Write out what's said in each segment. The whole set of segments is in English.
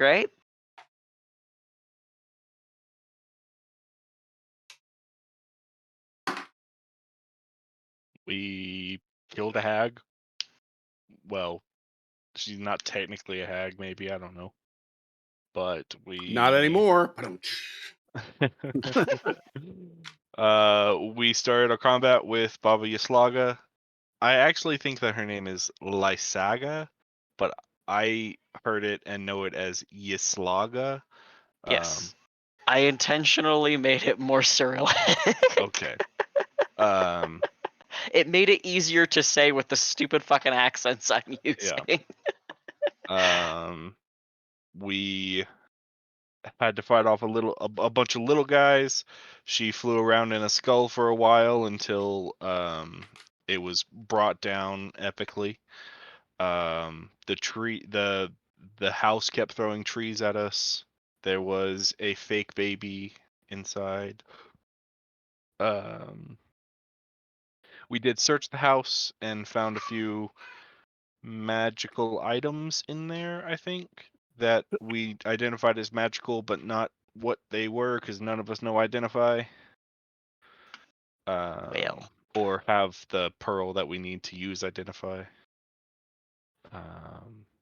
right? We killed a hag. Well, she's not technically a hag, maybe, I don't know. But Not anymore. we started our combat with Baba Yaslaga. I actually think that her name is Lysaga, but I heard it and know it as Yaslaga. Yes. I intentionally made it more Cyrillic. Okay. Um, It made it easier to say with the stupid fucking accents I'm using. we had to fight off a bunch of little guys. She flew around in a skull for a while until it was brought down epically. The house kept throwing trees at us. There was a fake baby inside. We did search the house and found a few magical items in there, I think, that we identified as magical, but not what they were, because none of us know identify. Well. Or have the pearl that we need to use identify.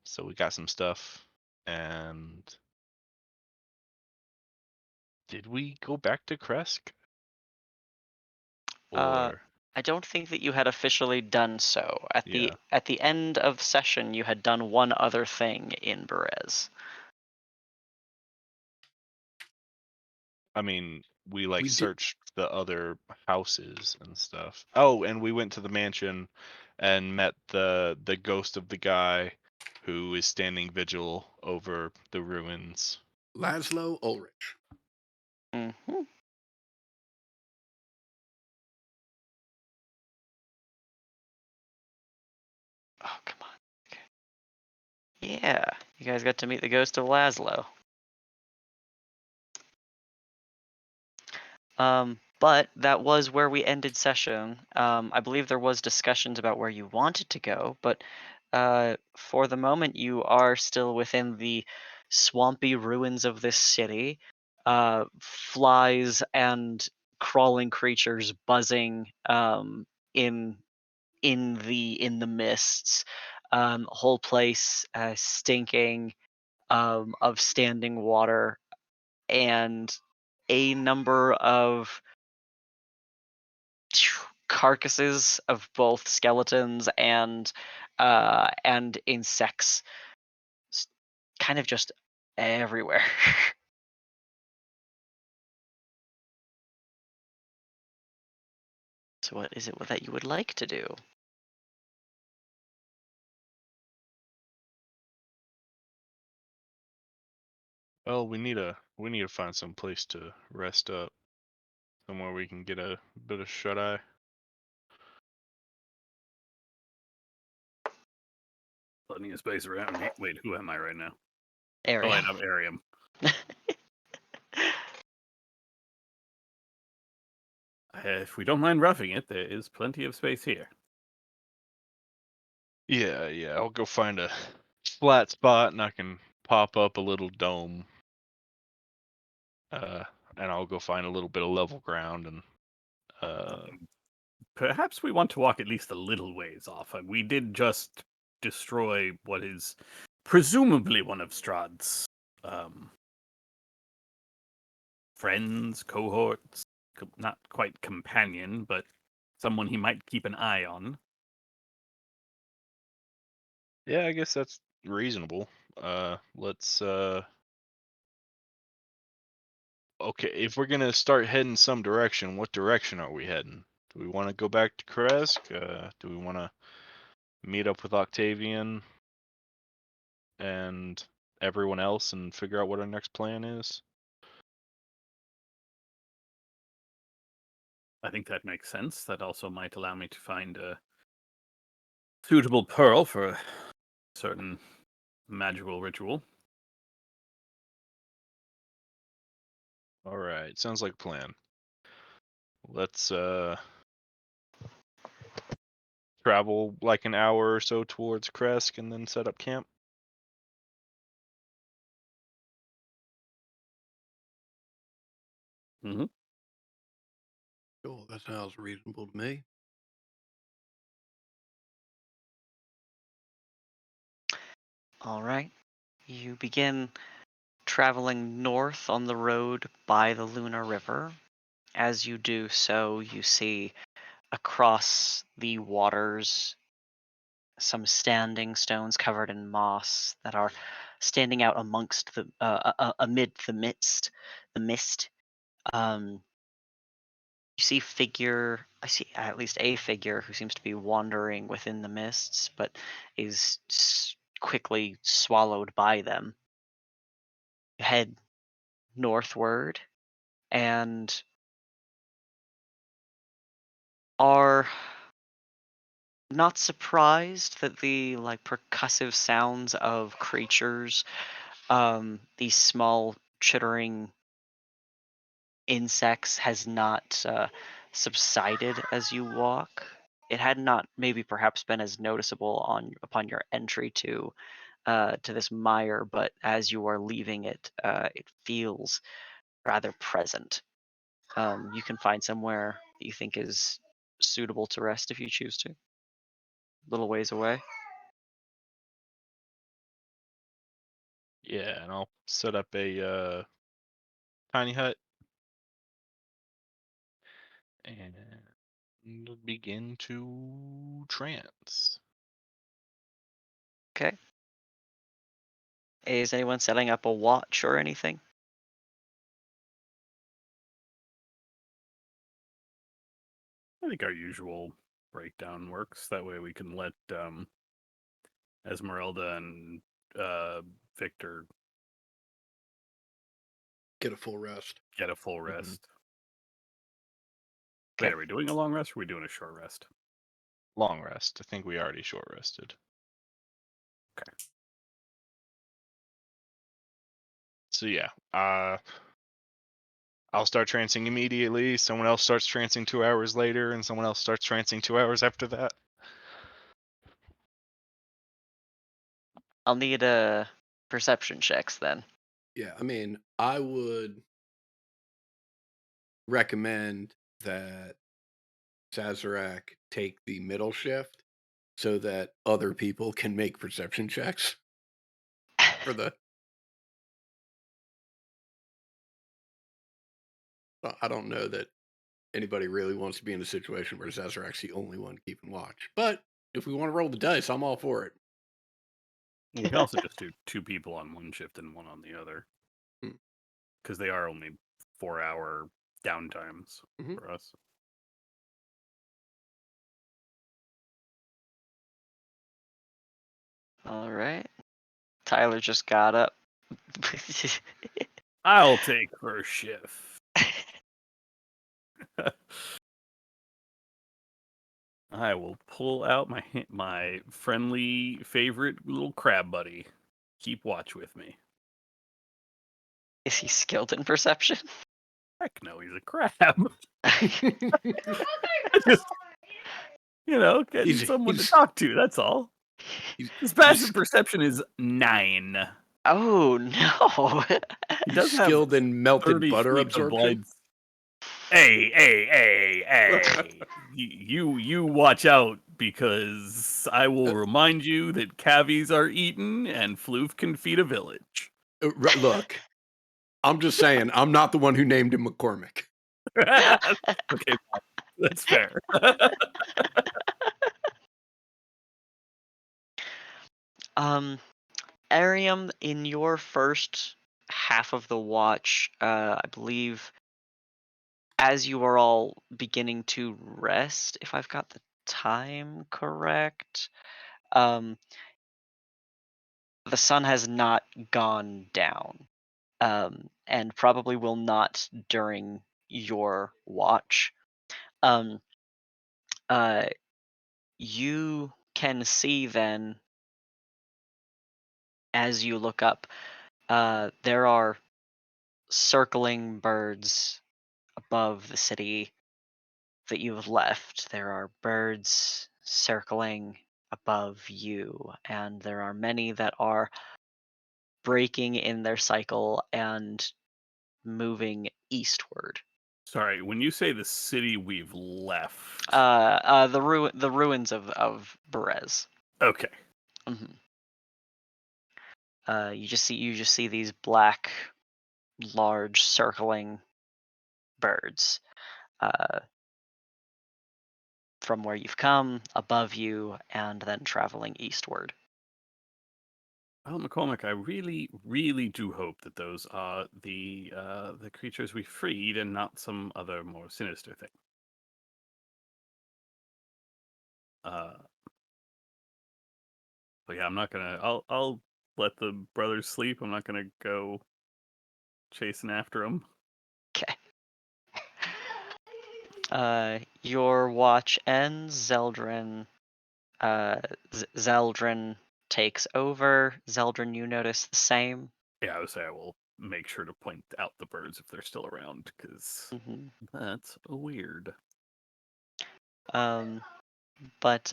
So we got some stuff, and did we go back to Kresk? Or I don't think that you had officially done so. At yeah, the end of session, you had done one other thing in Berez. I mean, we We did- searched the other houses and stuff. Oh, and we went to the mansion and met the ghost of the guy who is standing vigil over the ruins. Laszlo Ulrich. Mm-hmm. Oh, come on. Okay. Yeah, you guys got to meet the ghost of Laszlo. But that was where we ended session. I believe there was discussions about where you wanted to go, but for the moment you are still within the swampy ruins of this city. Flies and crawling creatures buzzing in in the mists. Whole place stinking of standing water, and a number of carcasses of both skeletons and insects kind of just everywhere. So what is it that you would like to do? Well, we need to find some place to rest up, somewhere we can get a bit of shut eye. Plenty of space around here. Wait, who am I right now? Area. Oh, I have Arium. If we don't mind roughing it, there is plenty of space here. Yeah, I'll go find a flat spot and I can pop up a little dome. And I'll go find a little bit of level ground and Perhaps we want to walk at least a little ways off. We did just destroy what is presumably one of Strahd's friends, cohorts, not quite companion, but someone he might keep an eye on. yeah, I guess that's reasonable. Let's okay, if we're gonna start heading some direction, what direction are we heading? Do we want to go back to Kresk? Do we want to meet up with Octavian and everyone else and figure out what our next plan is? I think that makes sense. That also might allow me to find a suitable pearl for a certain magical ritual. All right, sounds like a plan. Let's travel like an hour or so towards Kresk and then set up camp. Mm-hmm. Cool. That sounds reasonable to me. All right. You begin traveling north on the road by the Luna River. As you do so, you see across the waters some standing stones covered in moss that are standing out amongst amid the mist. Um, you see I see at least a figure who seems to be wandering within the mists, but is quickly swallowed by them. You head northward and are not surprised that the like percussive sounds of creatures, these small chittering insects, has not subsided as you walk. It had not maybe perhaps been as noticeable on upon your entry to this mire, but as you are leaving it, it feels rather present. You can find somewhere that you think is suitable to rest if you choose to. Little ways away. Yeah, and I'll set up a tiny hut and begin to trance. Okay. Is anyone setting up a watch or anything? I think our usual breakdown works. That way we can let Esmeralda and Victor Get a full rest. get a full Mhm. rest. Wait, Okay. are we doing a long rest or are we doing a short rest? Long rest. I think we already short rested. Okay. So yeah, I'll start trancing immediately. Someone else starts trancing 2 hours later, and someone else starts trancing 2 hours after that. I'll need perception checks then. Yeah, I mean, I would recommend that Sazerac take the middle shift so that other people can make perception checks for the. I don't know that anybody really wants to be in a situation where Sazerac's the only one keeping watch. But if we want to roll the dice, I'm all for it. We can also just do 2 people on one shift and one on the other. Hmm. Because they are only 4-hour downtimes Mhm. for us. All right. Tyler just got up. I'll take first shift. I will pull out my friendly favorite little crab buddy. Keep watch with me. Is he skilled in perception? Heck no, he's a crab. Just, getting He's- someone to he's- talk to, that's all. He's- His passive he's- perception is 9. Oh no. He He's does have skilled in melted 30 butter feet of absorption. blind. Hey. You watch out, because I will remind you that cavies are eaten and Floof can feed a village. Look, I'm just saying, I'm not the one who named him McCormick. Okay, that's fair. Arium, in your first half of the watch, I believe, as you are all beginning to rest, if I've got the time correct, um, the sun has not gone down, and probably will not during your watch. Um, uh, you can see then, as you look up, there are circling birds above the city that you've left. There are birds circling above you, and there are many that are breaking in their cycle and moving eastward. Sorry, when you say the city we've left. The ruins of Berez. Okay. Hmm. You just see these black, large, circling birds. From where you've come, above you, and then traveling eastward. Well, McCormick, I really, really do hope that those are the creatures we freed and not some other more sinister thing. But yeah, I'm not gonna. I'll let the brothers sleep. I'm not gonna go chasing after them. Okay. Your watch ends. Zeldrin takes over. Zeldrin, you notice the same. Yeah, I would say I will make sure to point out the birds if they're still around, because Hmm. that's weird. But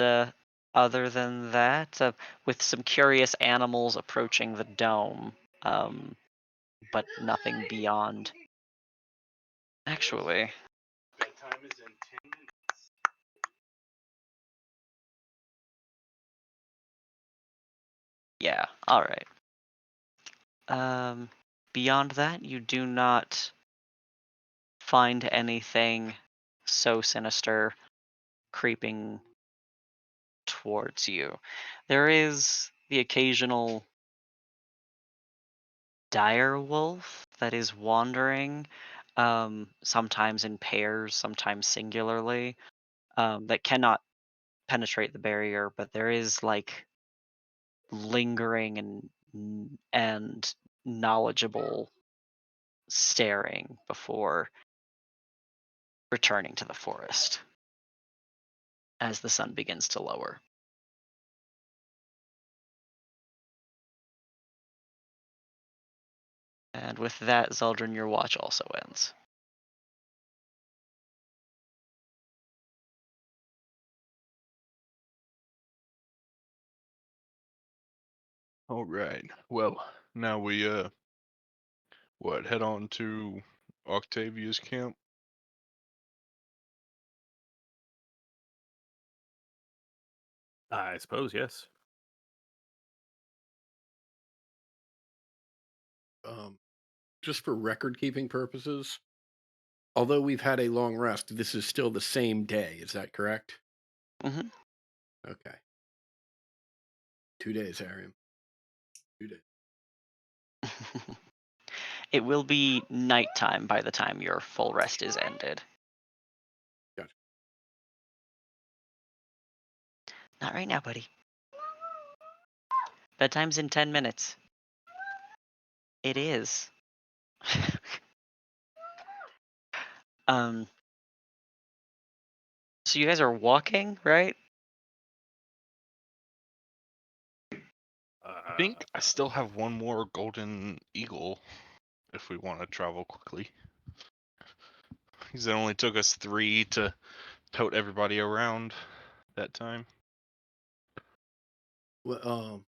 other than that, with some curious animals approaching the dome, but nothing beyond. Actually, Bedtime is in 10 minutes. yeah, all right. Beyond that, you do not find anything so sinister creeping towards you. There is the occasional dire wolf that is wandering, sometimes in pairs, sometimes singularly, that cannot penetrate the barrier, but there is like lingering and knowledgeable staring before returning to the forest as the sun begins to lower. And with that, Zeldrin, your watch also ends. All right. Well, now we head on to Octavia's camp. I suppose yes. Just for record keeping purposes, although we've had a long rest, this is still the same day. Is that correct? Hmm. Okay. 2 days, Ariam. 2 days. It will be nighttime by the time your full rest is ended. Gotcha. Not right now, buddy. Bedtime's in 10 minutes. It is. um. So you guys are walking, right? I think I still have one more golden eagle if we want to travel quickly. Because it only took us 3 to tote everybody around that time. Well,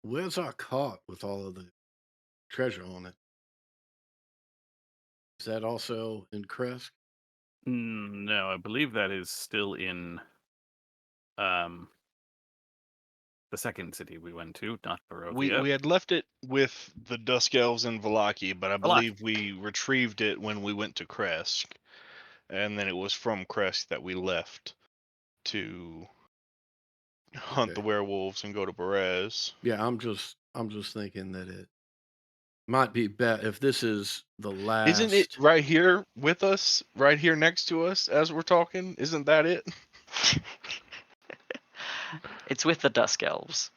where's our cart with all of the treasure on it? Is that also in Kresk? No, I believe that is still in um the second city we went to, not Barovia. We had left it with the Dusk Elves in Valaki, but I Valaki. believe we retrieved it when we went to Kresk. And then it was from Kresk that we left to hunt the Okay. werewolves and go to Berez. Yeah, I'm just thinking that it might be better if this is the Isn't it last. right here with us, right here next to us as we're talking? Isn't that it? It's with the Dusk Elves.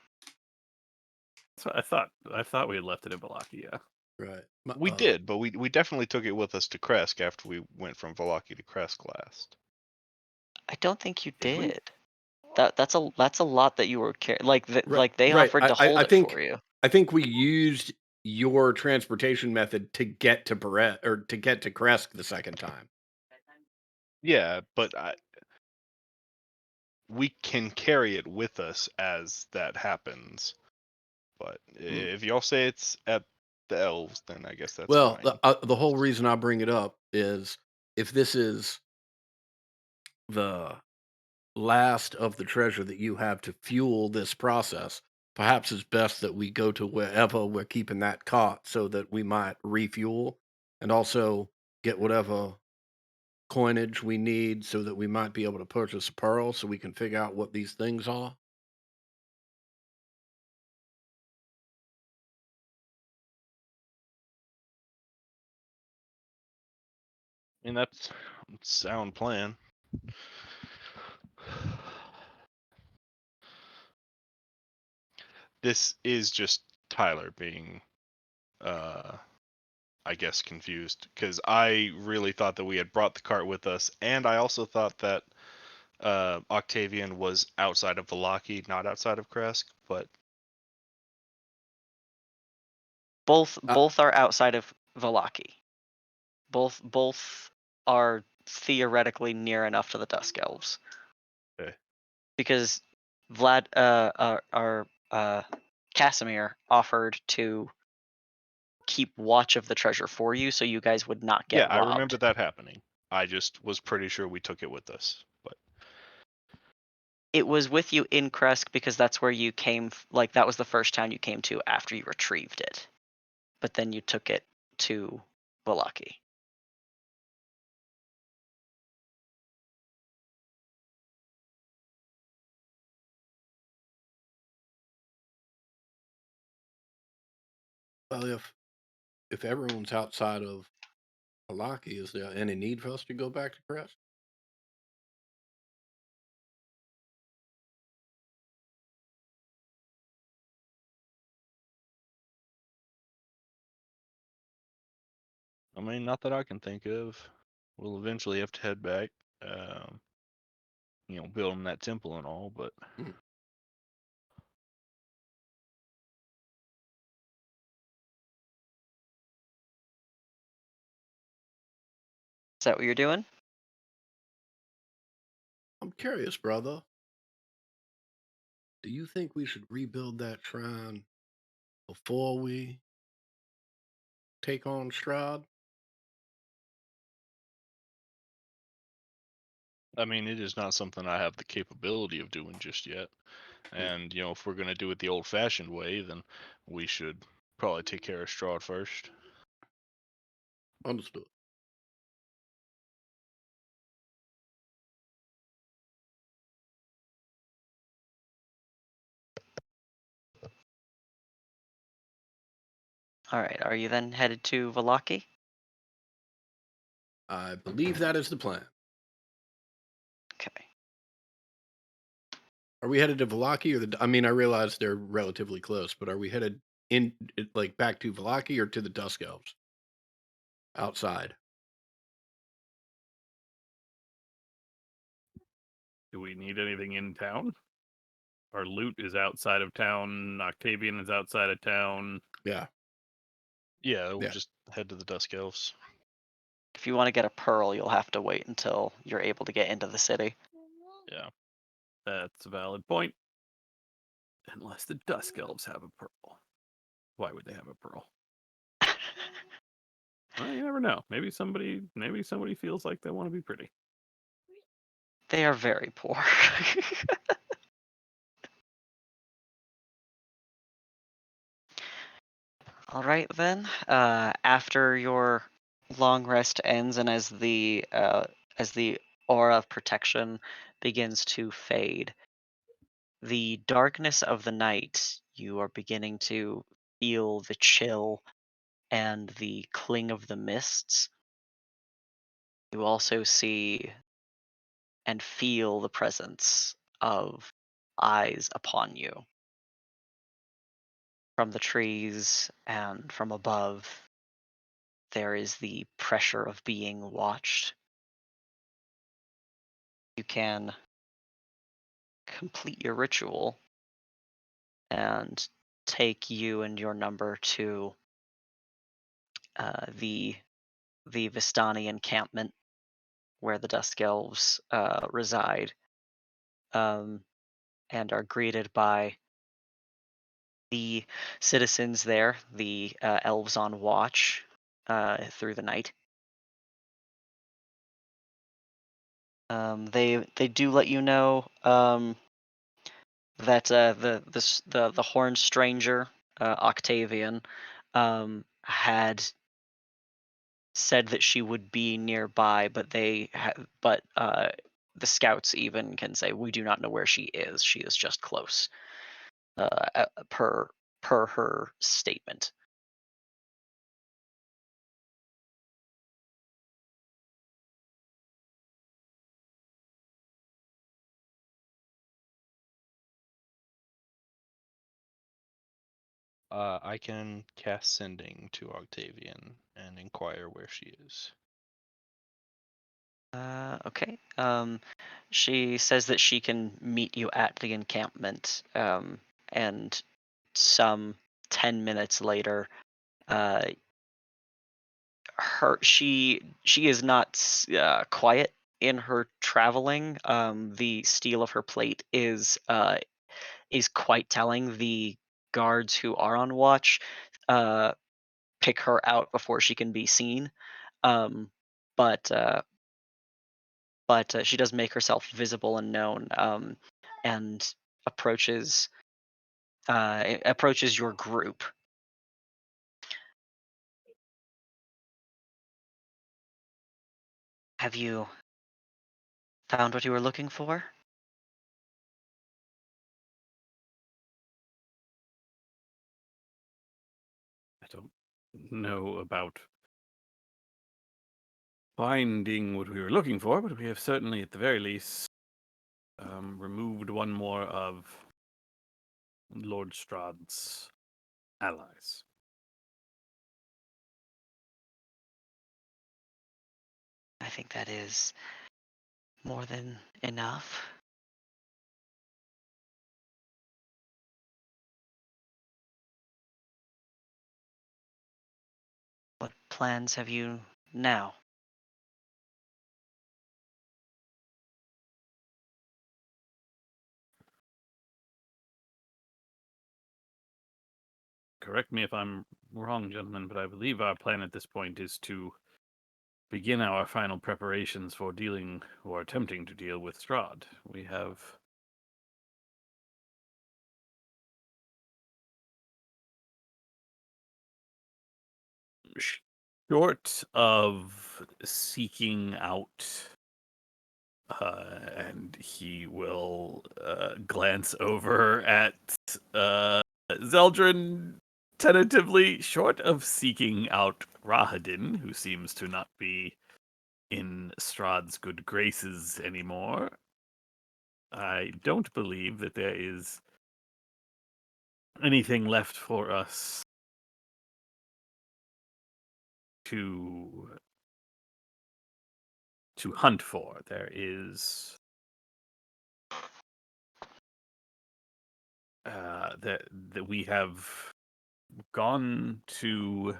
So I thought we had left it in Valaki, yeah. Right. We did, but we definitely took it with us to Kresk after we went from Valaki to Kresk last. I don't think you Did we? did. That's a lot that you were like Right. like they Right. offered to hold I it think for you. we used your transportation method to get to Barrett or to get to Kresk the second time. Yeah, but we can carry it with us as that happens. But if y'all say it's at the elves, then I guess that's Well, fine. the whole reason I bring it up is if this is the last of the treasure that you have to fuel this process, perhaps it's best that we go to wherever we're keeping that cart so that we might refuel and also get whatever coinage we need so that we might be able to purchase a pearl so we can figure out what these things are. I mean, that's a sound plan. This is just Tyler being, I guess, confused because I really thought that we had brought the cart with us, and I also thought that Octavian was outside of Valaki, not outside of Kresk. But Both Uh, both are outside of Valaki. Both are theoretically near enough to the Dusk Elves. Okay. Because Vlad our Casimir offered to keep watch of the treasure for you so you guys would not yeah, get I remember robbed. that happening. I just was pretty sure we took it with us. But It was with you in Kresk because that's where you came, like that was the first town you came to after you retrieved it. But then you took it to Valaki. well, if everyone's outside of Alaki, is there any need for us to go back to Crest? I mean, not that I can think of. We'll eventually have to head back. Um, building that temple and all, but Hmm. Is that what you're doing? I'm curious, brother. Do you think we should rebuild that shrine before we take on Strahd? I mean, it is not something I have the capability of doing just yet. Hmm. And if we're gonna do it the old-fashioned way, then we should probably take care of Strahd first. Understood. All right. Are you then headed to Valaki? I believe that is the plan. Okay. Are we headed to Valaki or I mean, I realize they're relatively close, but are we headed like back to Valaki or to the Dusk Elves? Outside. Do we need anything in town? Our loot is outside of town. Octavian is outside of town. Yeah. Yeah, we'll Yeah. just head to the Dusk Elves. If you want to get a pearl, you'll have to wait until you're able to get into the city. Yeah. That's a valid point. Unless the Dusk Elves have a pearl. Why would they have a pearl? Well, you never know. Maybe somebody feels like they want to be pretty. They are very poor. All right then. After your long rest ends, and as the aura of protection begins to fade, the darkness of the night, you are beginning to feel the chill and the cling of the mists. You also see and feel the presence of eyes upon you from the trees and from above. There is the pressure of being watched. You can complete your ritual and take you and your number to the Vistani encampment where the Dusk Elves reside, and are greeted by the citizens there, the elves on watch through the night. They do let you know that the horned stranger, Octavian, had said that she would be nearby, but the scouts even can say we do not know where she is. She is just close, per her statement. I can cast sending to Octavian and inquire where she is. Okay. She says that she can meet you at the encampment, and some 10 minutes later, uh, she is not quiet in her traveling. The steel of her plate is quite telling. The guards who are on watch uh, pick her out before she can be seen. Um, but she does make herself visible and known, and approaches approaches your group. Have you found what you were looking for? I don't know about finding what we were looking for, but we have certainly, at the very least, removed one more of Lord Strahd's allies. I think that is more than enough. What plans have you now? Correct me if I'm wrong, gentlemen, but I believe our plan at this point is to begin our final preparations for dealing or attempting to deal with Strahd. We have short of seeking out, and he will glance over at Zeldrin tentatively, short of seeking out Rahadin, who seems to not be in Strahd's good graces anymore. I don't believe that there is anything left for us to hunt for. There is that we have gone to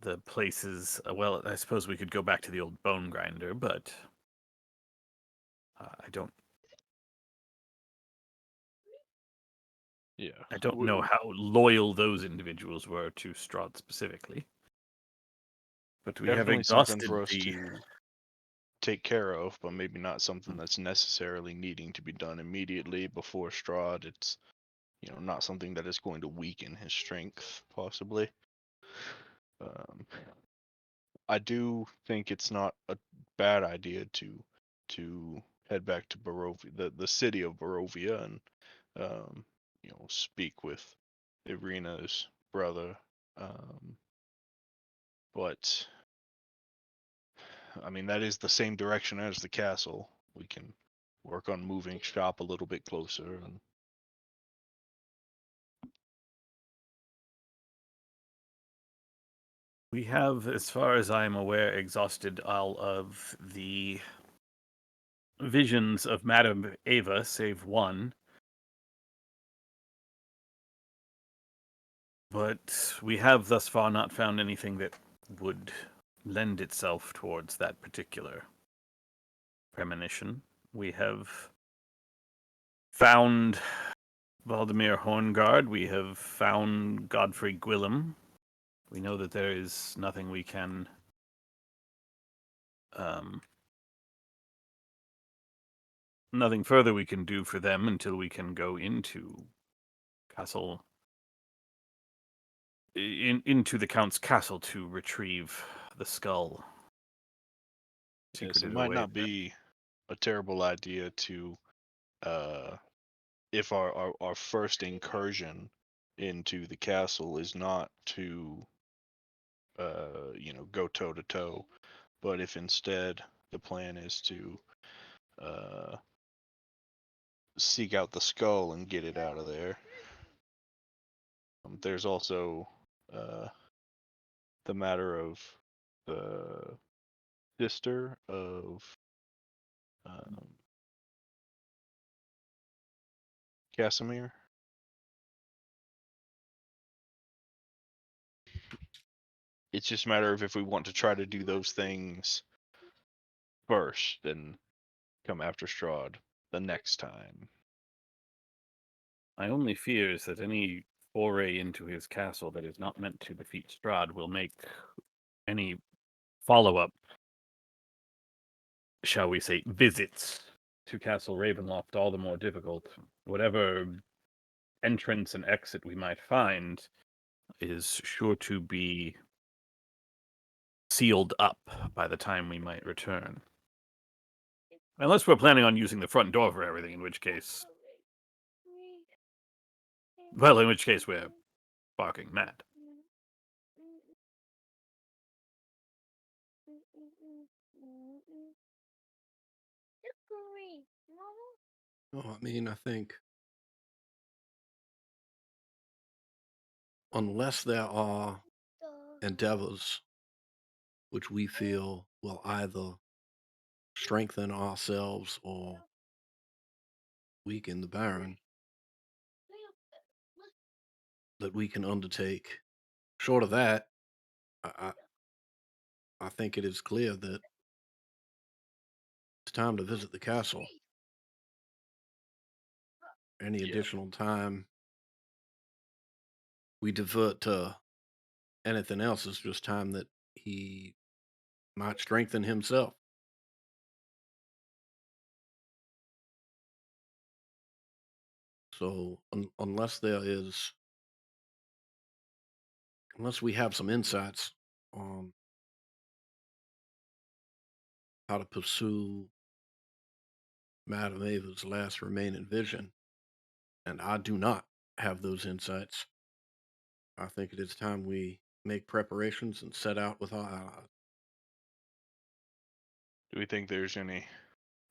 the places. Well, I suppose we could go back to the old bone grinder, but I don't. Yeah. I don't know how loyal those individuals were to Strahd specifically. But we have Definitely something exhausted for us the. to take care of, but maybe not something that's necessarily needing to be done immediately before Strahd. It's not something that is going to weaken his strength, possibly. I do think it's not a bad idea to head back to Barovia, the city of Barovia, and speak with Irina's brother. But I mean, that is the same direction as the castle. We can work on moving shop a little bit closer. And We have, as far as I am aware, exhausted all of the visions of Madame Ava, save one. But we have thus far not found anything that would lend itself towards that particular premonition. We have found Valdemir Horngard, we have found Godfrey Gwillem. We know that there is nothing we can nothing further we can do for them until we can go into castle into the Count's castle to retrieve the skull. Yes, it Secreted might away not there. be a terrible idea to, if our first incursion into the castle is not to, go toe to toe, but if instead the plan is to seek out the skull and get it out of there. There's also the matter of the sister of Casimir. It's just a matter of if we want to try to do those things first, then come after Strahd the next time. My only fear is that any foray into his castle that is not meant to defeat Strahd will make any follow-up, shall we say, visits to Castle Ravenloft all the more difficult. Whatever entrance and exit we might find is sure to be sealed up by the time we might return. Unless we're planning on using the front door for everything, in which case we're barking mad. Oh, I mean, I think unless there are endeavors which we feel will either strengthen ourselves or weaken the Baron, that we can undertake. Short of that, I think it is clear that it's time to visit the castle. Any Yeah. additional time we divert to anything else is just time that he might strengthen himself. So unless we have some insights on how to pursue Madame Ava's last remaining vision, and I do not have those insights, I think it is time we make preparations and set out with our allies. Do we think there's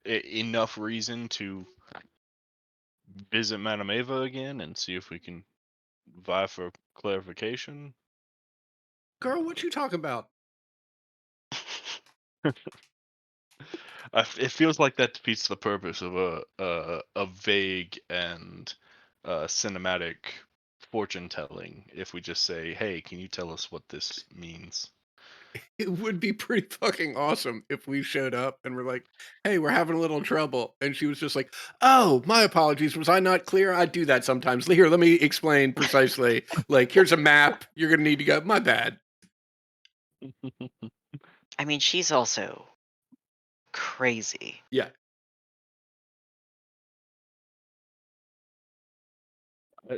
enough reason to visit Madame Ava again and see if we can vie for clarification? Girl, what you talking about? It feels like that defeats the purpose of a vague and cinematic fortune telling. If we just say, "Hey, can you tell us what this means?" It would be pretty fucking awesome if we showed up and we're like, hey, we're having a little trouble. And she was just like, oh, my apologies. Was I not clear? I do that sometimes. Here, let me explain precisely. Like, here's a map. You're going to need to go. My bad. I mean, she's also crazy. Yeah.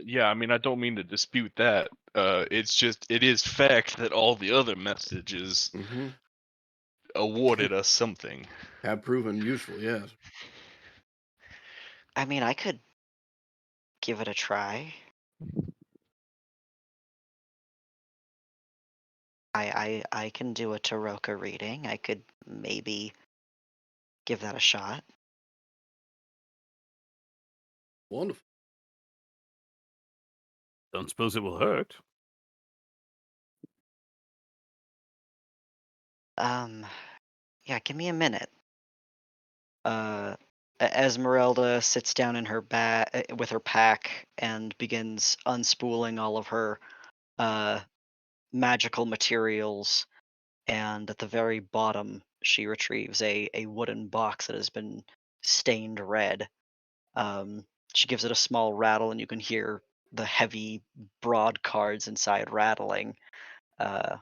Yeah, I mean, I don't mean to dispute that. It's just it is fact that all the other messages Mm-hmm. awarded us something. Have proven useful, yes. I mean, I could give it a try. I can do a Taroka reading. I could maybe give that a shot. Wonderful. Don't suppose it will hurt. Yeah, give me a minute. Esmeralda sits down in her with her pack and begins unspooling all of her magical materials. And at the very bottom, she retrieves a wooden box that has been stained red. She gives it a small rattle, and you can hear the heavy, broad cards inside rattling. Uh,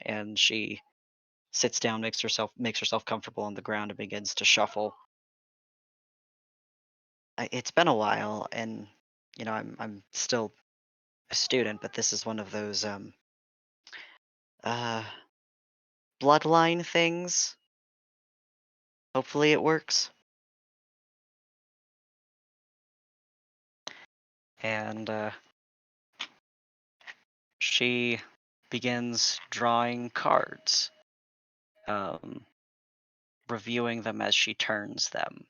and she sits down, makes herself comfortable on the ground, and begins to shuffle. It's been a while, and I'm still a student, but this is one of those uh, bloodline things. Hopefully, it works. And she begins drawing cards, um, reviewing them as she turns them.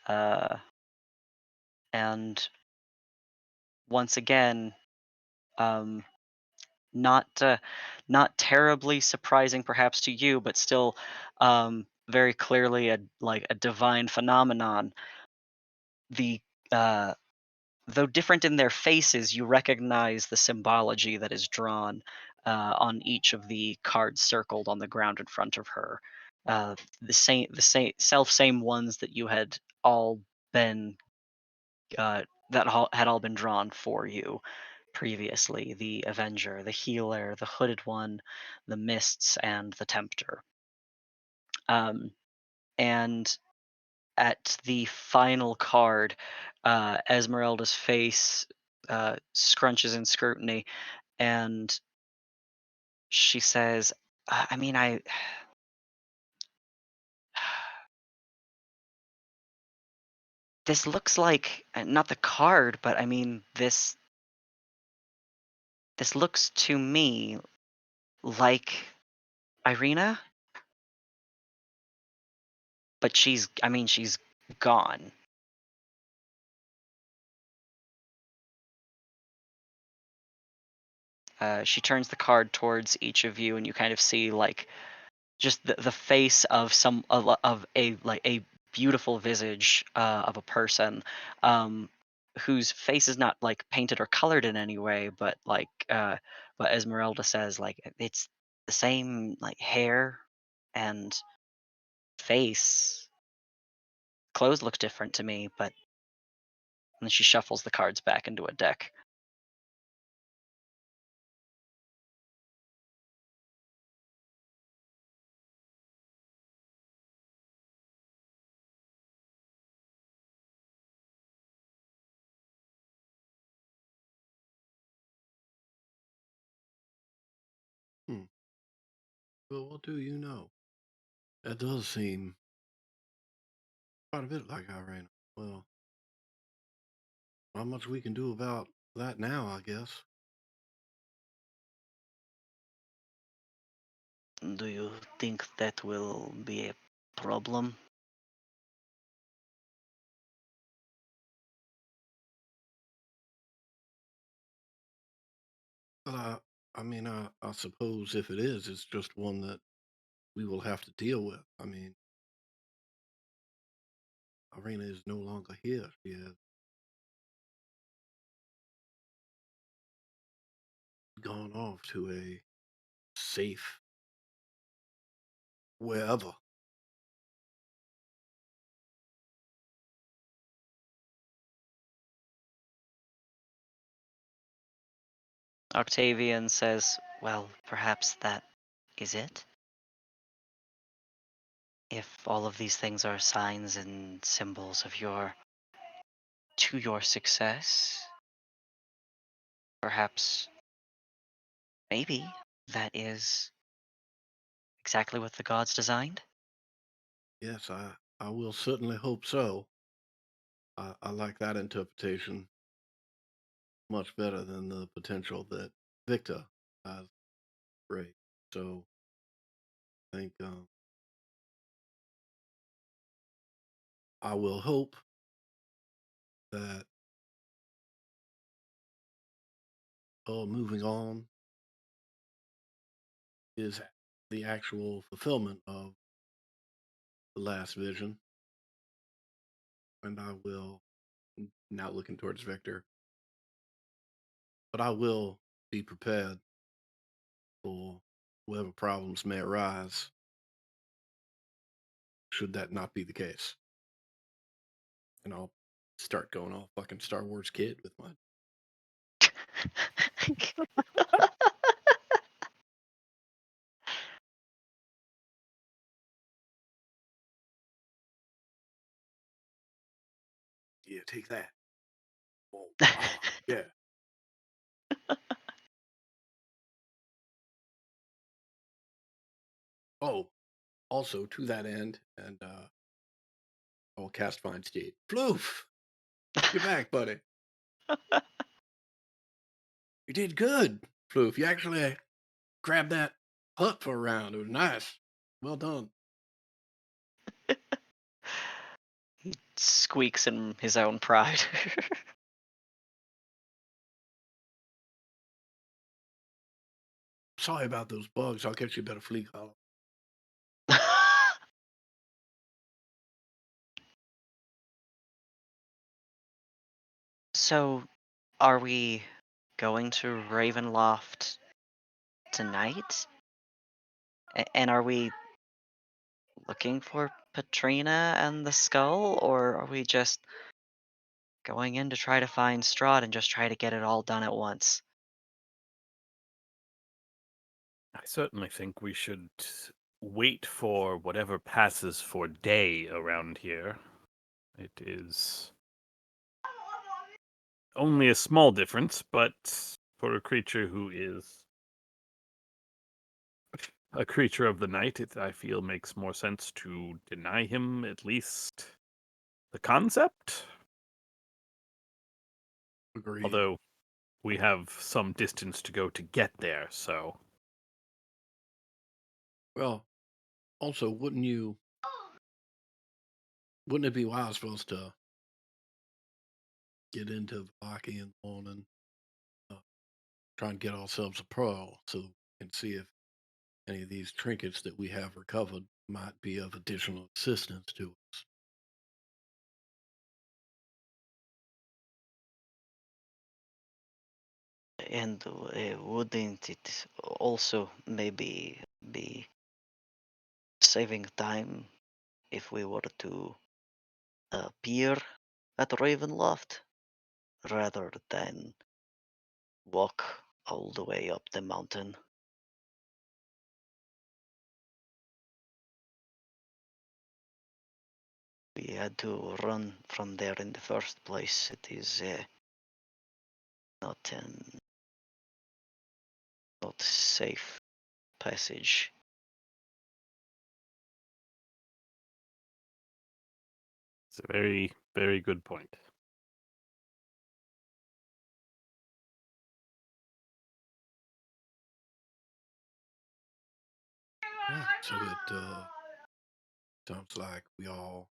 Uh, and once again, um, not not terribly surprising perhaps to you, but still very clearly a divine phenomenon. The uh, Though different in their faces, you recognize the symbology that is drawn on each of the cards circled on the ground in front of her. The same ones that you had all been had all been drawn for you previously: the Avenger, the Healer, the Hooded One, the Mists, and the Tempter. Um, and at the final card, Esmeralda's face scrunches in scrutiny, and she says, "I mean, I this looks like not the card, but I mean this looks to me like Irina, but she's gone." She turns the card towards each of you, and you kind of see like just the face of a beautiful visage of a person, um, whose face is not like painted or colored in any way, but but Esmeralda says like it's the same like hair and face. Clothes look different to me, but and then she shuffles the cards back into a deck. Hmm. Well, what do you know? That does seem quite a bit like Irene. Well, not much we can do about that now, I guess. Do you think that will be a problem? But I mean, I suppose if it is, it's just one that we will have to deal with. I mean, Irina is no longer here. She has gone off to a safe wherever. Octavian says, "Well, perhaps that is it. If all of these things are signs and symbols of your success, perhaps, maybe that is exactly what the gods designed." Yes, I will certainly hope so. I like that interpretation much better than the potential that Victor has raised. So I think I will hope that moving on is the actual fulfillment of the last vision, and I will now looking towards Victor, but I will be prepared for whatever problems may arise should that not be the case. And I'll start going all fucking Star Wars kid with my. Yeah, take that. Oh, wow. Yeah. Oh, also to that end, and I will cast Find State. Floof! You're back, buddy. You did good, Floof. You actually grabbed that hut for a round. It was nice. Well done. Squeaks in his own pride. Sorry about those bugs. I'll get you a better flea collar. So, are we going to Ravenloft tonight? And are we looking for Patrina and the skull, or are we just going in to try to find Strahd and just try to get it all done at once? I certainly think we should wait for whatever passes for day around here. It is only a small difference, but for a creature who is a creature of the night, it, I feel, makes more sense to deny him at least the concept. Agreed. Although we have some distance to go to get there, so. Well, also, wouldn't it be wise for us to get into Valaki in the morning, try and get ourselves a pearl so we can see if any of these trinkets that we have recovered might be of additional assistance to us? And wouldn't it also maybe be saving time if we were to appear at Ravenloft rather than walk all the way up the mountain? We had to run from there in the first place. It is not not safe passage. It's a very, very good point. Right. So it sounds like we all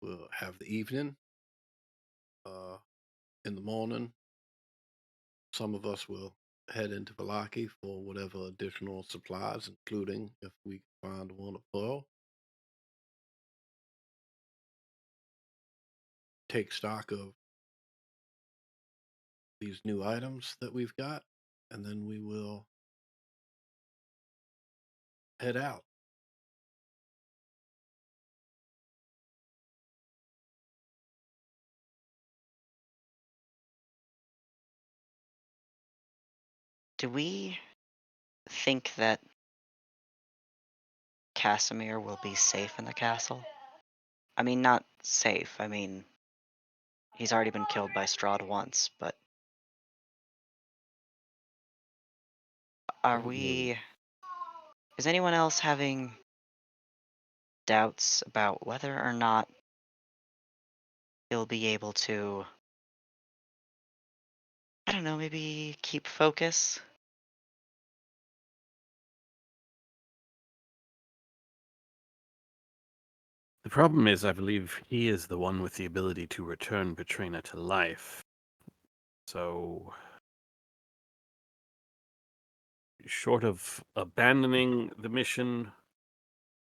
will have the evening. In the morning, some of us will head into Valaki for whatever additional supplies, including if we can find one of pearl. Take stock of these new items that we've got, and then we will head out. Do we think that Casimir will be safe in the castle? I mean, not safe. I mean, he's already been killed by Strahd once, but are Don't know. we. Is anyone else having doubts about whether or not he'll be able to, I don't know, maybe keep focus? The problem is, I believe he is the one with the ability to return Petrina to life. So, short of abandoning the mission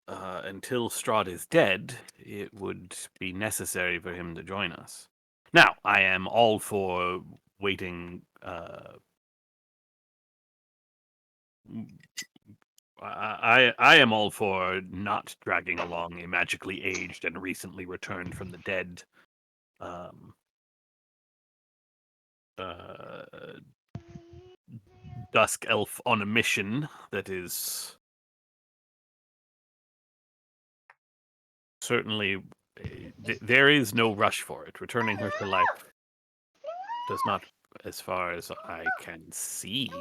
until Strahd is dead, it would be necessary for him to join us. Now, I am all for waiting I am all for not dragging along a magically aged and recently returned from the dead um, uh, dusk elf on a mission that is certainly there is no rush for it. Returning her to life does not, as far as I can see,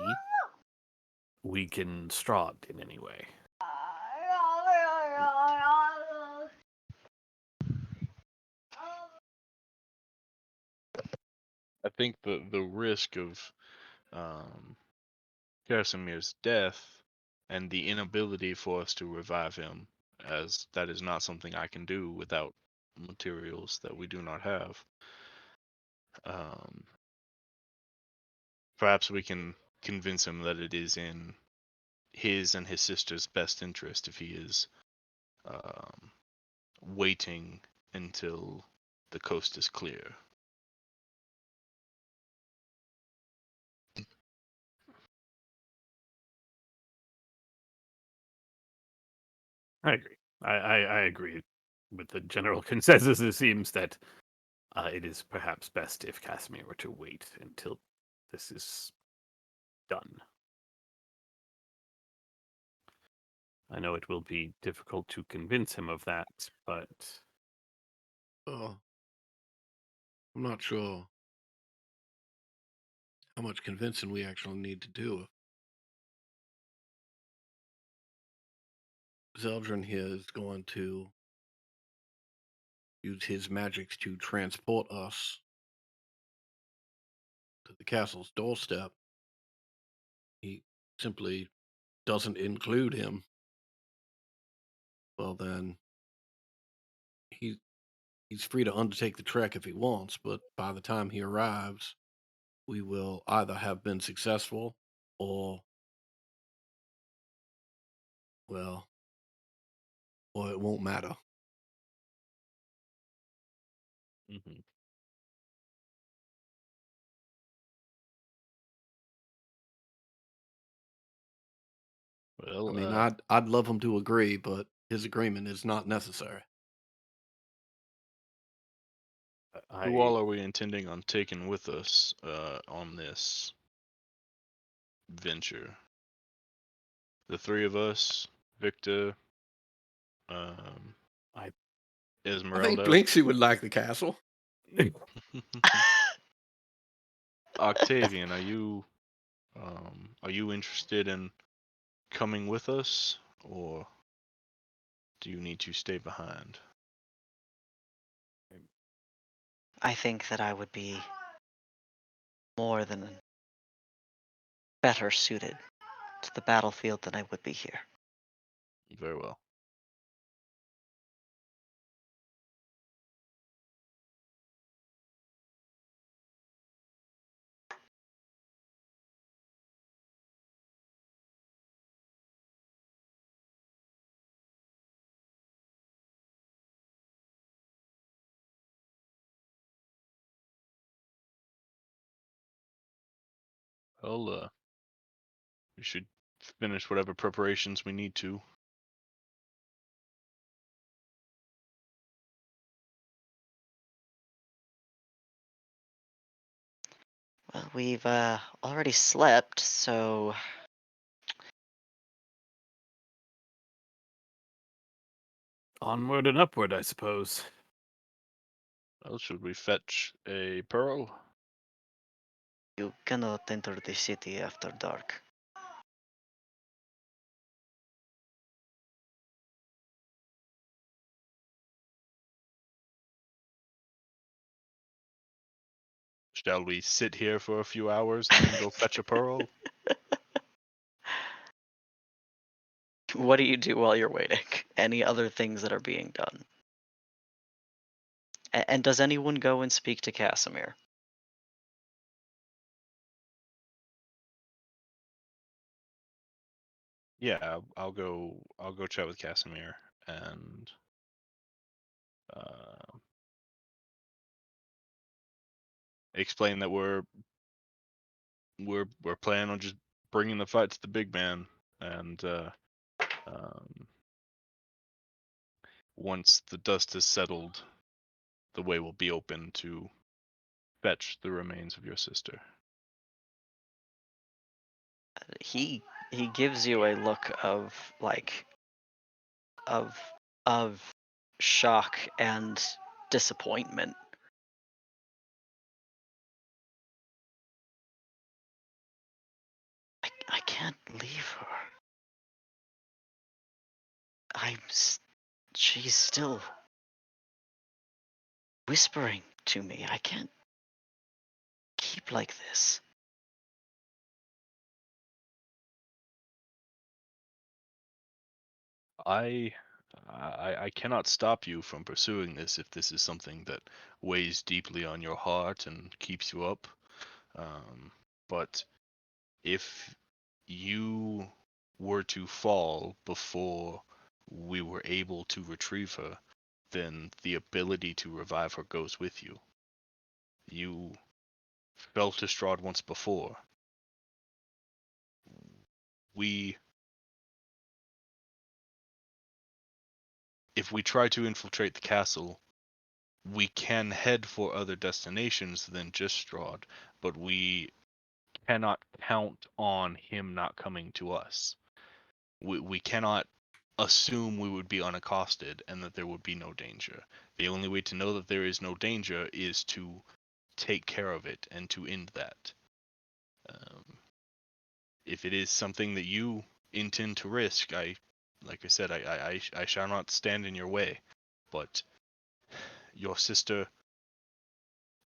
weaken Strahd in any way. I think the risk of Casimir's death and the inability for us to revive him, as that is not something I can do without materials that we do not have. Um, Perhaps we can convince him that it is in his and his sister's best interest if he is um, waiting until the coast is clear. I agree. I agree with the general consensus. It seems that it is perhaps best if Casimir were to wait until this is done. I know it will be difficult to convince him of that, but I'm not sure how much convincing we actually need to do. Zeldrin here is going to use his magics to transport us to the castle's doorstep. He simply doesn't include him. Well, then he's free to undertake the trek if he wants, but by the time he arrives, we will either have been successful or, well, or it won't matter. Mm-hmm. Well, I mean, I'd love him to agree, but his agreement is not necessary. who all are we intending on taking with us on this venture? The three of us, Victor, um, I I think Esmeralda. Blinksy would like the castle. Octavian, are you interested in coming with us, or do you need to stay behind? I think that I would be more than better suited to the battlefield than I would be here. Very well. Well, we should finish whatever preparations we need to. Well, we've already slept, so onward and upward, I suppose. Well, should we fetch a pearl? you cannot enter the city after dark. Shall we sit here for a few hours and then go fetch a pearl? What do you do while you're waiting? Any other things that are being done? And does anyone go and speak to Casimir? Yeah, I'll go. I'll go chat with Casimir and uh, explain that we're planning on just bringing the fight to the big man, and Once the dust has settled, the way will be open to fetch the remains of your sister. He gives you a look of like of of shock and disappointment. I can't leave her. She's still whispering to me. I can't keep like this. I cannot stop you from pursuing this if this is something that weighs deeply on your heart and keeps you up. But if you were to fall before we were able to retrieve her, then the ability to revive her goes with you. You fell to Strahd once before. If we try to infiltrate the castle, we can head for other destinations than just Strahd, but we cannot count on him not coming to us. We cannot assume we would be unaccosted and that there would be no danger. The only way to know that there is no danger is to take care of it and to end that. If it is something that you intend to risk, like I said, I shall not stand in your way. But your sister,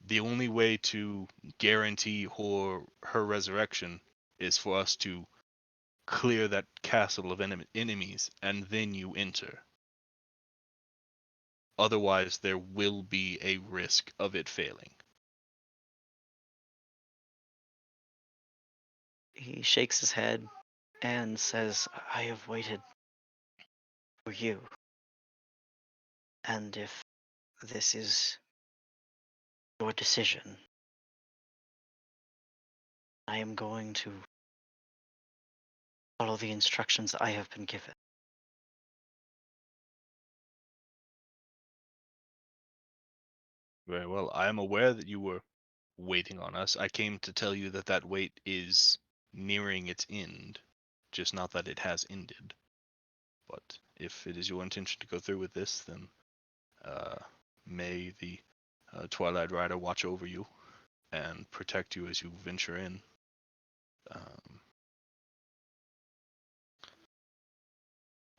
the only way to guarantee her resurrection is for us to clear that castle of enemies and then you enter. Otherwise, there will be a risk of it failing. He shakes his head and says, I have waited for you. And if this is your decision, I am going to follow the instructions I have been given. Very well. I am aware that you were waiting on us. I came to tell you that that wait is nearing its end, just not that it has ended. But if it is your intention to go through with this, then may the Twilight Rider watch over you and protect you as you venture in.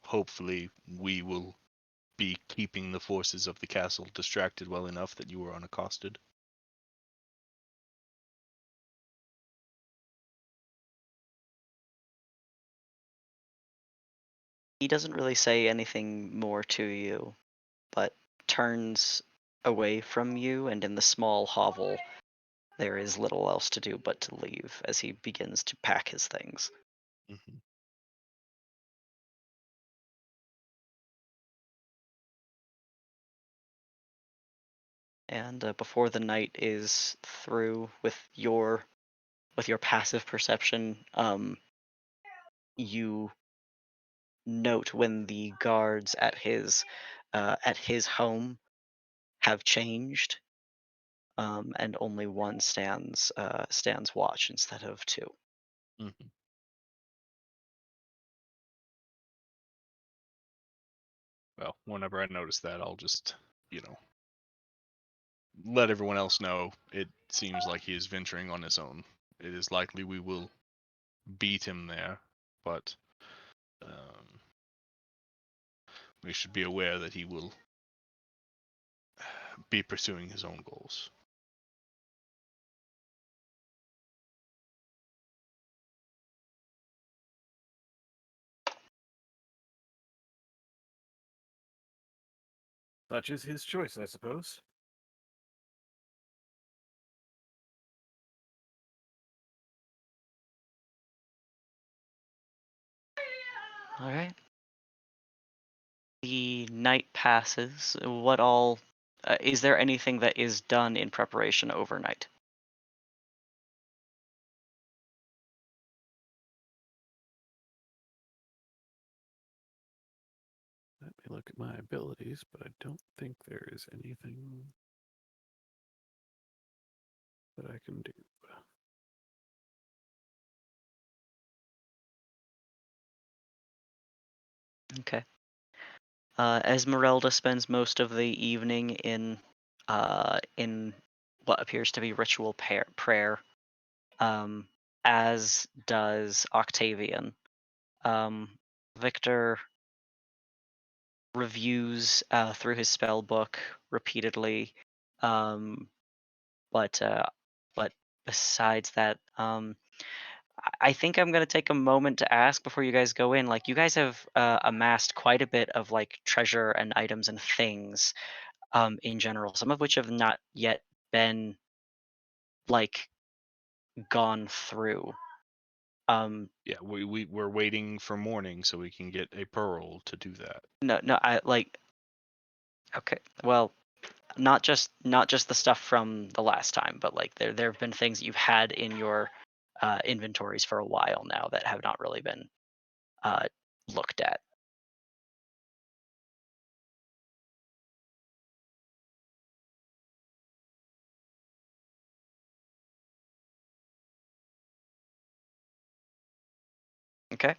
Hopefully, we will be keeping the forces of the castle distracted well enough that you are unaccosted. He doesn't really say anything more to you, but turns away from you, and in the small hovel, there is little else to do but to leave as he begins to pack his things. Mm-hmm. And before the night is through, with your passive perception, you note when the guards at his home have changed, and only one stands watch instead of two. Mm-hmm. Well, whenever I notice that, I'll just, let everyone else know. It seems like he is venturing on his own. It is likely we will beat him there, but we should be aware that he will be pursuing his own goals. Such is his choice, I suppose. All right. The night passes. What all is there anything that is done in preparation overnight? Let me look at my abilities, but I don't think there is anything that I can do. Okay. Esmeralda spends most of the evening in what appears to be ritual prayer, um, as does Octavian. Victor reviews through his spell book repeatedly, um, but besides that, I think I'm gonna take a moment to ask before you guys go in. Like, you guys have amassed quite a bit of like treasure and items and things, in general. Some of which have not yet been like gone through. Yeah, we're waiting for morning so we can get a pearl to do that. No, I like. Okay, well, not just the stuff from the last time, but like there have been things that you've had in your inventories for a while now that have not really been uh, looked at. Okay.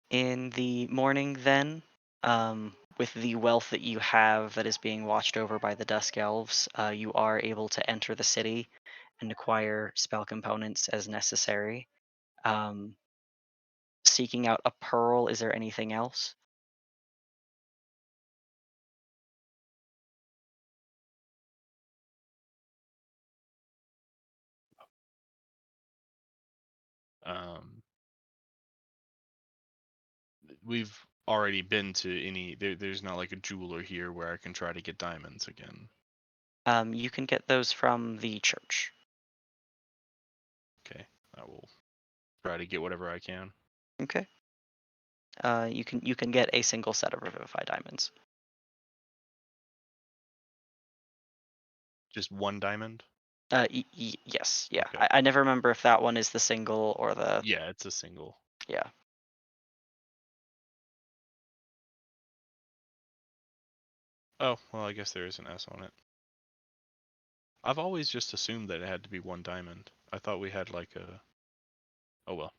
In the morning, then, with the wealth that you have that is being watched over by the Dusk Elves, you are able to enter the city and acquire spell components as necessary. Um, Seeking out a pearl, is there anything else? Um, we've already been to there's not like a jeweler here where I can try to get diamonds again. You can get those from the church. Okay, I will try to get whatever I can. Okay. You can get a single set of Revivify diamonds. Just one diamond? Yes, yeah. Okay. I never remember if that one is the single or the Yeah, it's a single. yeah. Oh, well, I guess there is an S on it. I've always just assumed that it had to be one diamond. I thought we had like a... Oh, well.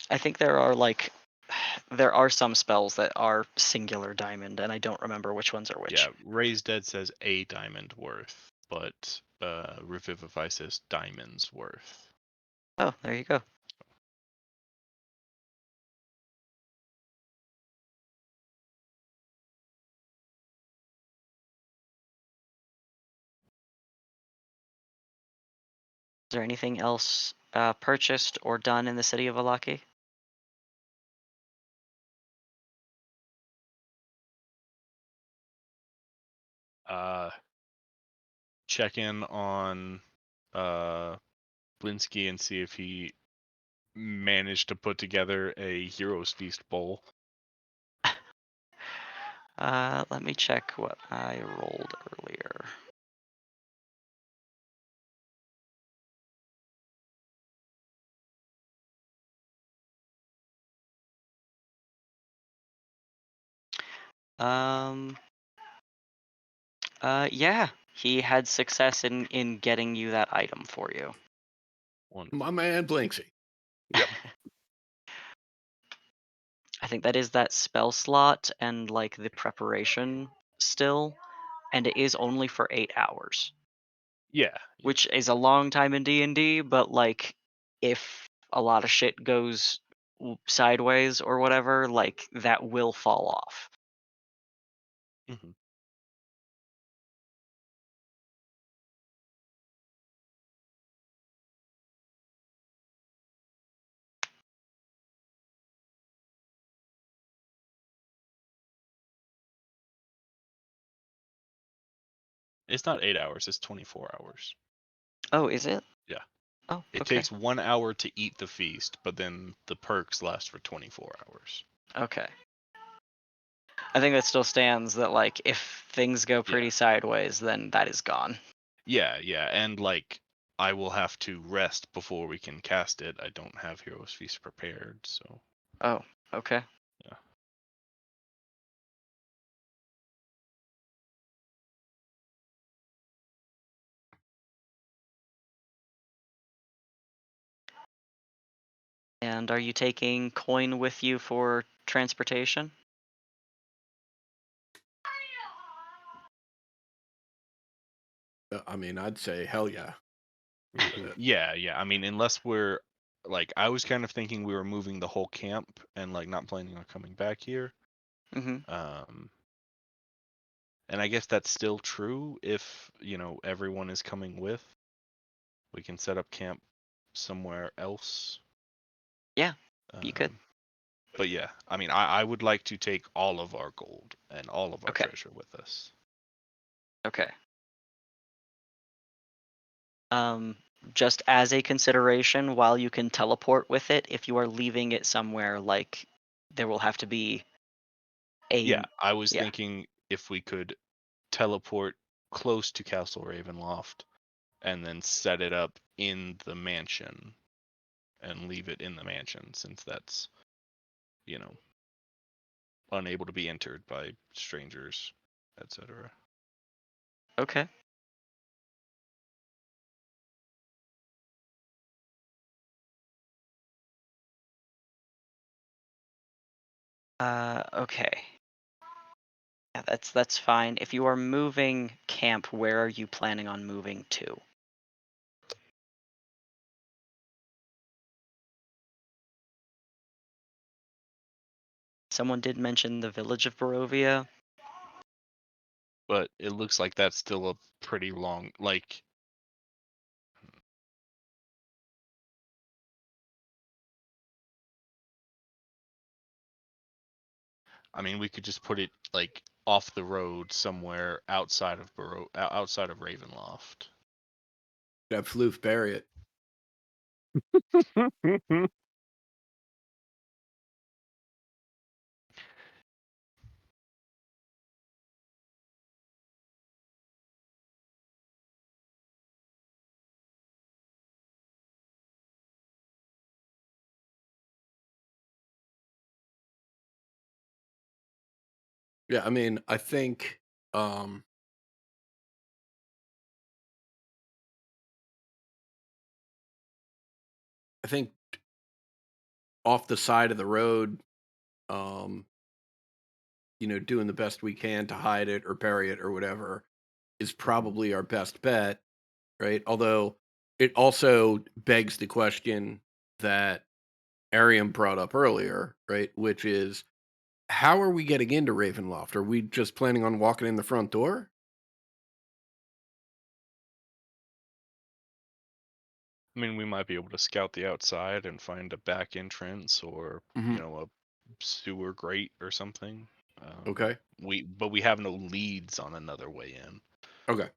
I think there are like there are some spells that are singular diamond, and I don't remember which ones are which. Yeah, Raise Dead says a diamond worth, but Revivify says diamonds worth. Oh, there you go. Is there anything else purchased or done in the city of Alaki? Check in on Blinsky and see if he managed to put together a Heroes Feast bowl. Let me check what I rolled earlier. Um. Yeah, he had success in getting you that item for you. Wonderful. My man Blinksy. Yep. I think that is that spell slot and like the preparation still, and it is only for 8 hours, Yeah. which is a long time in D&D. But like, if a lot of shit goes sideways or whatever, like that will fall off. Hmm. It's not 8 hours, it's 24 hours. Oh, is it? Yeah. Oh, It okay. takes 1 hour to eat the feast, but then the perks last for 24 hours. Okay. I think that still stands that like if things go pretty Yeah. sideways, then that is gone. Yeah, and like I will have to rest before we can cast it. I don't have Heroes Feast prepared, so Oh, okay. yeah. And are you taking coin with you for transportation? I mean, I'd say hell yeah. Yeah, yeah. I mean, unless we're like, I was kind of thinking we were moving the whole camp and like not planning on coming back here. Mm-hmm. And I guess that's still true if, everyone is coming with. We can set up camp somewhere else. Yeah, you could. But yeah, I mean, I would like to take all of our gold and all of our Okay. treasure with us. Okay. Just as a consideration, while you can teleport with it, if you are leaving it somewhere, like there will have to be Yeah, a I was yeah. thinking if we could teleport close to Castle Ravenloft and then set it up in the mansion and leave it in the mansion since that's, unable to be entered by strangers, etc. Okay. Okay. Yeah, that's fine. If you are moving camp, where are you planning on moving to? Someone did mention the village of Barovia. But it looks like that's still a pretty long, like, I mean, we could just put it like off the road somewhere outside of outside of Ravenloft. Have Floof bury it. Yeah, I mean, I think I think off the side of the road, um, doing the best we can to hide it or bury it or whatever is probably our best bet, right? Although it also begs the question that Ariam brought up earlier, right? Which is, how are we getting into Ravenloft? Are we just planning on walking in the front door? I mean, we might be able to scout the outside and find a back entrance or, a sewer grate or something. Okay. But we have no leads on another way in. Okay.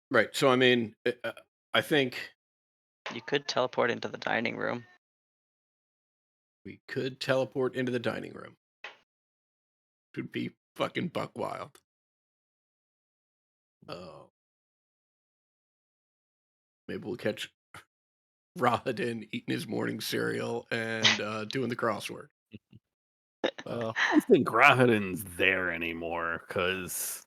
Right. So, I mean, I think You could teleport into the dining room. we could teleport into the dining room. It would be fucking buck wild. Maybe we'll catch Rahadin eating his morning cereal and doing the crossword. I don't think Rahadin's there anymore because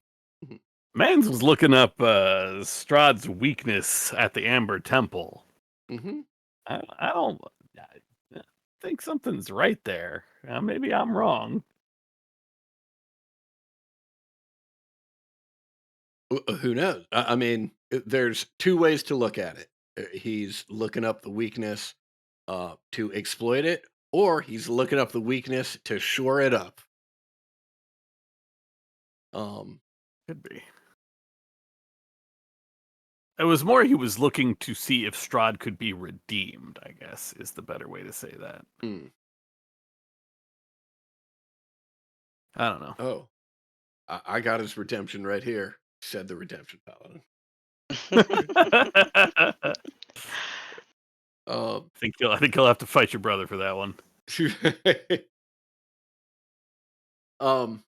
Mhm. Mans was looking up Strahd's weakness at the Amber Temple. Mm-hmm. I don't I think something's right there. Maybe I'm wrong. Who knows? I mean, there's two ways to look at it. He's looking up the weakness to exploit it, or he's looking up the weakness to shore it up. Could be. It was more he was looking to see if Strahd could be redeemed, I guess, is the better way to say that. Mm. I don't know. Oh, I got his redemption right here, said the redemption paladin. I think he'll have to fight your brother for that one. All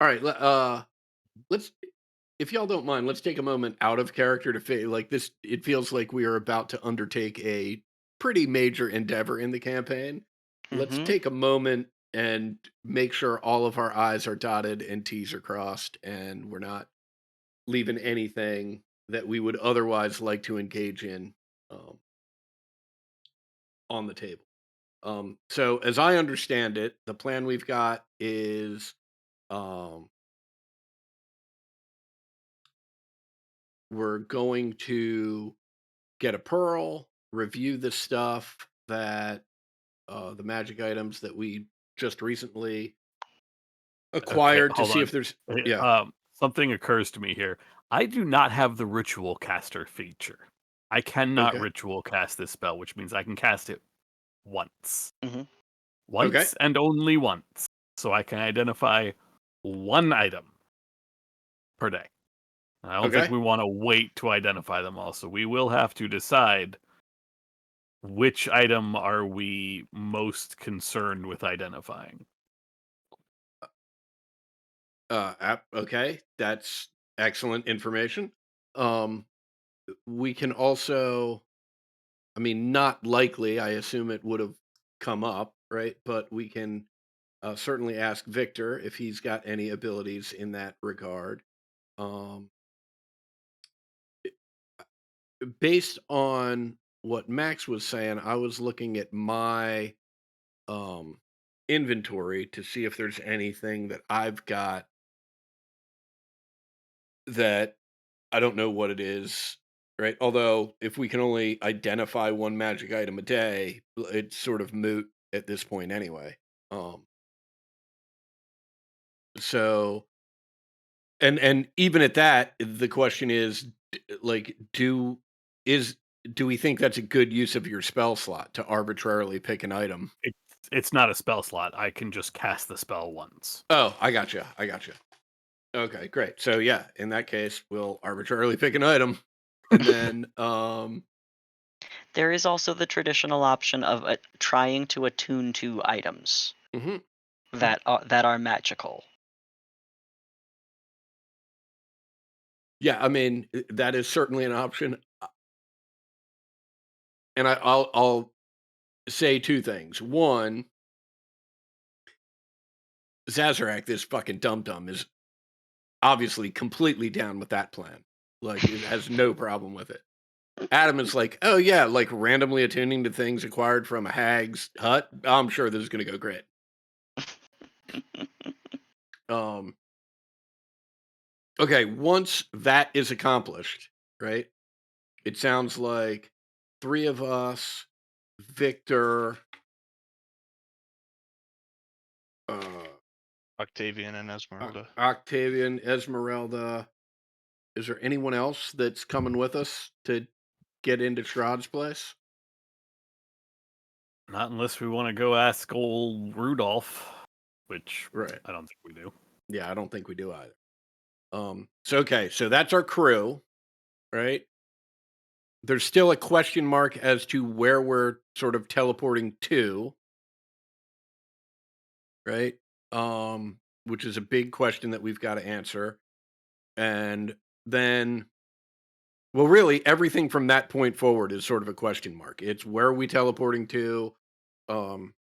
right. Let's, if y'all don't mind, let's take a moment out of character to like this. It feels like we are about to undertake a pretty major endeavor in the campaign. Let's Mm-hmm. take a moment and make sure all of our I's are dotted and T's are crossed, and we're not leaving anything that we would otherwise like to engage in on the table. So as I understand it, the plan we've got is um, we're going to get a pearl, review the stuff that the magic items that we just recently Okay, acquired to hold see on. if there's Eh, yeah. Something occurs to me here. I do not have the ritual caster feature. I cannot Okay. ritual cast this spell, which means I can cast it once. Hmm. Okay. Once and only once. So I can identify one item per day. I don't think Okay. we want to wait to identify them all, so we will have to decide which item are we most concerned with identifying. Okay. That's excellent information. Um, we can also, I mean, not likely. I assume it would have come up, right? But we can certainly ask Victor if he's got any abilities in that regard. Um, Based on what Max was saying, I was looking at my um, inventory to see if there's anything that I've got that I don't know what it is, right? Although, if we can only identify one magic item a day, it's sort of moot at this point anyway. Um, so, and even at that, the question is, like, is do we think that's a good use of your spell slot to arbitrarily pick an item? It's not a spell slot. I can just cast the spell once. Oh, I gotcha. I gotcha. Okay, great. So yeah, in that case, we'll arbitrarily pick an item, and then There is also the traditional option of trying to attune to items mhm. that are magical. Yeah, I mean that is certainly an option, and I'll say two things. One, Zazarak, this fucking dum dum, is obviously completely down with that plan. Like, it has no problem with it. Adam is like, oh yeah, like randomly attuning to things acquired from a hag's hut. I'm sure this is gonna go great. Um, okay, once that is accomplished, right? It sounds like three of us, Victor, uh, Octavian and Esmeralda. Octavian, Esmeralda. Is there anyone else that's coming with us to get into Shroud's place? Not unless we want to go ask old Rudolph, which Right. I don't think we do. Yeah, I don't think we do either. So okay, so that's our crew, right? There's still a question mark as to where we're sort of teleporting to, right? Which is a big question that we've got to answer. And then, well, really, everything from that point forward is sort of a question mark. It's where are we teleporting to? Um,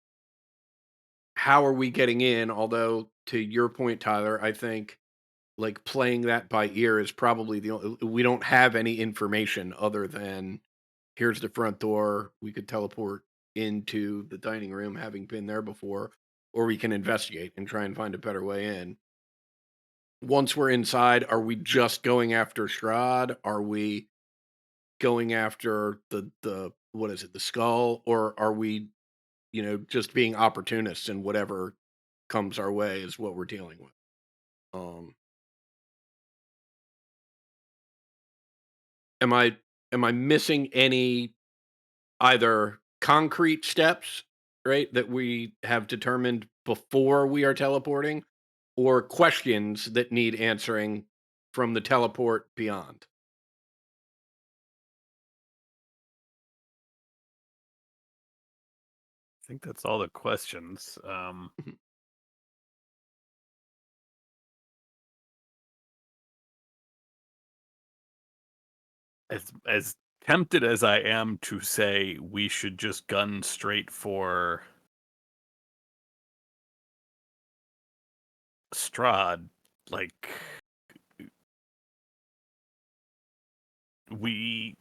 how are we getting in? Although, to your point, Tyler, I think like playing that by ear is probably the only, we don't have any information other than here's the front door. We could teleport into the dining room, having been there before, or we can investigate and try and find a better way in. Once we're inside, are we just going after Strahd? Are we going after the what is it, the skull, or are we, just being opportunists and whatever comes our way is what we're dealing with? Um, am I am I missing any either concrete steps, right, that we have determined before we are teleporting, or questions that need answering from the teleport beyond? I think that's all the questions. Mhm. As tempted as I am to say we should just gun straight for Strahd, like we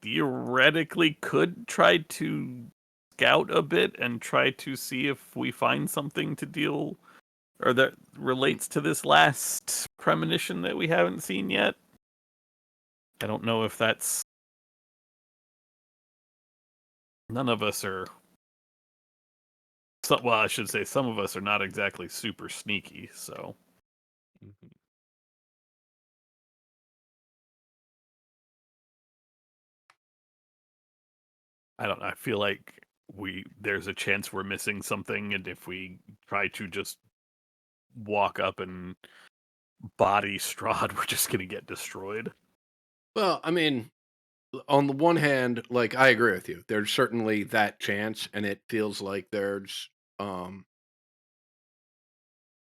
theoretically could try to scout a bit and try to see if we find something to deal or that relates to this last premonition that we haven't seen yet. I don't know if that's... None of us are... well, I should say some of us are not exactly super sneaky, so... Mhm. I don't know. I feel like there's a chance we're missing something, and if we try to just walk up and body Strahd, we're just gonna get destroyed. Well, I mean, on the one hand, like I agree with you. There's certainly that chance, and it feels like um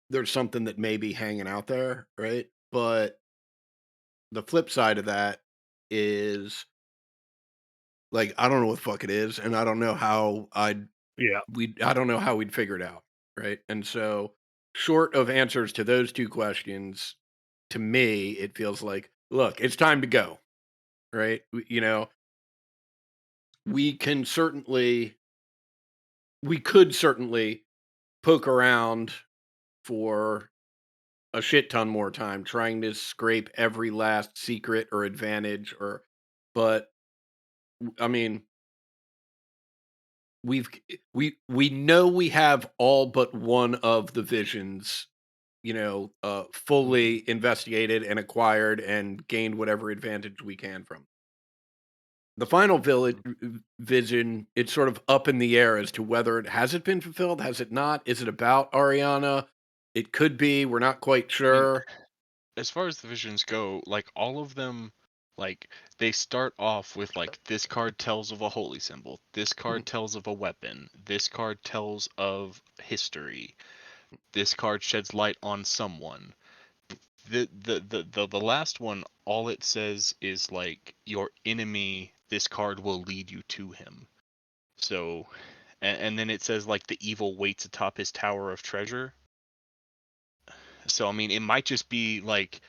there's something that may be hanging out there, right? But the flip side of that is like I don't know what the fuck it is, and I don't know how Yeah. I don't know how we'd figure it out, right? And so, short of answers to those two questions, to me, it feels like, look, it's time to go, right? We can certainly, we could certainly poke around for a shit ton more time trying to scrape every last secret or advantage but I mean, we've we know we have all but one of the visions, Mhm. fully investigated and acquired and gained whatever advantage we can from. The final village Mhm. vision, it's sort of up in the air as to whether it has it been fulfilled, has it not? Is it about Ariana? It could be. We're not quite I mean, sure. as far as the visions go, like all of them, like they start off with like this card tells of a holy symbol, this Mhm, card tells of a weapon, this card tells of history, this card sheds light on someone. The last one, all it says is like your enemy, this card will lead you to him. So, and then it says like the evil waits atop his tower of treasure. So I mean, it might just be like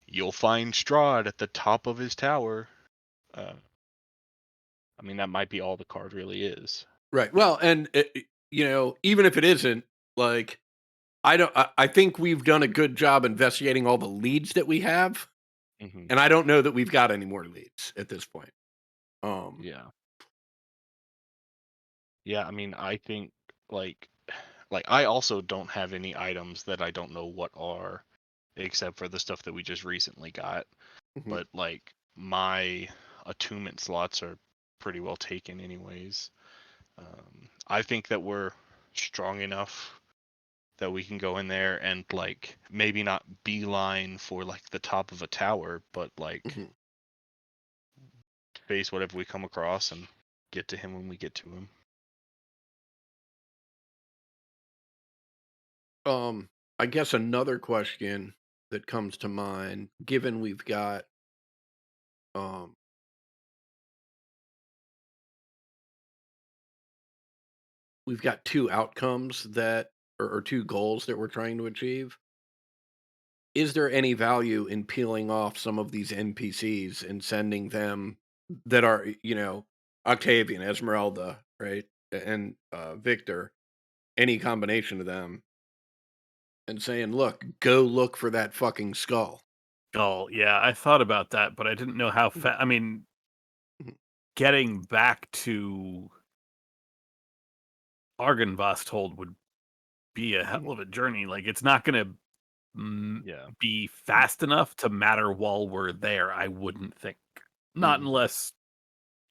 you'll find Strahd at the top of his tower. Uh, I mean, that might be all the card really is. right. Well, and even if it isn't, like I think we've done a good job investigating all the leads that we have, Hmm. and I don't know that we've got any more leads at this point. Um, Yeah. Yeah, I mean, I think like I also don't have any items that I don't know what are, except for the stuff that we just recently got. mhm, But like my attunement slots are pretty well taken anyways. I think that we're strong enough that we can go in there and like maybe not beeline for like the top of a tower, but like mhm. face whatever we come across and get to him when we get to him. Um, I guess another question that comes to mind, given um, we've got two outcomes or two goals that we're trying to achieve. Is there any value in peeling off some of these NPCs and sending them that are, Octavian, Esmeralda, right, and Victor, any combination of them, and saying, "Look, go look for that fucking skull." Oh, yeah, I thought about that, but I didn't know how Mhm, I mean, mhm, getting back to Argynvost would be a hell mhm, of a journey. Like, it's not gonna Yeah. be fast enough to matter while we're there, I wouldn't think. Not mhm, unless,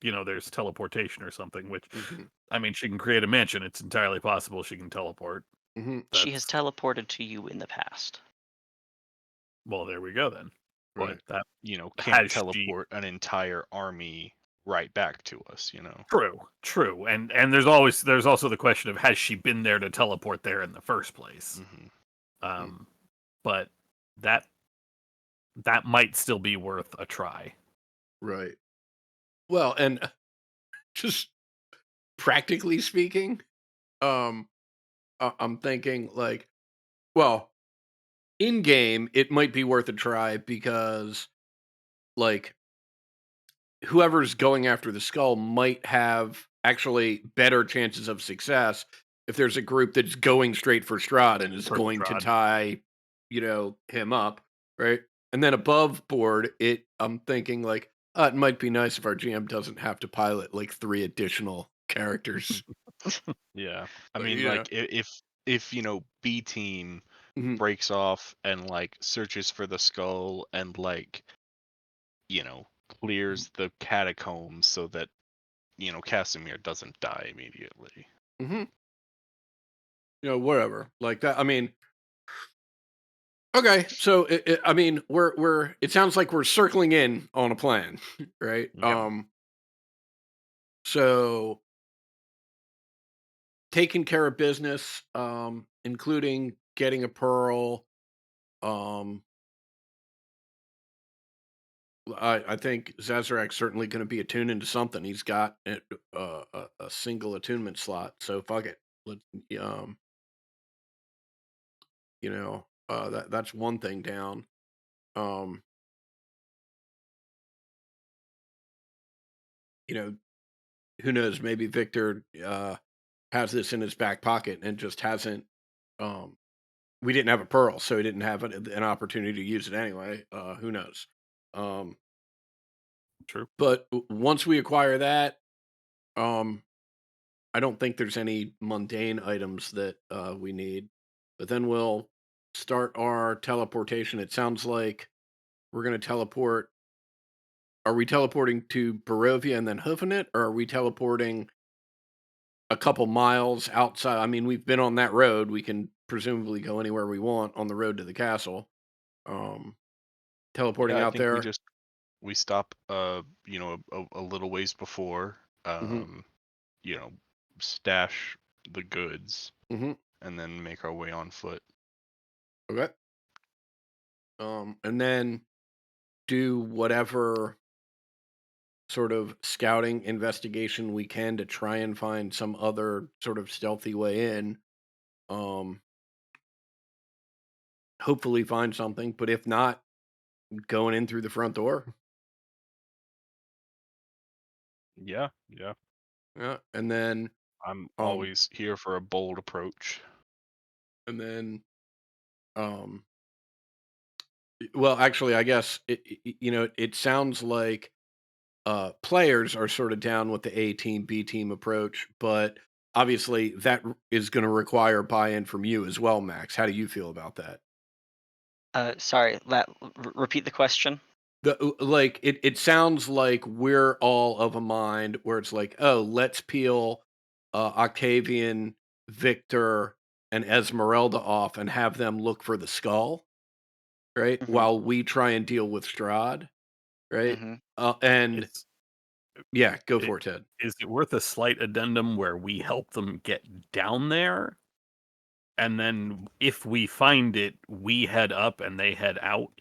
there's teleportation or something, which, mhm, I mean, she can create a mansion. It's entirely possible she can teleport. mhm. She has That's... teleported to you in the past. well, there we go then. But Right. that... Can't has she... teleport an entire army right back to us. True, true. And there's also the question of, has she been there to teleport there in the first place? Hmm. Mm, Um, but that that might still be worth a try. right. Well, and just practically speaking, um, I'm thinking like, well, in game, it might be worth a try because, like, whoever's going after the skull might have actually better chances of success if there's a group that's going straight for Strahd and is For going to Strahd. tie, him up, right? And then above board, I'm thinking like, it might be nice if our GM doesn't have to pilot like 3 additional characters. Yeah. I mean, You know. like if B team Mhm, breaks off and like searches for the skull and like clears the catacombs so that Casimir doesn't die immediately. mhm. Whatever. Like that. I mean, okay. So I mean, we're. It sounds like we're circling in on a plan, right? Yep. So taking care of business, including getting a pearl. Um, I think Zazarak's certainly going to be attuned into something. He's got a single attunement slot, so fuck it. Let's um, that's one thing down. Um, you know, who knows? Maybe Victor has this in his back pocket and just hasn't. Um, we didn't have a pearl, so he didn't have an opportunity to use it anyway. Who knows? Um, True. but once we acquire that, um, I don't think there's any mundane items that we need. But then we'll start our teleportation. It sounds like we're going to teleport. Are we teleporting to Barovia and then hoofing it, or are we teleporting a couple miles outside? I mean, we've been on that road. We can presumably go anywhere we want on the road to the castle. Um, Yeah, teleporting I out think there. we stop a little ways before Hmm. you know stash the goods Hmm. and then make our way on foot. Okay. And then do whatever sort of scouting investigation we can to try and find some other sort of stealthy way in. Um, hopefully find something, but if not, going in through the front door. Yeah, yeah. Yeah, and then I'm um, always here for a bold approach. and then um, well, actually, I guess it sounds like players are sort of down with the A team, B team approach, but obviously that is going to require buy-in from you as well, Max. How do you feel about that? Sorry, repeat the question. Like it sounds like we're all of a mind where it's like, oh, let's peel Octavian, Victor, and Esmeralda off and have them look for the skull, right? Hmm. While we try and deal with Strahd, right? Hmm. And Is yeah, go it for it, Ted. is it worth a slight addendum where we help them get down there, and then if we find it, we head up and they head out?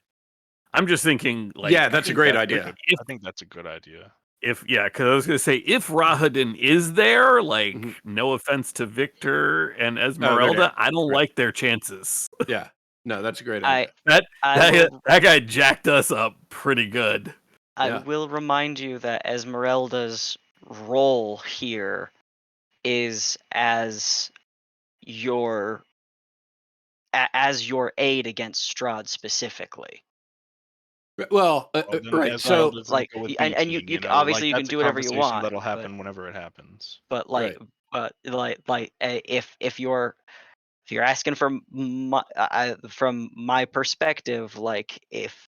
I'm just thinking, Yeah, I that's a think great that's a if idea. good. if I think that's a good idea. if yeah, because I was gonna say if Rahadin is there, like Mhm. no offense to Victor and Oh, they're Esmeralda, dead. I don't Right. like their chances. Yeah. No, that's a great I idea. That I that will that guy jacked us up pretty good. I Yeah. will remind you that Esmeralda's role here is your as your aid against Strahd specifically. Well, Well, then right. So, Esmeralda doesn't Like, go with B and you team. you obviously Like you can that's a do whatever you conversation want, that'll happen whenever it happens. but right. if you're asking from from my perspective, like if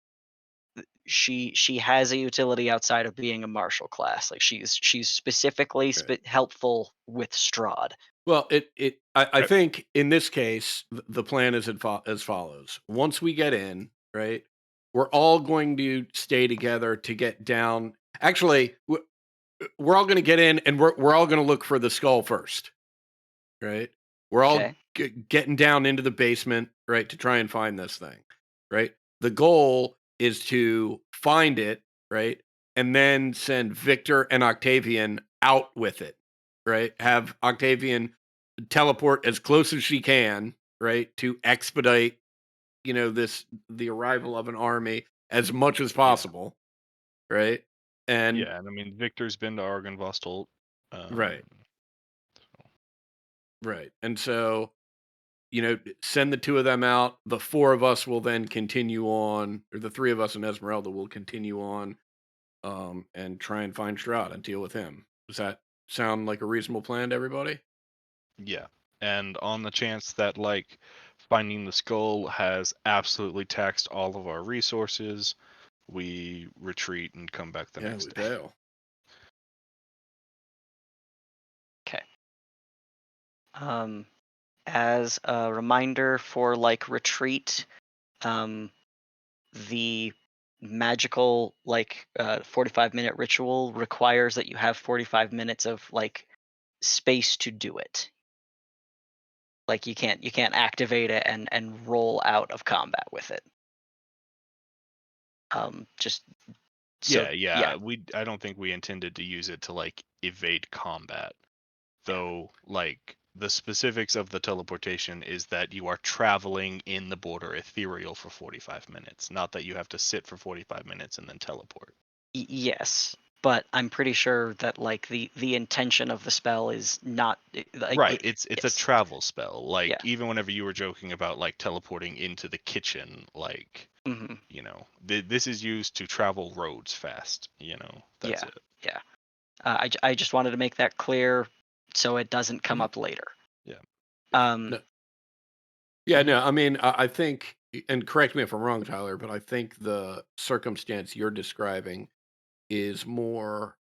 she has a utility outside of being a martial class, like she's specifically Right. helpful with Strahd. Well, I Okay. think in this case, the plan is as follows. Once we get in, right, we're all going to stay together to get down. Actually, we're all going to get in, and we're all going to look for the skull first, right? We're all Okay. getting down into the basement, right, to try and find this thing, right? The goal is to find it, right, and then send Victor and Octavian out with it, right? Have Octavian teleport as close as she can, right, to expedite, the arrival of an army as much as Yeah. possible, right? And Yeah, and I mean Victor's been to Argynvostolt. right, right. And so, send the two of them out. The four of us will then continue on, or the three of us and Esmeralda will continue on, and try and find Strahd and deal with him. Does that sound like a reasonable plan to everybody? Yeah, and on the chance that like finding the skull has absolutely taxed all of our resources, we retreat and come back the Yeah, next we day. bail. Okay. As a reminder for like retreat, the magical 45-minute ritual requires that you have 45 minutes of like space to do it. Like you can't activate it and roll out of combat with it. Just so Yeah. I don't think we intended to use it to like evade combat. Though like the specifics of the teleportation is that you are traveling in the border ethereal for 45 minutes, not that you have to sit for 45 minutes and then teleport. Yes, but I'm pretty sure that like the intention of the spell is not like Right, it's a yes. travel spell. Like Yeah. even whenever you were joking about like teleporting into the kitchen, like Hmm. this is used to travel roads fast. That's Yeah. it. Yeah. I just wanted to make that clear so it doesn't come Mhm. up later. Yeah. Um. No. Yeah, Mhm. no, I mean, I think, and correct me if I'm wrong, Tyler, but I think the circumstance you're describing is more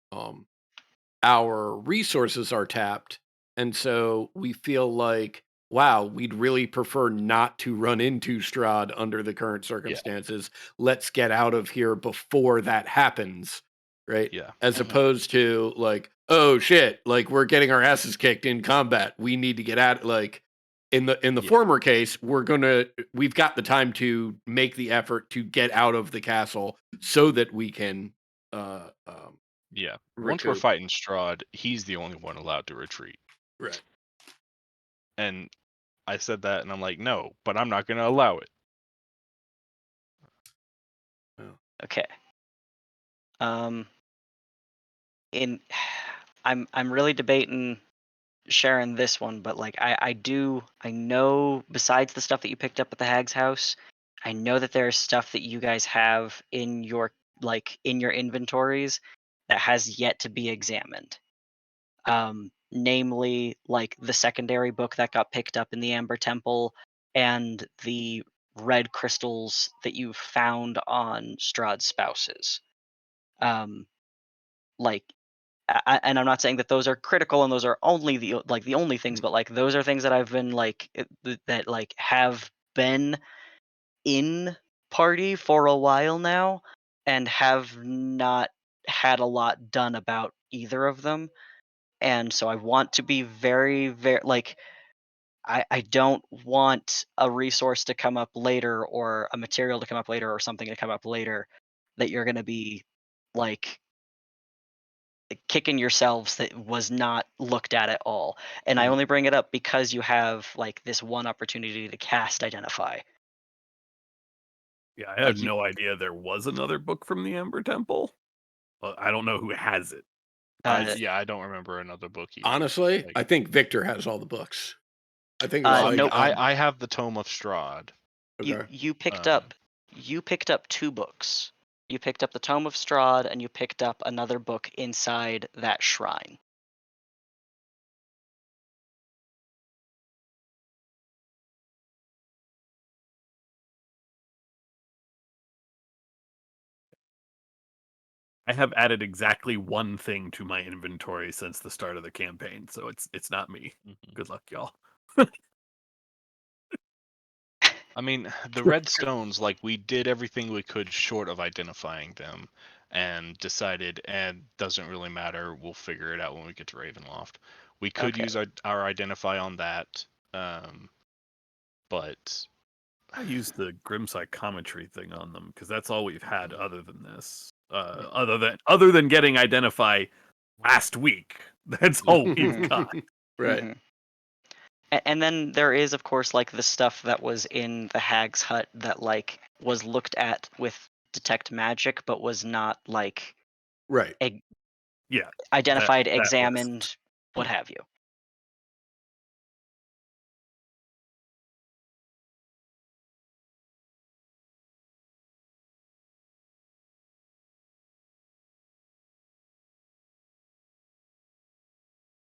our resources are tapped. And so we feel like, wow, we'd really prefer not to run into Strahd under the current circumstances. Let's get out of here before that happens. Right. Yeah. As Mhm. opposed to like, oh shit, like we're getting our asses kicked in combat. We need to get out. Like in the Yeah. former case, we've got the time to make the effort to get out of the castle so that we can Yeah. Once we're recoup. fighting Strahd, he's the only one allowed to retreat. Right. And I said that and I'm like, no, but I'm not gonna allow it. Okay. Um. In I'm really debating sharing this one, but like I know besides the stuff that you picked up at the Hag's house, I know that there's stuff that you guys have in your inventories that has yet to be examined. Namely like the secondary book that got picked up in the Amber Temple and the red crystals that you found on Strahd's spouses. Um like and I'm not saying that those are critical and those are only the only things, but like those are things that I've been like that like have been in party for a while now and have not had a lot done about either of them. And so I want to be very, very like I don't want a resource to come up later or a material to come up later or something to come up later that you're gonna be like kicking yourselves that was not looked at all. And I only bring it up because you have like this one opportunity to cast identify. Yeah, I had Like you no idea there was another book from the Ember Temple. Well, I don't know who has it. I don't remember another book either. Honestly, Like, I think Victor has all the books. I think it's well, I like mean, nope. I have the Tome of Strahd. okay. You picked Um, up two books. You picked up the Tome of Strahd and you picked up another book inside that shrine. I have added exactly one thing to my inventory since the start of the campaign, so it's not me. mhm. Good luck, y'all. I mean, the red stones, like we did everything we could short of identifying them, and decided, and doesn't really matter. We'll figure it out when we get to Ravenloft. We could Okay. use our identify on that, but I used the grim psychometry thing on them because that's all we've had other than this. Yeah. Other than getting identify last week. That's all we've got. Right. Mhm. And then there is of course like the stuff that was in the Hag's hut that like was looked at with detect magic but was not like Right. Yeah, identified, that list. examined, what have you.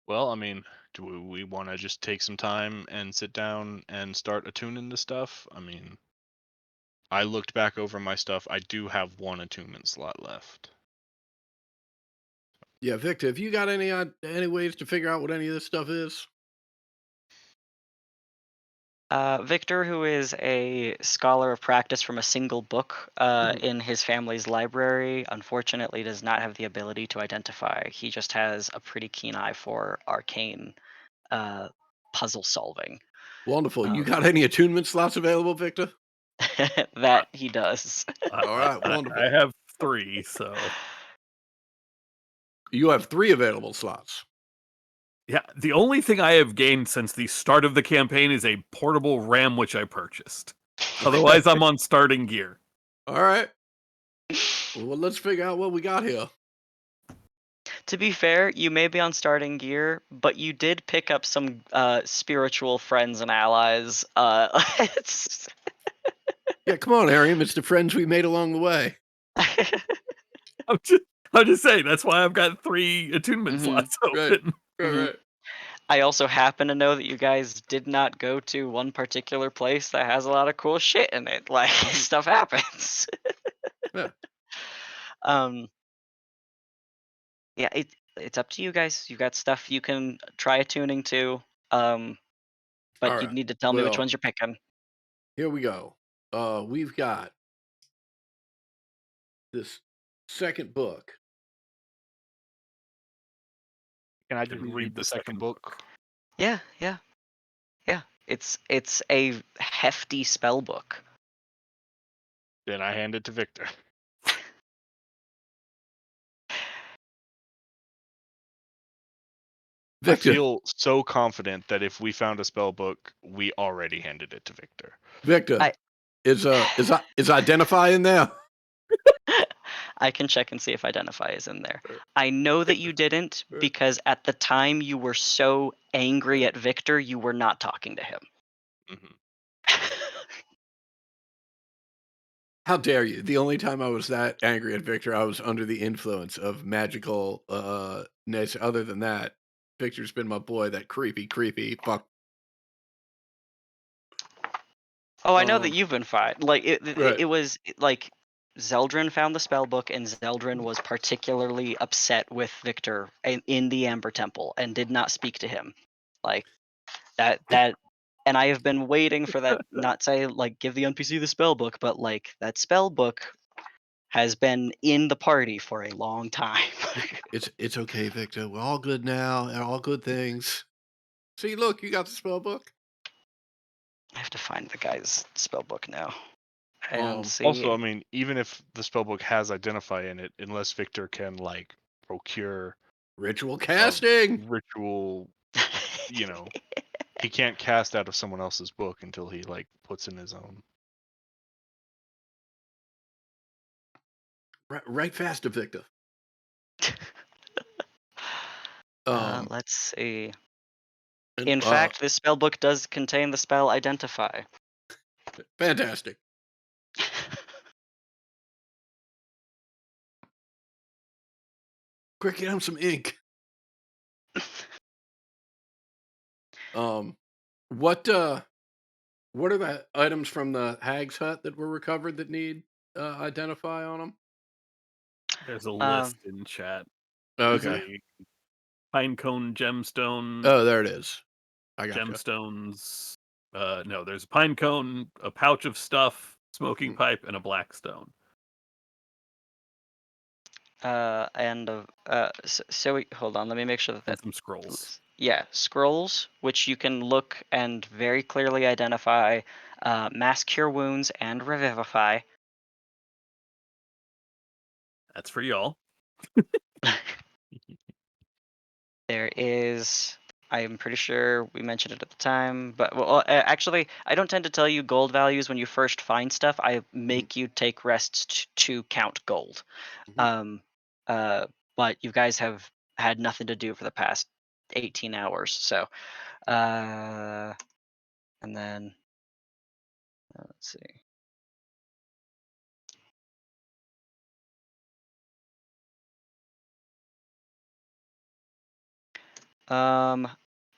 Well, I mean, do we want to just take some time and sit down and start attuning the stuff? I mean, I looked back over my stuff. I do have one attunement slot left. Yeah, Victor, have you got any ways to figure out what any of this stuff is? Victor, who is a scholar of practice from a single book in his family's library, unfortunately does not have the ability to identify. He just has a pretty keen eye for arcane puzzle solving. Wonderful. You got any attunement slots available, Victor? That he does. All right, I wonderful. have 3, so You have 3 available slots. yeah. The only thing I have gained since the start of the campaign is a portable RAM, which I purchased. Otherwise, I'm on starting gear. All right. Well, let's figure out what we got here. To be fair, you may be on starting gear, but you did pick up some spiritual friends and allies. It's- Yeah, come on, Ariam. It's the friends we made along the way. I'm just saying that's why I've got 3 attunement Mhm. slots Right. open. Right. I also happen to know that you guys did not go to one particular place that has a lot of cool shit in it. Like stuff happens. Yeah. um, yeah, it's up to you guys. You got stuff you can try attuning to. But All you'd right. need to tell me which Well, ones you're picking. here we go. We've got this second book. Can I just Can you read the second book? Yeah. It's a hefty spell book. Then I hand it to Victor. Victor. I feel so confident that if we found a spell book, we already handed it to Victor. Victor. I- Is identify in there? I can check and see if identify is in there. I know that you didn't because at the time you were so angry at Victor, you were not talking to him. Mhm. How dare you? The only time I was that angry at Victor, I was under the influence of magical ness. Other than that, Victor's been my boy, that creepy fuck. Oh, I know that you've been fine. Like Right. it was like Zeldrin found the spell book, and Zeldrin was particularly upset with Victor in the Amber Temple and did not speak to him. Like that and I have been waiting for that, not say like give the NPC the spell book, but like that spell book has been in the party for a long time. It's okay, Victor. We're all good now. They're all good things. See, look, you got the spell book. I have to find the guy's spell book now and see. Also, I mean, even if the spellbook has identify in it, unless Victor can like procure Ritual a casting. ritual, you know, he can't cast out of someone else's book until he like puts in his own. Right faster, Victor. Um, Let's see. and, In fact, this spell book does contain the spell Identify. fantastic. Quick, get him some ink. What are the items from the hag's hut that were recovered that need identify on them? There's a Um, list in chat. There's Okay. a pinecone gemstone, Oh, there it is. I got you. gemstones. No, there's a pinecone, a pouch of stuff, smoking pipe, and a black stone. hold on, let me make sure And some scrolls. yeah, scrolls, which you can look and very clearly identify mass cure wounds and revivify. That's for y'all. There is, I'm pretty sure we mentioned it at the time, but actually, I don't tend to tell you gold values when you first find stuff. I make you take rests to count gold. Mhm. but you guys have had nothing to do for the past 18 hours. So, and then let's see.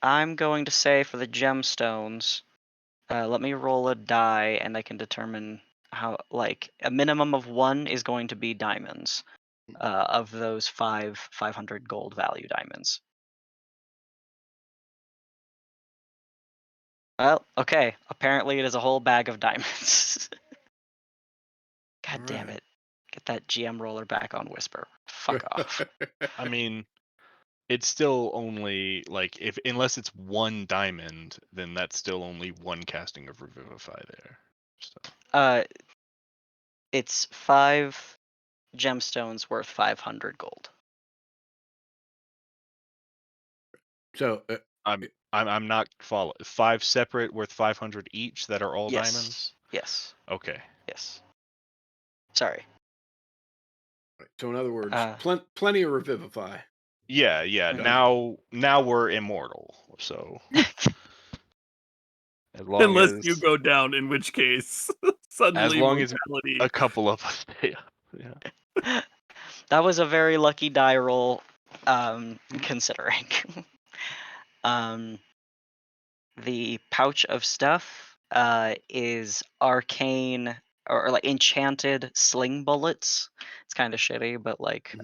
I'm going to say for the gemstones, let me roll a die, and I can determine how. Like a minimum of one is going to be diamonds, of those 500 gold value diamonds. Well, okay. Apparently, it is a whole bag of diamonds. God damn Alright. it! Get that GM roller back on Whisper. Fuck off. I mean, it's still only like if unless it's one diamond, then that's still only one casting of Revivify there. So It's 5 gemstones worth 500 gold. So, I'm not follow 5 separate worth 500 each that are all Yes. diamonds. Yes. Okay. Yes. Sorry. so in other words, Uh, plenty of Revivify. Yeah. Mhm. Now we're immortal. So as long Unless you as go down, in which case suddenly mortality. a couple of us stay up. Yeah. That was a very lucky die roll, considering. The pouch of stuff is arcane or like enchanted sling bullets. It's kind of shitty, but like,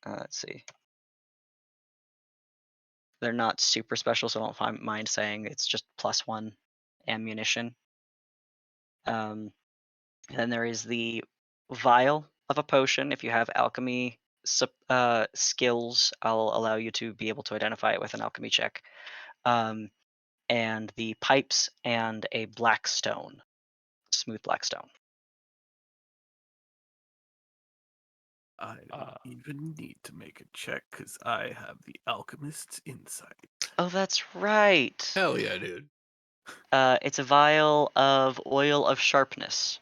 let's see. They're not super special, so don't mind saying it's just +1 ammunition. And then there is the vial of a potion. If you have alchemy skills, I'll allow you to be able to identify it with an alchemy check. And the pipes and a black stone, smooth black stone. I don't even need to make a check because I have the alchemist's insight. Oh, that's right. Hell yeah, dude. It's a vial of oil of sharpness.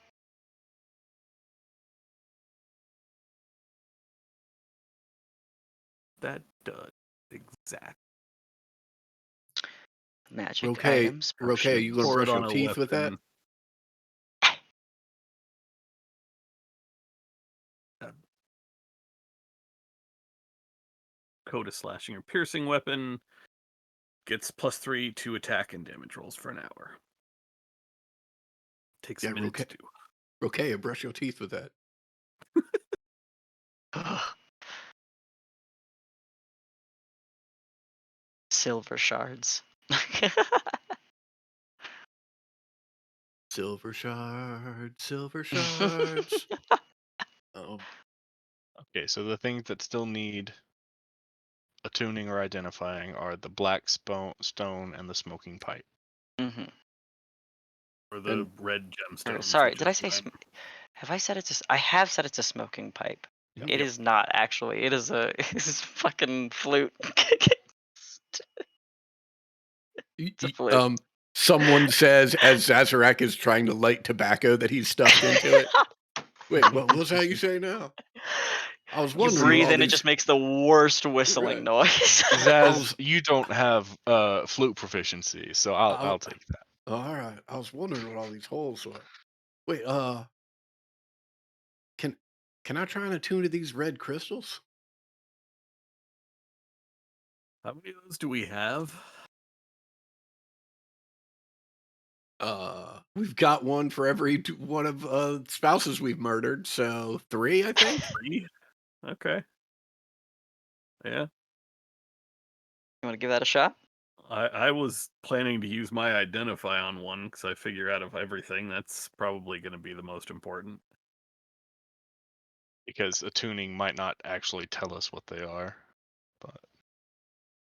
That does exact. Magic Okay, items. okay, you gonna Pour brush it your on a teeth with that? weapon. Code of slashing or piercing weapon gets +3 to attack and damage rolls for an hour. Takes a minute to do. Okay, brush your teeth with that. Silver shards. Silver shards. Okay, so the things that still need attuning or identifying are the black stone and the smoking pipe. Mm-hmm. Or the red gemstones. Sorry, which did I is say? fine. Have I said it's? I have said it's a smoking pipe. Yep. It is not actually. It is a. It's fucking flute. It's a flute. Someone says as Zazarak is trying to light tobacco that he's stuffed into it. Wait, what was that you say now? I was You wondering breathe what all and it these... just makes the worst whistling Right. noise. Zaz, you don't have flute proficiency, so I'll take that. All right. I was wondering what all these holes were. Wait, can I try and attune to these red crystals? How many of those do we have? We've got one for every one of spouses we've murdered, so 3, I think. 3? Okay. Yeah. You want to give that a shot? I was planning to use my identify on one because I figure out of everything that's probably going to be the most important. Because attuning might not actually tell us what they are. But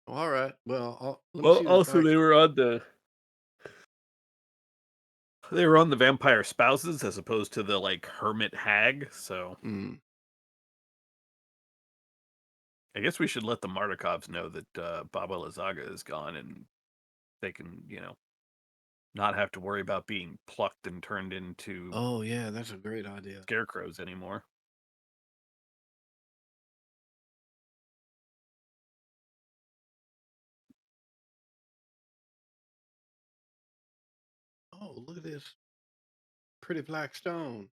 All right. Well, let me Well, see this also back. they were on the vampire spouses as opposed to the like hermit hag. So I guess we should let the Mardikovs know that Baba Lazaga is gone, and they can, not have to worry about being plucked and turned into Oh yeah, that's a great idea. scarecrows anymore. look at this pretty black stone.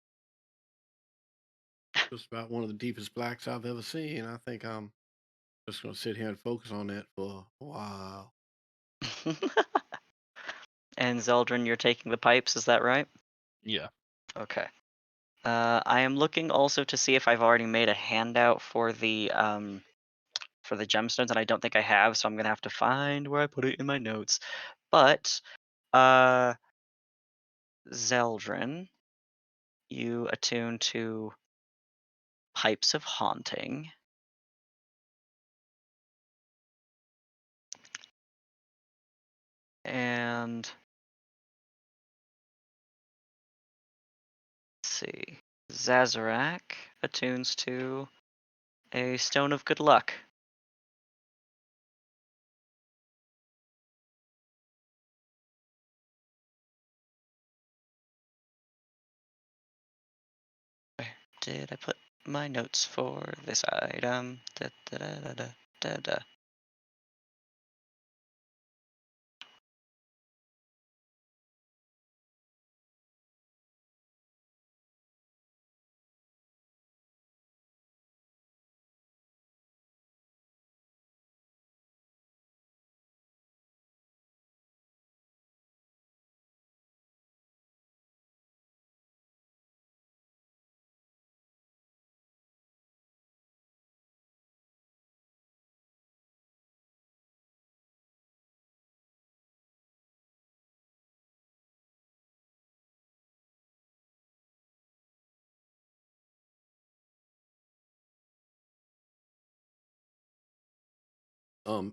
Just about one of the deepest blacks I've ever seen. I think I'm just going to sit here and focus on that for a while. And Zeldrin, you're taking the pipes, is that right? Yeah. Okay. I am looking also to see if I've already made a handout for the gemstones, and I don't think I have, so I'm gonna have to find where I put it in my notes. But uh, Zeldrin, you attune to pipes of haunting. And let's see. Zazarak attunes to a stone of good luck. Where did I put my notes for this item? Da, da, da, da, da, da, da.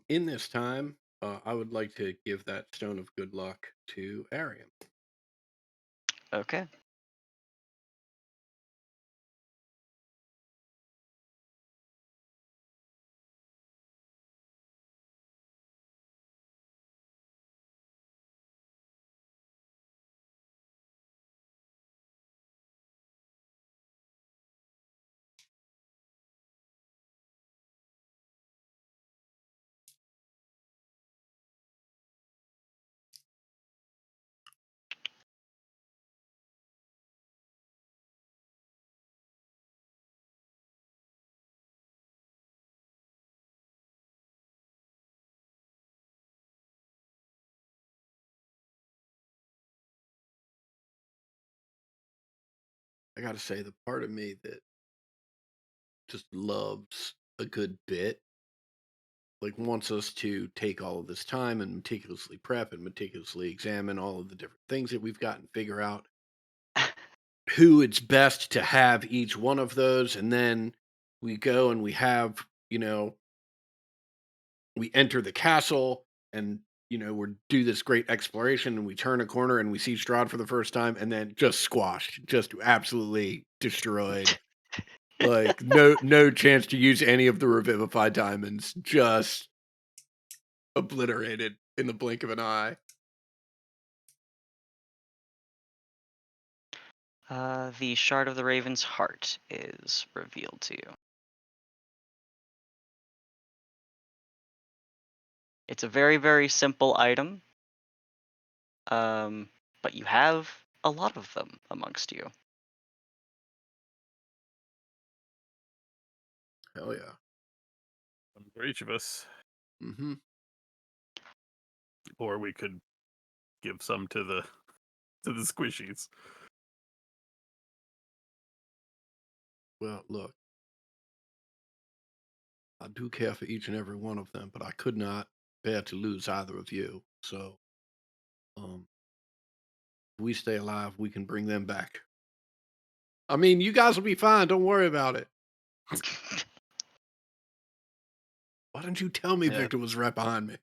In this time, I would like to give that stone of good luck to Ariam. Okay. I got to say, the part of me that just loves a good bit, like wants us to take all of this time and meticulously prep and meticulously examine all of the different things that we've got and figure out who it's best to have each one of those. And then we go and we have, we enter the castle and, we do this great exploration and we turn a corner and we see Strahd for the first time and then just squashed, just absolutely destroyed. Like no chance to use any of the revivified diamonds, just obliterated in the blink of an eye. The shard of the Raven's heart is revealed to you. It's a very, very simple item, but you have a lot of them amongst you. Hell yeah. One for each of us. Mm-hmm. Or we could give some to the squishies. Well, look, I do care for each and every one of them, but I could not bear to lose either of you. So, if we stay alive, we can bring them back. I mean, you guys will be fine. Don't worry about it. Why didn't you tell me Yeah. Victor was right behind me?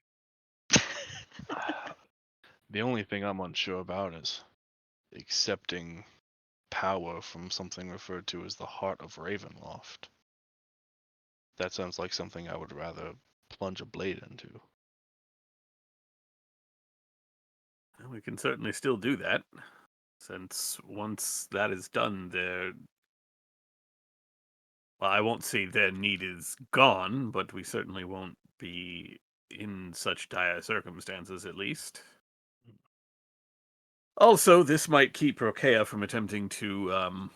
The only thing I'm unsure about is accepting power from something referred to as the Heart of Ravenloft. That sounds like something I would rather plunge a blade into. Well, we can certainly still do that, since once that is done, well, I won't say their need is gone, but we certainly won't be in such dire circumstances, at least. Also, this might keep Rokea from attempting to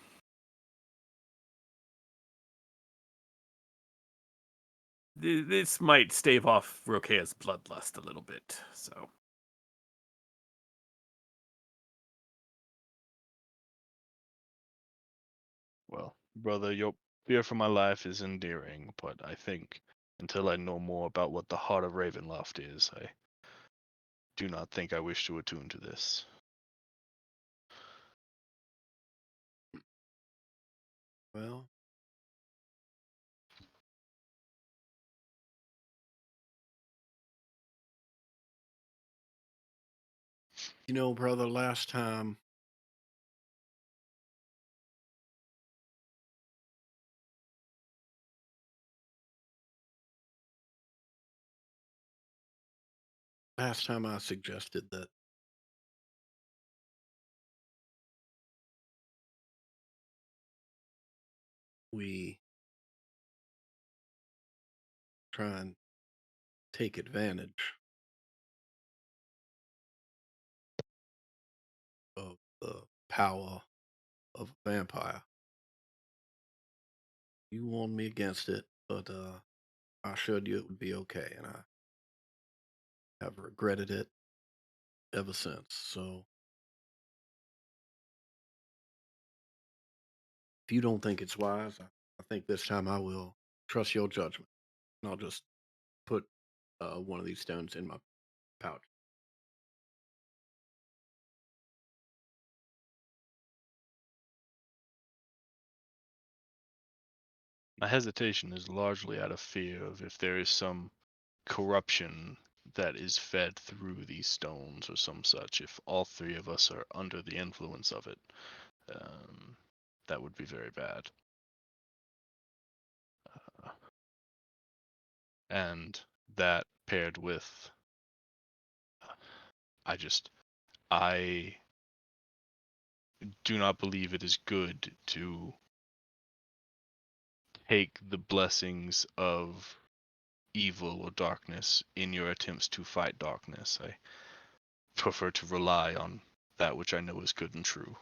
this might stave off Rokea's bloodlust a little bit. So Well, brother, your fear for my life is endearing, but I think until I know more about what the heart of Ravenloft is, I do not think I wish to attune to this. Well, brother, last time I suggested that we try and take advantage of the power of a vampire. You warned me against it, but I showed you it would be okay, and I have regretted it ever since. So if you don't think it's wise, I think this time I will trust your judgment, and I'll just put one of these stones in my pouch. My hesitation is largely out of fear of if there is some corruption that is fed through these stones or some such. If all three of us are under the influence of it, that would be very bad. And that paired with, I do not believe it is good to take the blessings of evil or darkness in your attempts to fight darkness. I prefer to rely on that which I know is good and true.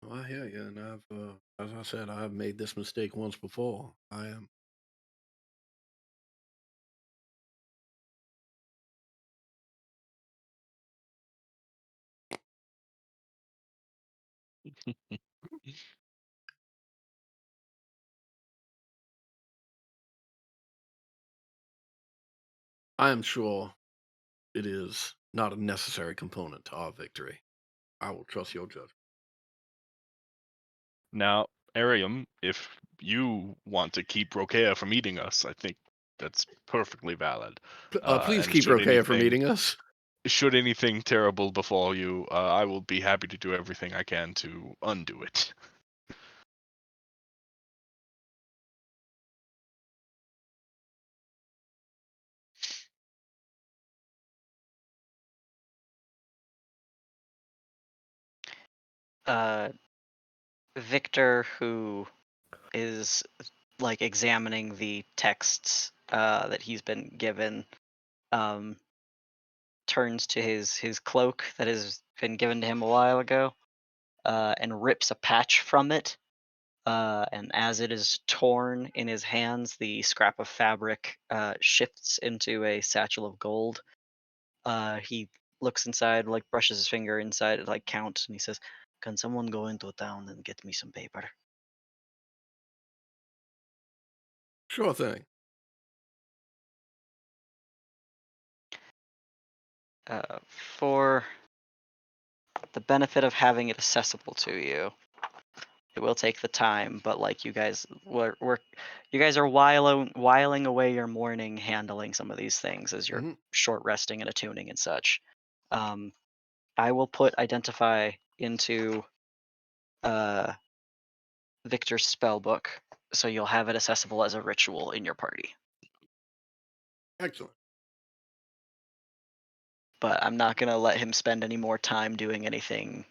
Well, I hear you, and as I said, I've made this mistake once before. I am. I am sure it is not a necessary component to our victory. I will trust your judgment. Now, Arium, if you want to keep Rokea from eating us, I think that's perfectly valid. Please And keep Rokea from eating us. should anything terrible befall you, I will be happy to do everything I can to undo it. Victor, who is like examining the texts that he's been given, turns to his cloak that has been given to him a while ago, and rips a patch from it. And as it is torn in his hands, the scrap of fabric shifts into a satchel of gold. He looks inside, like brushes his finger inside, like counts, and he says, "Can someone go into town and get me some paper?" Sure thing. For the benefit of having it accessible to you, it will take the time, but like you guys you guys are whiling away your morning handling some of these things as you're short resting and attuning and such. I will put identify into Victor's spell book, so you'll have it accessible as a ritual in your party. Excellent. But I'm not gonna let him spend any more time doing anything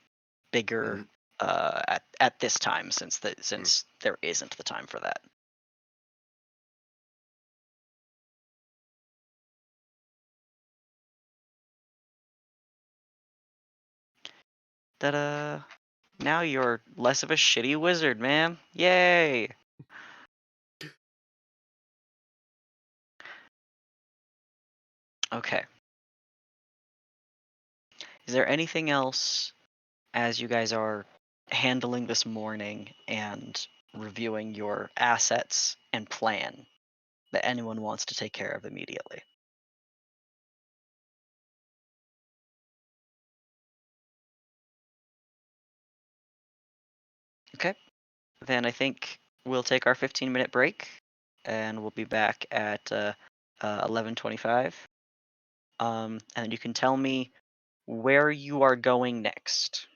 bigger at this time, since there isn't the time for that. Ta-da! Now you're less of a shitty wizard, man. Yay! Okay. Is there anything else as you guys are handling this morning and reviewing your assets and plan that anyone wants to take care of immediately? Okay. Then I think we'll take our 15-minute break and we'll be back at 11:25. And you can tell me where you are going next.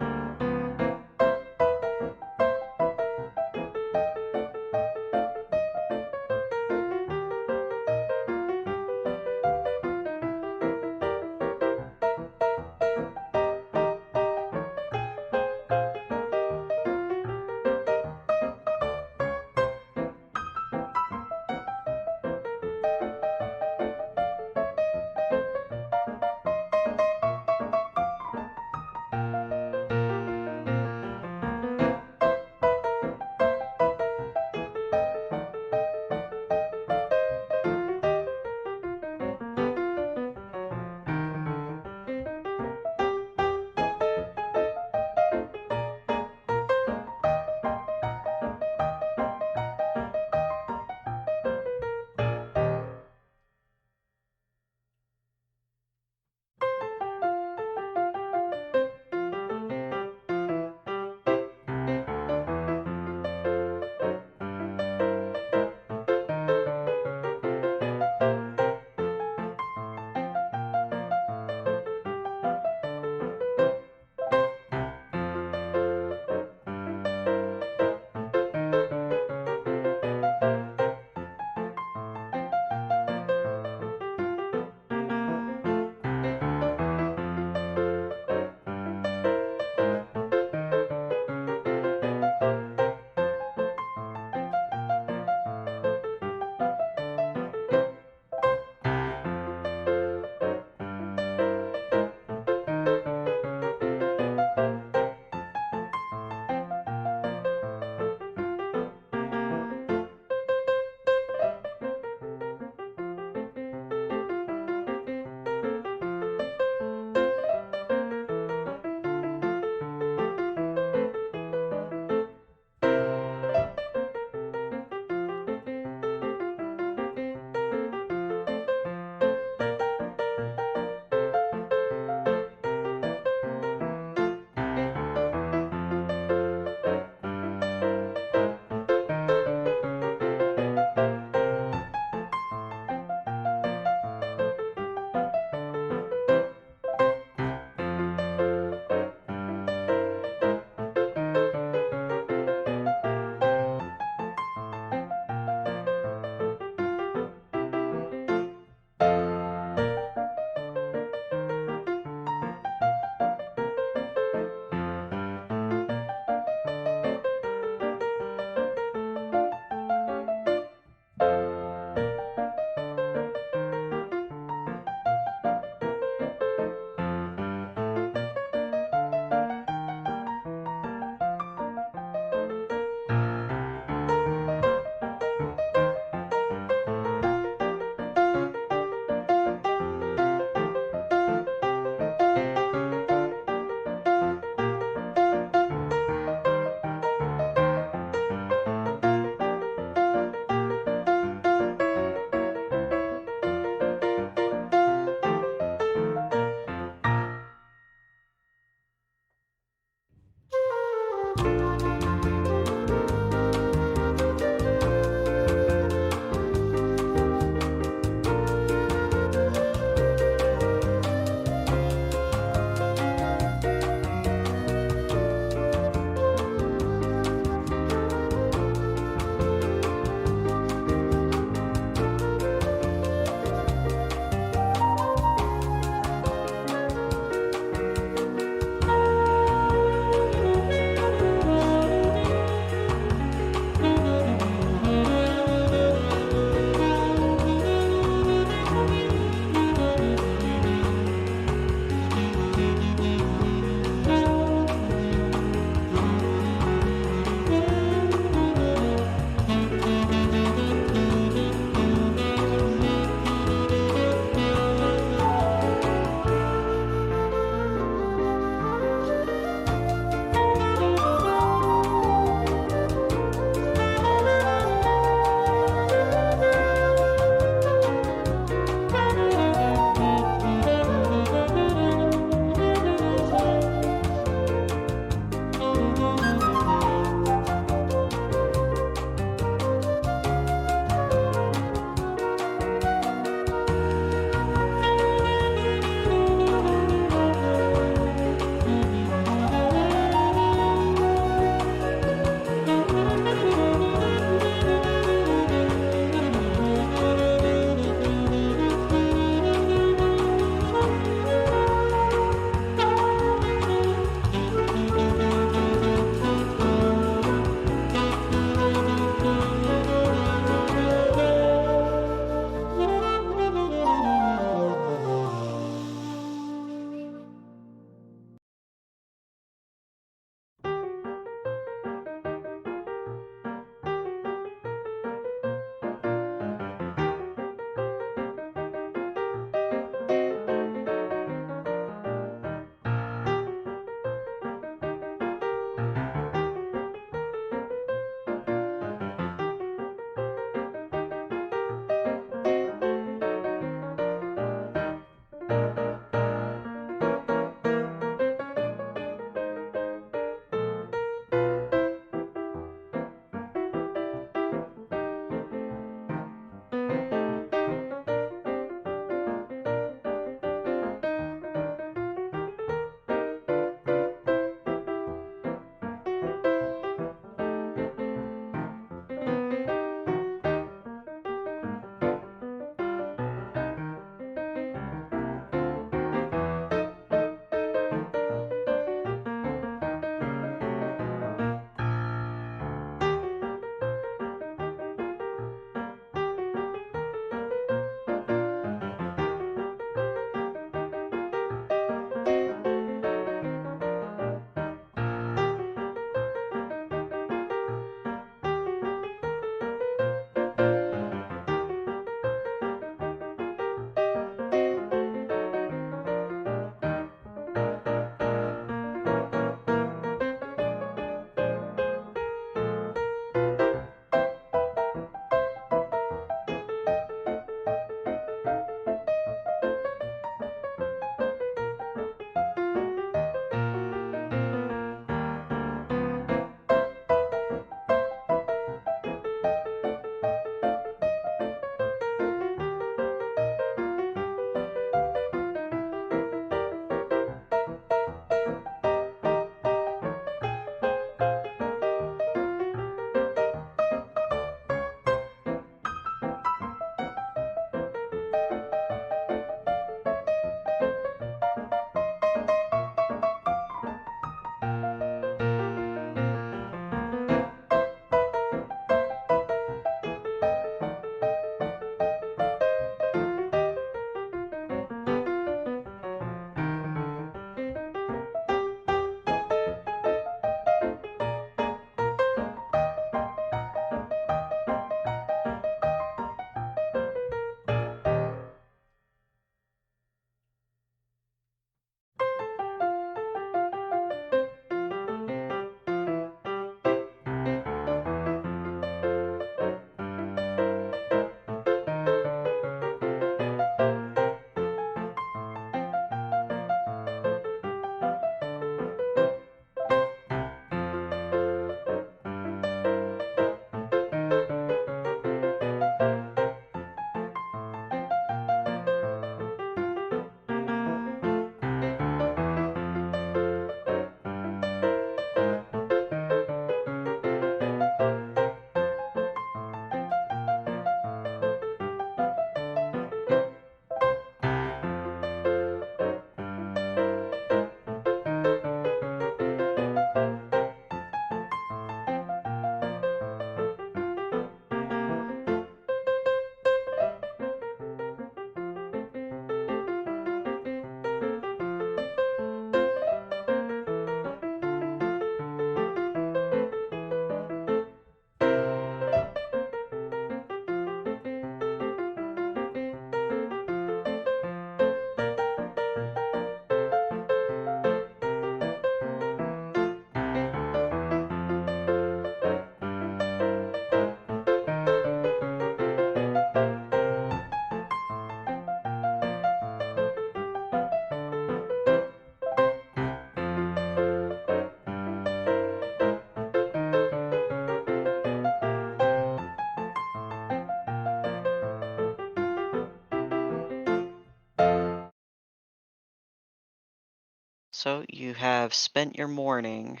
So you have spent your morning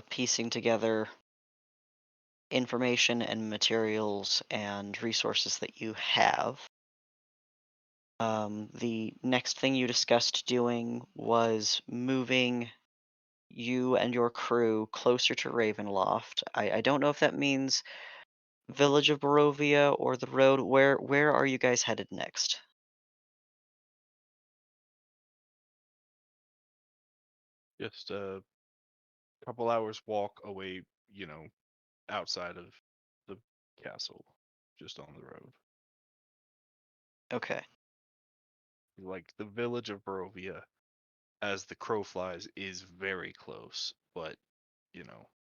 piecing together information and materials and resources that you have. The next thing you discussed doing was moving you and your crew closer to Ravenloft. I don't know if that means Village of Barovia or the road. Where are you guys headed next? Just a couple hours walk away, outside of the castle, just on the road. Okay. Like the village of Barovia, as the crow flies, is very close, but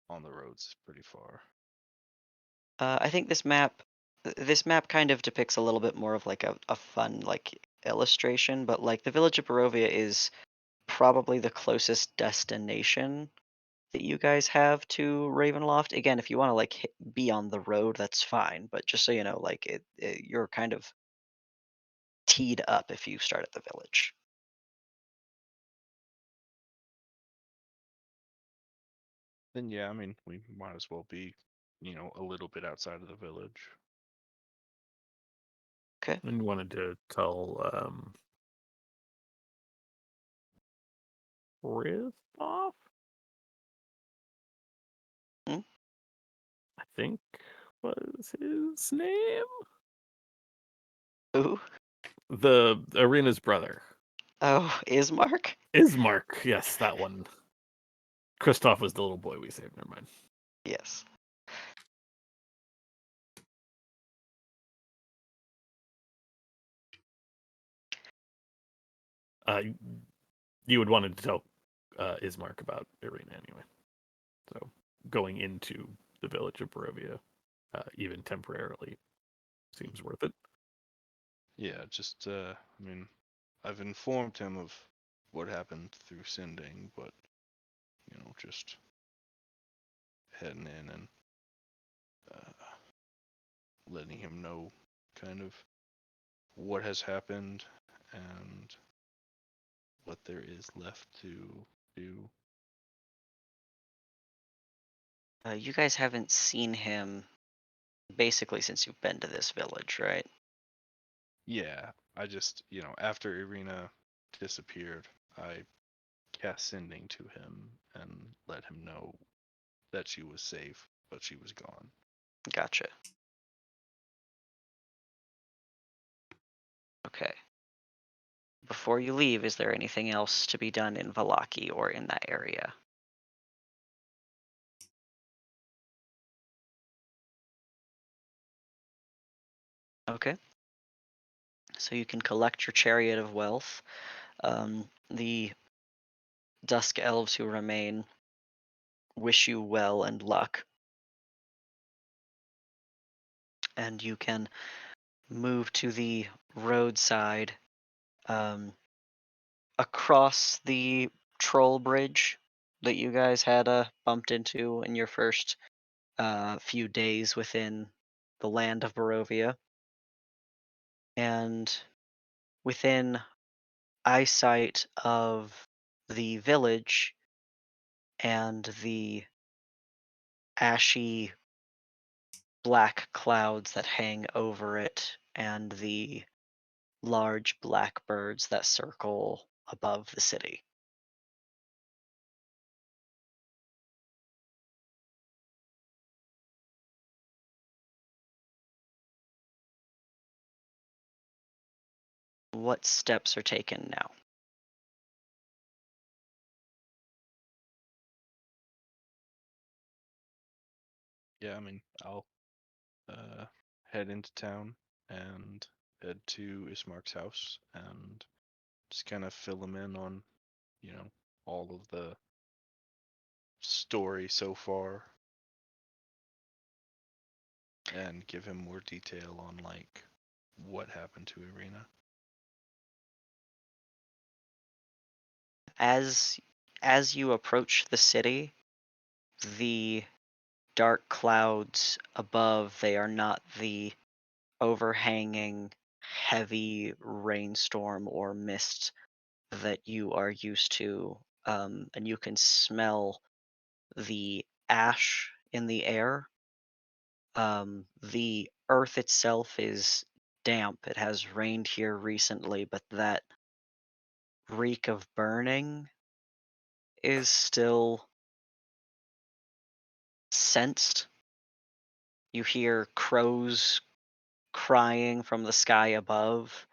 on the roads pretty far. I think this map kind of depicts a little bit more of like a fun like illustration, but like the village of Barovia is probably the closest destination that you guys have to Ravenloft. Again, if you want to like be on the road, that's fine. But just so you know, like you're kind of teed up if you start at the village. Then yeah, I mean, we might as well be, a little bit outside of the village. Okay. And wanted to tell Kristoff, Hmm? I think was his name. Who? The Arena's brother. Oh, Ismark? Ismark, yes, that one. Kristoff was the little boy we saved, never mind. Yes. You would wanted to tell Ismark about Arena anyway. So going into the village of Barovia, even temporarily, seems worth it. Yeah, just I mean, I've informed him of what happened through sending, but just heading in and uh, letting him know kind of what has happened and what there is left to do. You guys haven't seen him basically since you've been to this village, right? Yeah, I just, after Irina disappeared, I cast sending to him and let him know that she was safe, but she was gone. Gotcha. Okay. Before you leave, is there anything else to be done in Valaki or in that area? Okay. So you can collect your chariot of wealth. The dusk elves who remain wish you well and luck, and you can move to the roadside um, across the troll bridge that you guys had bumped into in your first few days within the land of Barovia. And within eyesight of the village and the ashy black clouds that hang over it and the large black birds that circle above the city. What steps are taken now? Yeah, I mean, I'll uh, head into town and head to Ismark's house and just kind of fill him in on, all of the story so far and give him more detail on like what happened to Irina. As you approach the city, the dark clouds above, they are not the overhanging heavy rainstorm or mist that you are used to and you can smell the ash in the air. The earth itself is damp. It has rained here recently, but that reek of burning is still sensed. You hear crows crying from the sky above,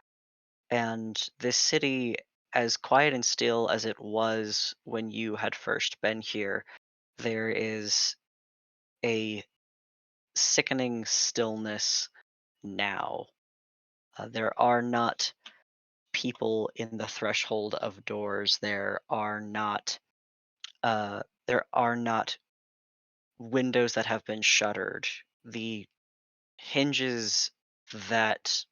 and this city, as quiet and still as it was when you had first been here, there is a sickening stillness now. There are not people in the threshold of doors. There are not windows that have been shuttered. The hinges that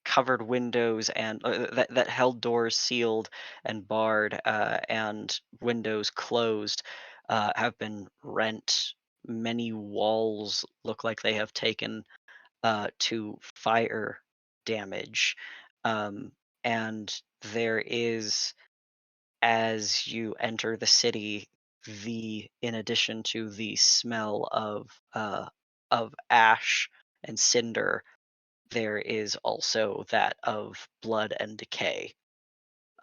covered windows and that held doors sealed and barred, and windows closed, have been rent. Many walls look like they have taken to fire damage. Um, and there is, as you enter the city, in addition to the smell of ash and cinder, there is also that of blood and decay.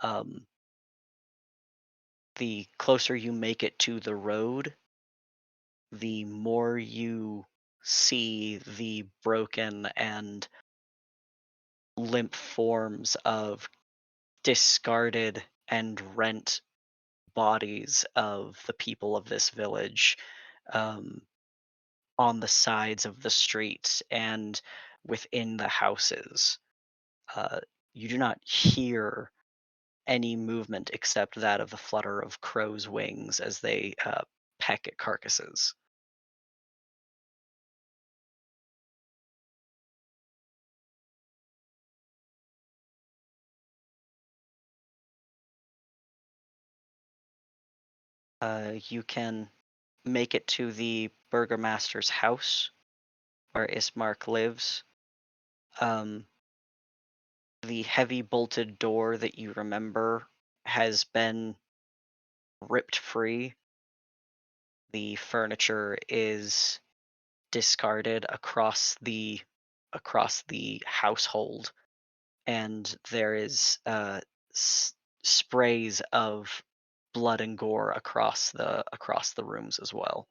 Um, the closer you make it to the road, the more you see the broken and limp forms of discarded and rent bodies of the people of this village, um, on the sides of the streets and within the houses. Uh, you do not hear any movement except that of the flutter of crows' wings as they peck at carcasses. You can make it to the burgomaster's house where Ismark lives. Um, the heavy bolted door that you remember has been ripped free. The furniture is discarded across the household, and there is sprays of blood and gore across the rooms as well.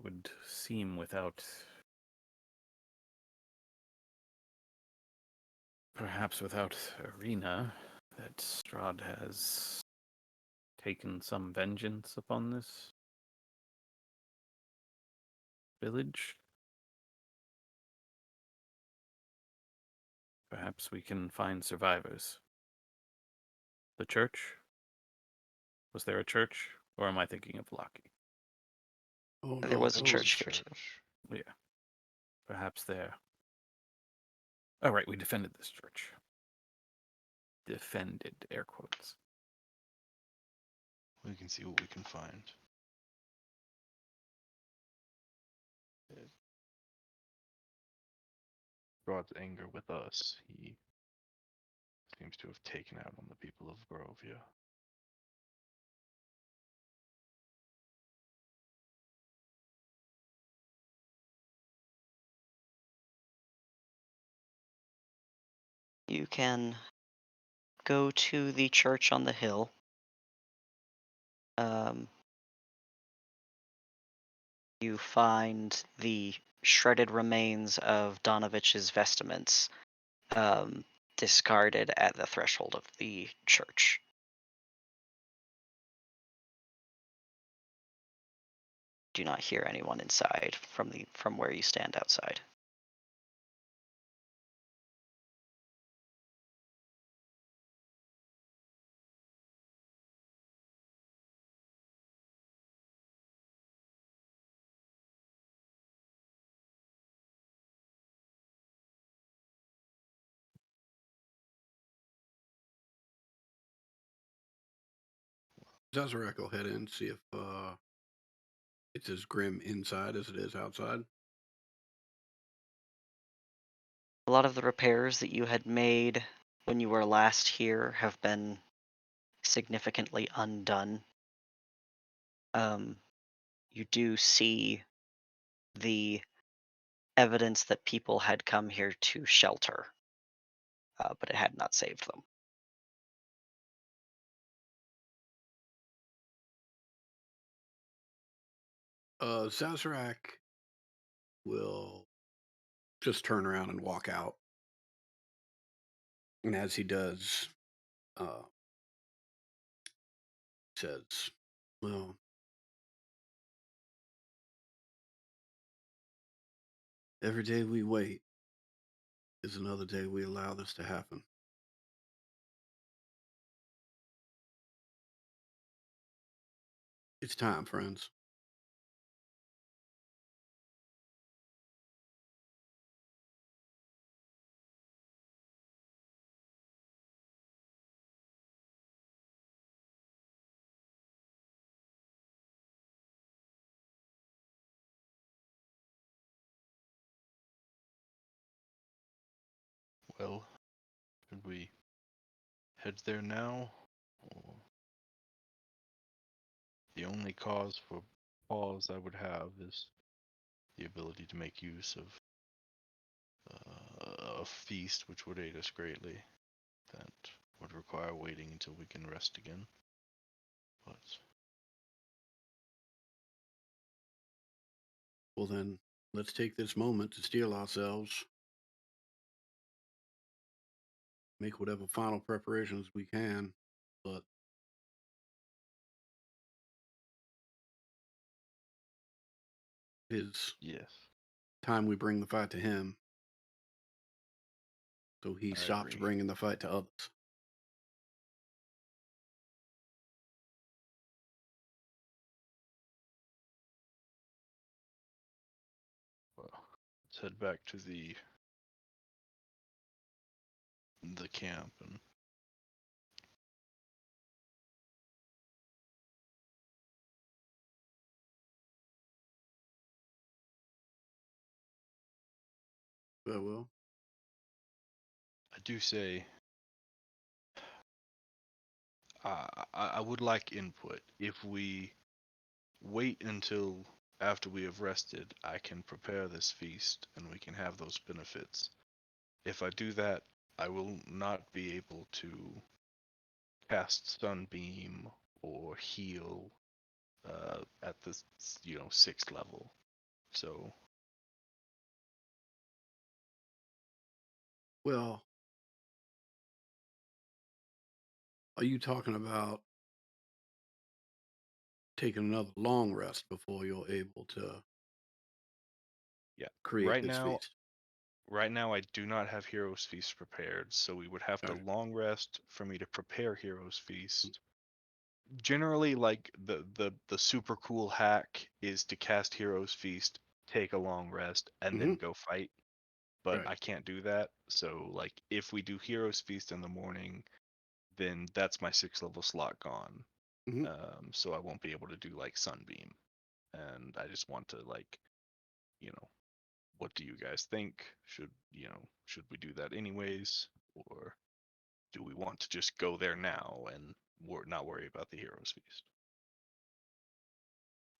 Would seem without, perhaps without Arena, that Strahd has taken some vengeance upon this village. Perhaps we can find survivors. The church? Was there a church? Or am I thinking of Loki? Oh There no, was a that It was a was church here too. church. Yeah. Perhaps there. All right, we defended this church. Defended, air quotes. We can see what we can find. Brought anger with us. He seems to have taken out on the people of Barovia. You can go to the church on the hill. Um, you find the shredded remains of Donovich's vestments, um, discarded at the threshold of the church. Do not hear anyone inside from where you stand outside. Zazarak will head in, see if it's as grim inside as it is outside. A lot of the repairs that you had made when you were last here have been significantly undone. You do see the evidence that people had come here to shelter, but it had not saved them. Zazarak will just turn around and walk out. And as he does, says, well, every day we wait is another day we allow this to happen. It's time, friends. Well, should we head there now? Or the only cause for pause I would have is the ability to make use of a feast which would aid us greatly. That would require waiting until we can rest again. But Well, then, let's take this moment to steel ourselves, make whatever final preparations we can, but it is yes, time we bring the fight to him so he I stops agree. bringing the fight to others. Well, let's head back to the camp and Well, I do say I would like input. If we wait until after we have rested, I can prepare this feast and we can have those benefits. If I do that, I will not be able to cast Sunbeam or heal at the 6th level. So well, are you talking about taking another long rest before you're able to yeah, create right this now feast? Right now, I do not have Heroes Feast prepared, so we would have to Okay. long rest for me to prepare Heroes Feast. Generally, like the super cool hack is to cast Heroes Feast, take a long rest, and then Mm-hmm. go fight. But Right. I can't do that. So like if we do Heroes Feast in the morning, then that's my 6th level slot gone. Mm-hmm. So I won't be able to do like Sunbeam. And I just want to like, you know, what do you guys think? Should we do that anyways? Or do we want to just go there now and not worry about the Heroes Feast?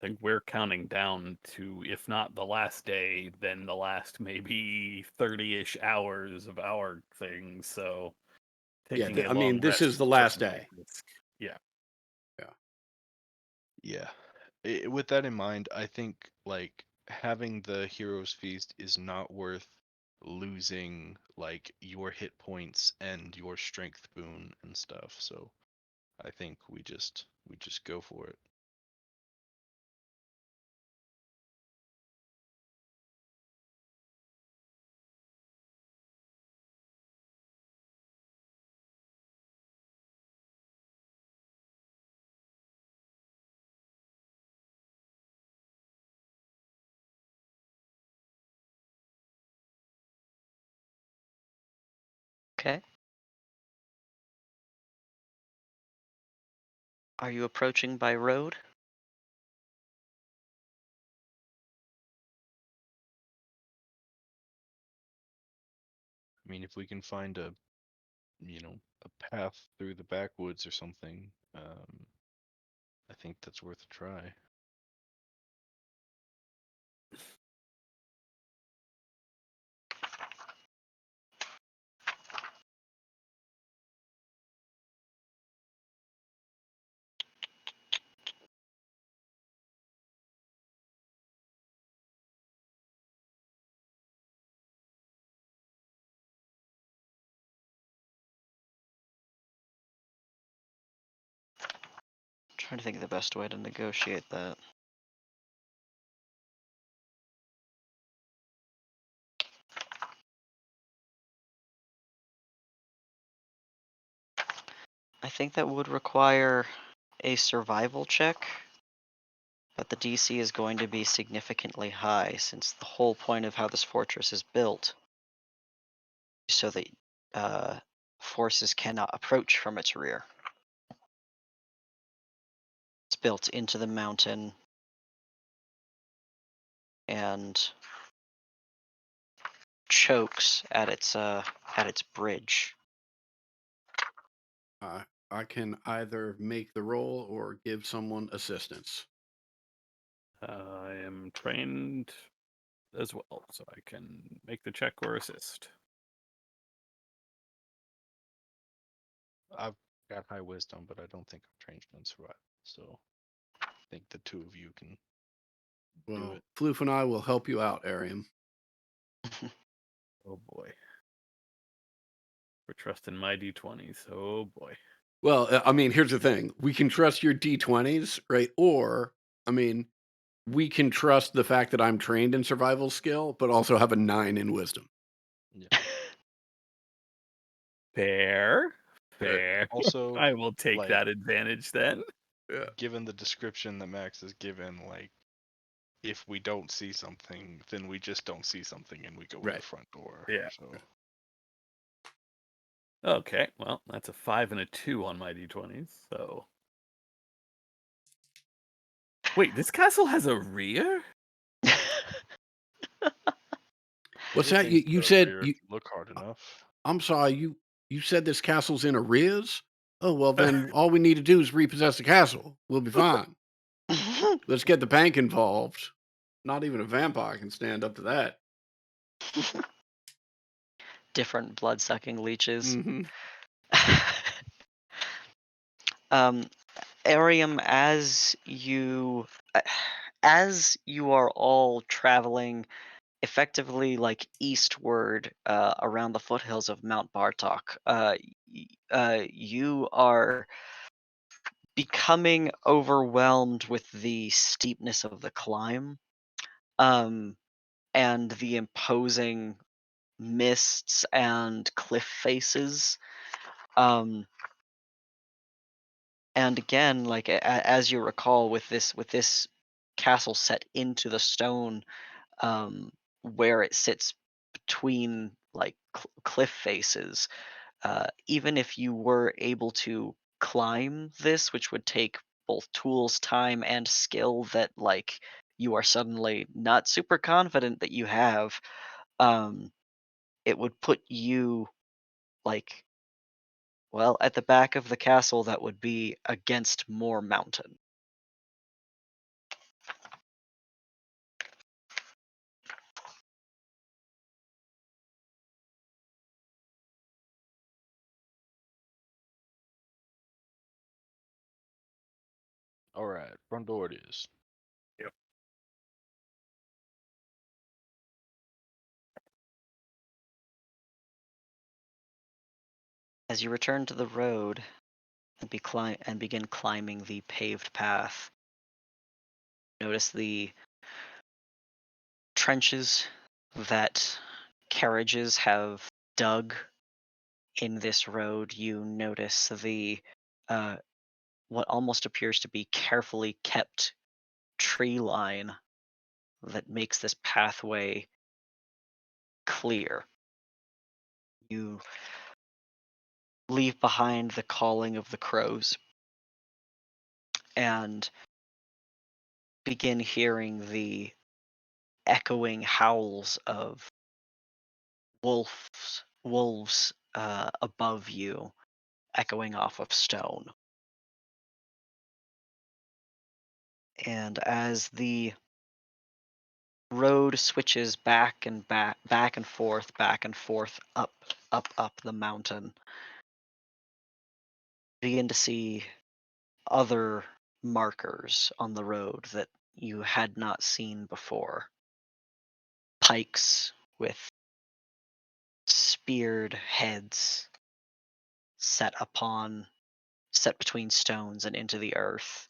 I think we're counting down to, if not the last day, then the last maybe 30-ish hours of our thing. So Yeah. taking a I mean, long this rest is is the last certainly day. a risk. Yeah. Yeah. Yeah. With that in mind, I think like having the Heroes Feast is not worth losing like your hit points and your strength boon and stuff. So I think we just go for it. Okay. Are you approaching by road? I mean, if we can find a path through the backwoods or something, I think that's worth a try. Trying to think of the best way to negotiate that. I think that would require a survival check, but the DC is going to be significantly high since the whole point of how this fortress is built is so that forces cannot approach from its rear. It's built into the mountain and chokes at its bridge. I can either make the roll or give someone assistance. I am trained as well, so I can make the check or assist. I've got high wisdom, but I don't think I'm trained in survival. So I think the two of you can do Well, it. Floof and I will help you out, Arium. Oh boy. We're trusting my d20s. Oh boy. Well, I mean, here's the thing: we can trust your d20s, right? Or, I mean, we can trust the fact that I'm trained in survival skill, but also have a 9 in wisdom. Yeah. Fair. Fair. Also, I will take like, that advantage then. Yeah. given the description that Max has given, like, if we don't see something, then we just don't see something and we go in the Right. front door. Yeah. So Okay, well, that's a 5 and a 2 on my d20s, so. Wait, this castle has a rear? What's that? everything's You got a said rear you. if you look hard enough. I'm sorry. You said this castle's in arrears. Oh well, then all we need to do is repossess the castle. We'll be fine. Let's get the bank involved. Not even a vampire can stand up to that. Different blood-sucking leeches. Mm-hmm. um, Arium, as you are all traveling effectively like eastward around the foothills of Mount Bartok, you are becoming overwhelmed with the steepness of the climb, um, and the imposing mists and cliff faces. Um, and again, like as you recall, with this castle set into the stone, where it sits between like cliff faces, even if you were able to climb this, which would take both tools, time, and skill that like you are suddenly not super confident that you have, um, it would put you like, well, at the back of the castle that would be against more mountain. All right, front door it is. Yep. As you return to the road and begin climbing the paved path, notice the trenches that carriages have dug in this road. You notice the uh, what almost appears to be carefully kept tree line that makes this pathway clear. You leave behind the calling of the crows and begin hearing the echoing howls of wolves above you, echoing off of stone. And as the road switches back and back and forth, up the mountain, begin to see other markers on the road that you had not seen before. Pikes with speared heads set between stones and into the earth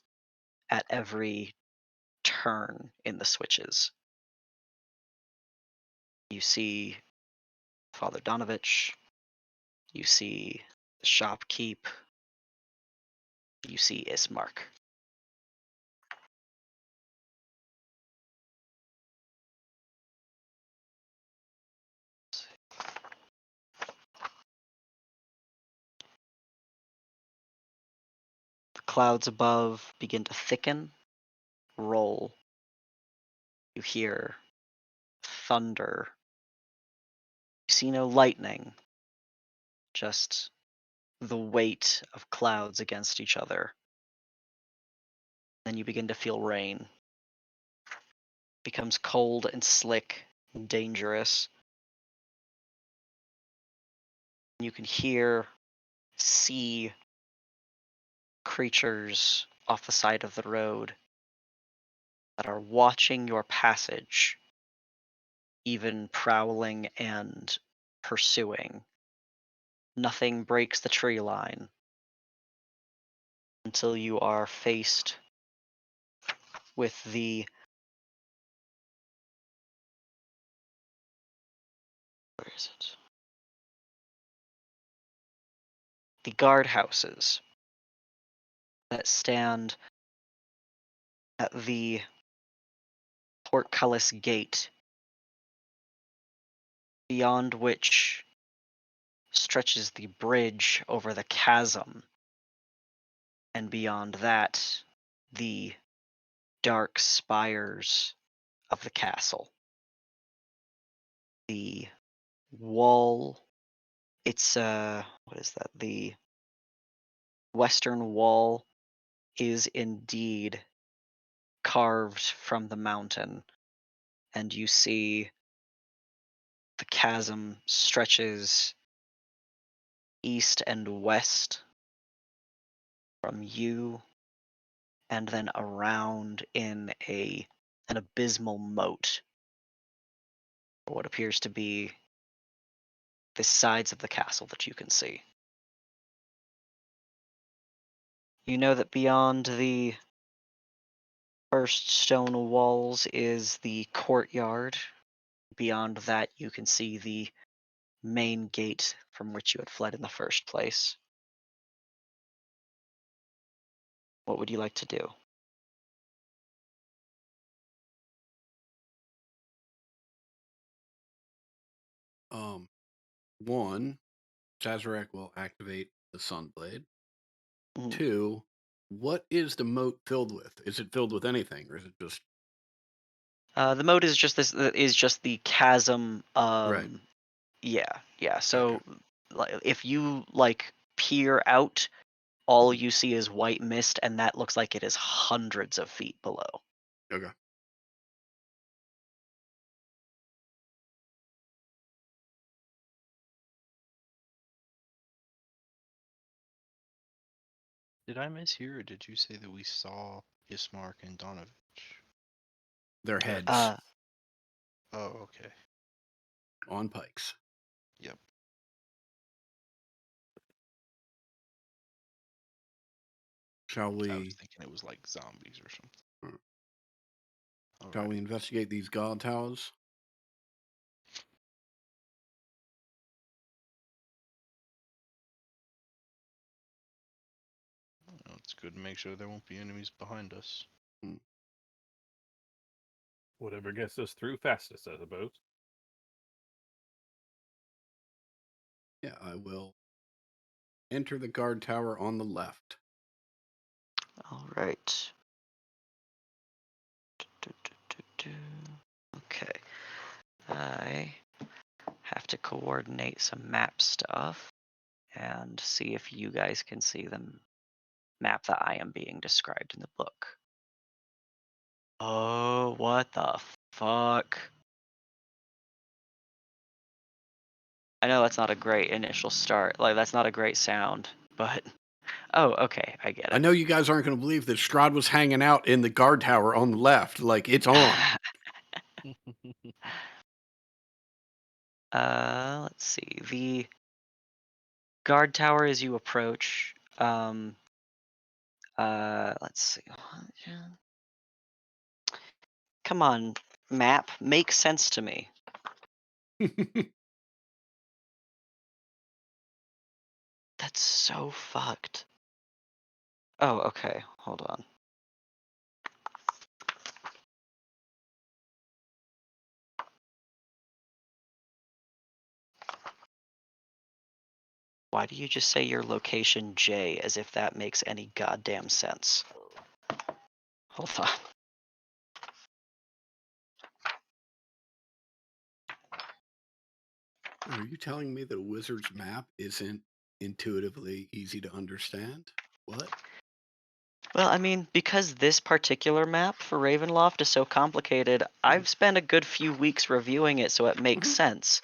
at every turn in the switches. You see Father Donovich, you see the shopkeep, you see Ismark. The clouds above begin to thicken, roll. You hear thunder. You see no lightning, just the weight of clouds against each other. Then you begin to feel rain. It becomes cold and slick and dangerous. You can see creatures off the side of the road that are watching your passage, even prowling and pursuing. Nothing breaks the tree line until you are faced with where is it? The guardhouses that stand at the portcullis gate, beyond which stretches the bridge over the chasm, and beyond that, the dark spires of the castle. The wall, it's what is that? The western wall is indeed carved from the mountain, and you see the chasm stretches east and west from you, and then around in an abysmal moat, or what appears to be the sides of the castle that you can see. You know that beyond the first stone walls is the courtyard. Beyond that, you can see the main gate from which you had fled in the first place. What would you like to do? One, Sazerac will activate the Sunblade. Mhm. Two, what is the moat filled with? Is it filled with anything, or is it just The moat is just the chasm. right? Yeah. Okay. So, if you peer out, all Mhm. you see is white mist, and that looks like it is hundreds of feet below. Okay. Did I mishear, or did you say that we saw Ismark and Donovich? Their heads Uh, Oh, okay. on pikes. Yep. Shall I was we? thinking it was like zombies or something. Shall we Alrighty. investigate these god towers? Well, it's good to make sure there won't be enemies behind us. Whatever gets us through fastest, I suppose. Yeah, I will enter the guard tower on the left. All right. Okay. I have to coordinate some map stuff and see if you guys can see the map that I am being described in the book. Oh, what the fuck? I know that's not a great initial start. Like, that's not a great sound, but oh, okay, I get I it. know you guys aren't going to believe that Strahd was hanging out in the guard tower on the left. Like, it's on. Let's see. The guard tower as you approach. Let's see. Come on, map. Make sense to me. That's so fucked. Oh, okay. Hold on. Why do you just say your location J as if that makes any goddamn sense? Hold on. Are you telling me that a wizard's map isn't intuitively easy to understand? What? Well, I mean, because this particular map for Ravenloft is so complicated, I've spent a good few weeks reviewing it so it makes Mhm. sense.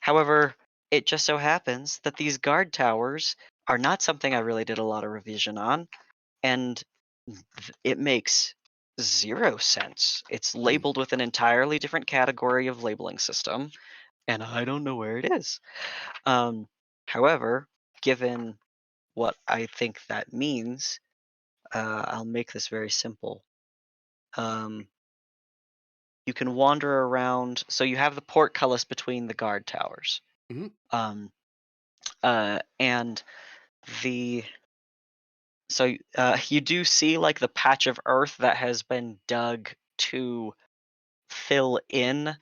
However, it just so happens that these guard towers are not something I really did a lot of revision on, and it makes zero sense. It's labeled with an entirely different category of labeling system, and I don't know where it is. However, given what I think that means, I'll make this very simple. You can wander around. So you have the portcullis between the guard towers, Mhm. um, and the you do see like the patch of earth that has been dug to fill in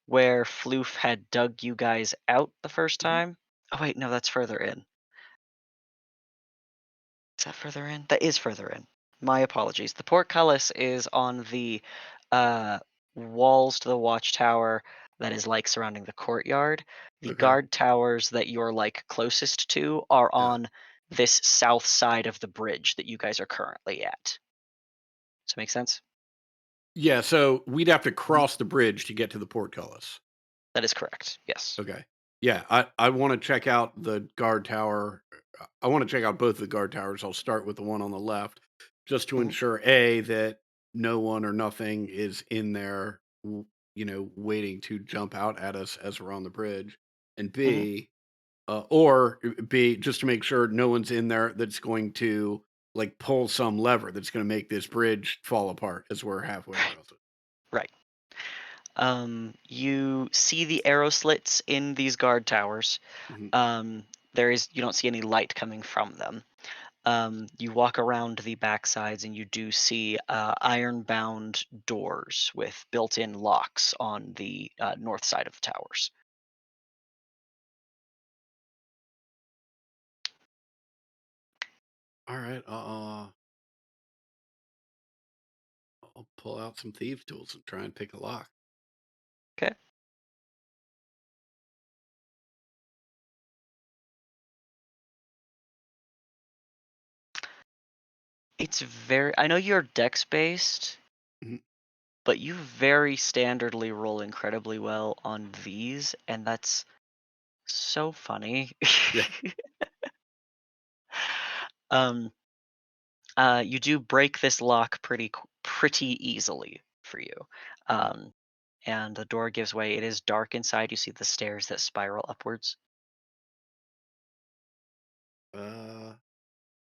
where Floof had dug you guys out the first Mhm. time. Oh wait, no, that's further in. Is that further in? That is further in. My apologies. The portcullis is on the uh, walls to the watchtower that is like surrounding the courtyard. The Okay. guard towers that you're like closest to are Yeah. on this south side of the bridge that you guys are currently at. Does that make sense? Yeah, so we'd have to cross the bridge to get to the portcullis. That is correct. Yes. Okay. Yeah, I want to check out the guard tower. I want to check out both the guard towers. I'll start with the one on the left just to Mhm. ensure A, that no one or nothing is in there, waiting to jump out at us as we're on the bridge. And Mhm. B, or B, just to make sure no one's in there that's going to like pull some lever that's going to make this bridge fall apart as we're halfway across it. Right. You see the arrow slits in these guard towers. Mhm. You don't see any light coming from them. You walk around the backsides and you do see iron-bound doors with built-in locks on the north side of the towers. All right. I'll pull out some thieves' tools and try and pick a lock. Okay. It's very. I know you're dex based, Mhm. but you very standardly roll incredibly well on these, and that's so funny. Yeah. um, you do break this lock pretty easily for you. Mhm. Um, and the door gives way. It is dark inside. You see the stairs that spiral upwards. Uh,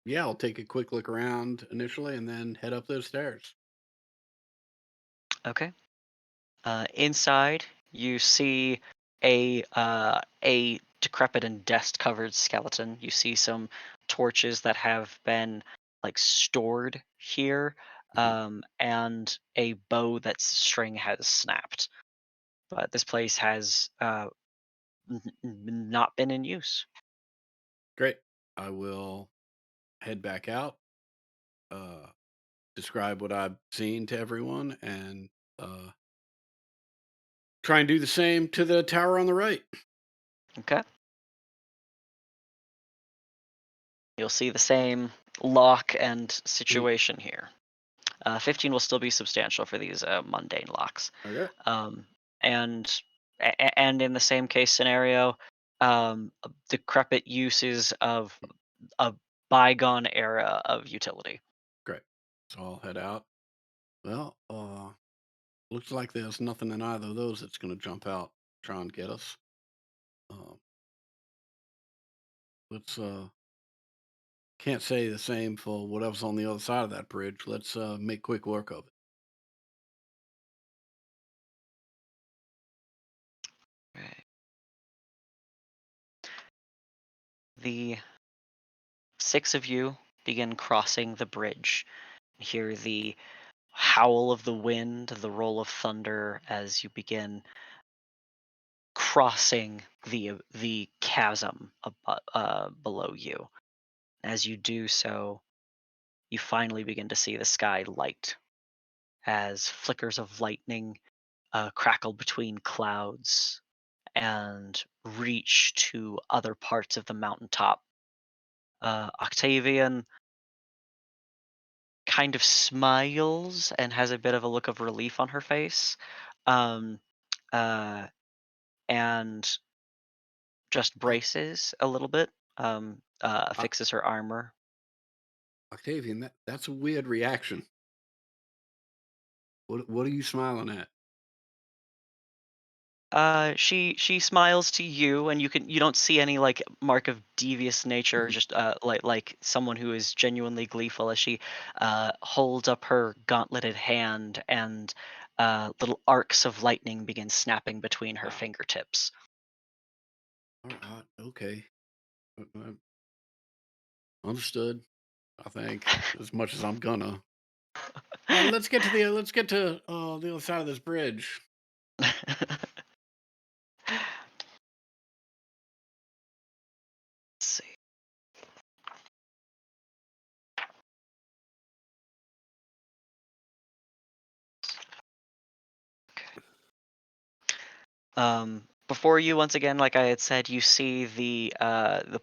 yeah, I'll take a quick look around initially and then head up those stairs. Okay. Inside, you see a decrepit and dust-covered skeleton. You see some torches that have been like stored here, Mhm. and a bow that's string has snapped. But this place has not been in use. Great. I will head back out. describe what I've seen to everyone and try and do the same to the tower on the right. Okay. You'll see the same lock and situation here. 15 will still be substantial for these mundane locks. Okay. Um, and and in the same case scenario, decrepit uses of a bygone era of utility. Great. So I'll head out. Well, looks like there's nothing in either of those that's going to jump out, try and get us. Uh, let's can't say the same for whatever's on the other side of that bridge. Let's make quick work of it. Right. The 6 of you begin crossing the bridge. You hear the howl of the wind, the roll of thunder as you begin crossing the chasm below you. As you do so, you finally begin to see the sky light as flickers of lightning crackle between clouds and reach to other parts of the mountaintop. Octavian kind of smiles and has a bit of a look of relief on her face, um, uh, and just Uh, braces a little bit, uh, fixes her armor. Octavian, that's a weird reaction. What are you smiling at? She smiles to you, and you don't see any like mark of devious nature, Mhm. just like someone who is genuinely gleeful as she holds up her gauntleted hand, and little arcs of lightning begin snapping between her Ah, fingertips. all right, okay, understood. I think as much as I'm gonna. Let's get to the other side of this bridge. Let's see. Before you, once again, like I had said, you see the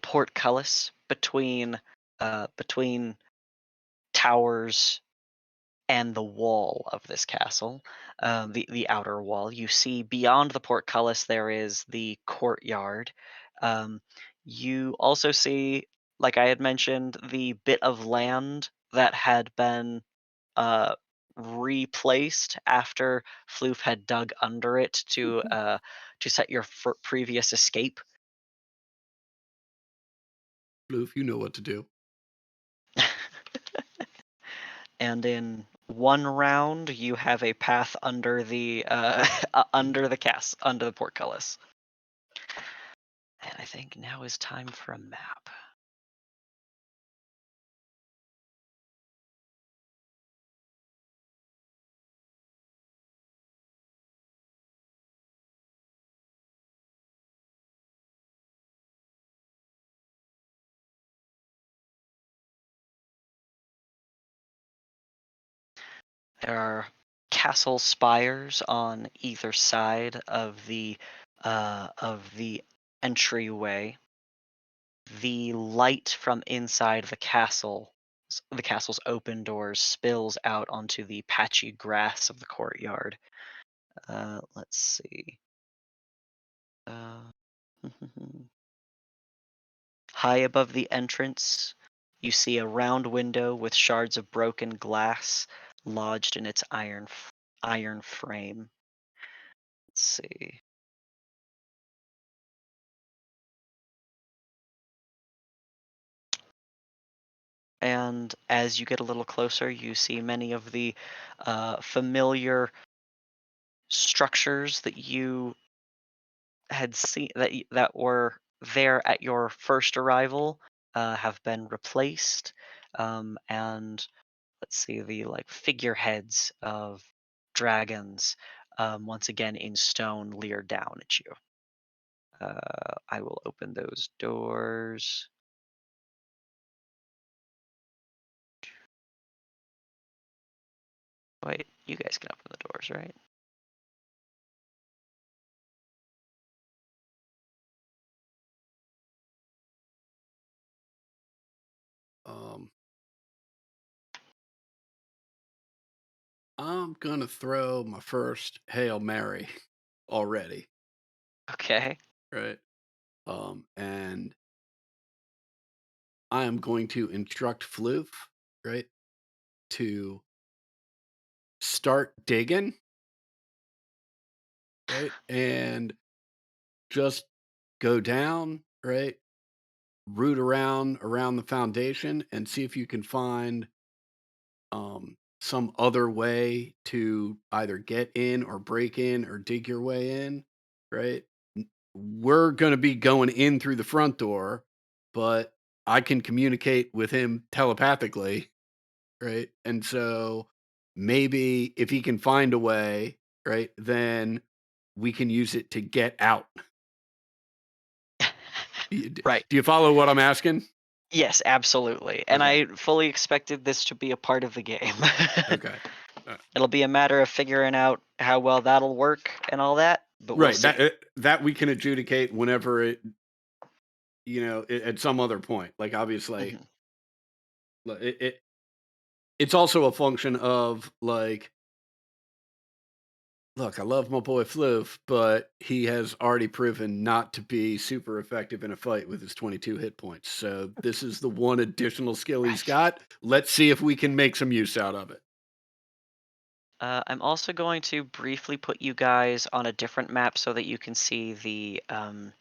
portcullis between towers and the wall of this castle, the outer wall. You see beyond the portcullis there is the courtyard. Um, you also see, like I had mentioned, the bit of land that had been uh, replaced after Floof had dug under it Mhm. to set your previous escape. Bloof, you know what to do. And in one round, you have a path under the under the under the portcullis. And I think now is time for a map. There are castle spires on either side of the entryway. The light from inside the castle's open doors spills out onto the patchy grass of the courtyard. Let's see. Uh, High above the entrance, you see a round window with shards of broken glass lodged in its iron frame. Let's see. And as you get a little closer, you see many of the familiar structures that you had seen that were there at your first arrival have been replaced, and let's see the like figureheads of dragons once again in stone leer down at you. I will open those doors. Wait, you guys can open the doors, right? I'm gonna throw my first Hail Mary already, Okay. right? And I am going to instruct Floof, right, to start digging, right, and just go down, right, root around the foundation, and see if you can find some other way to either get in or break in or dig your way in, right? We're going to be going in through the front door, but I can communicate with him telepathically, right? And so maybe if he can find a way, right, then we can use it to get out. Do Right. you follow what I'm asking? Yes, absolutely. And Okay. I fully expected this to be a part of the game. Okay. It'll be a matter of figuring out how well that'll work and all that, but we'll Right. see. That we can adjudicate whenever at some other point. Like obviously, Mhm. it's also a function of like, look, I love my boy Floof, but he has already proven not to be super effective in a fight with his 22 hit points. So this is the one additional skill he's got. Let's see if we can make some use out of it. I'm also going to briefly put you guys on a different map so that you can see the. I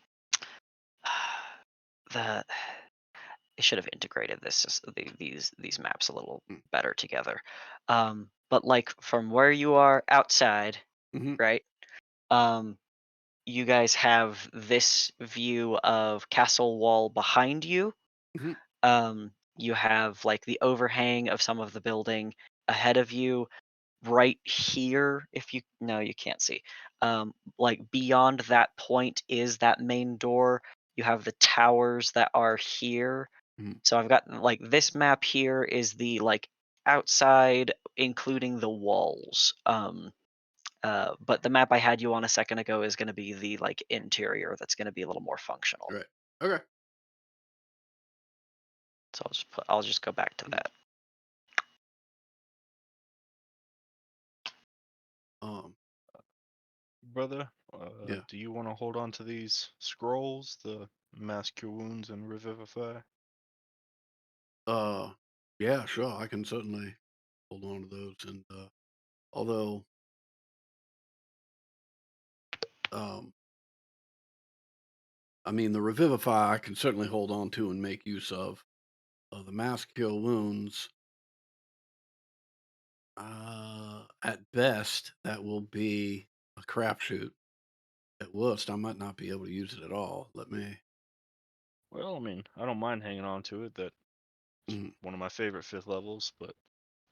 should have integrated these maps a little Mm. better together. But like from where you are outside, Mhm. right? You guys have this view of castle wall behind you. Mhm. You have like the overhang of some of the building ahead of you. Right here, if you no, you can't see. Like beyond that point is that main door. You have the towers that are here. Mhm. So I've got like this map here is the like outside, including the walls. But the map I had you on a second ago is going to be the like interior. That's going to be a little more functional. Right. Okay. So I'll just go back to Mhm. that. Um, Brother, yeah. do you want to hold on to these scrolls, the Mask Cure Wounds and Revivify? Uh, yeah, sure. I can certainly hold on to those. And although, um, I mean, the Revivify I can certainly hold on to and make use of. The Mask Kill Wounds, at best, that will be a crapshoot. At worst, I might not be able to use it at all. Let me. Well, I mean, I don't mind hanging on to it. That's Mm. one of my favorite fifth levels, but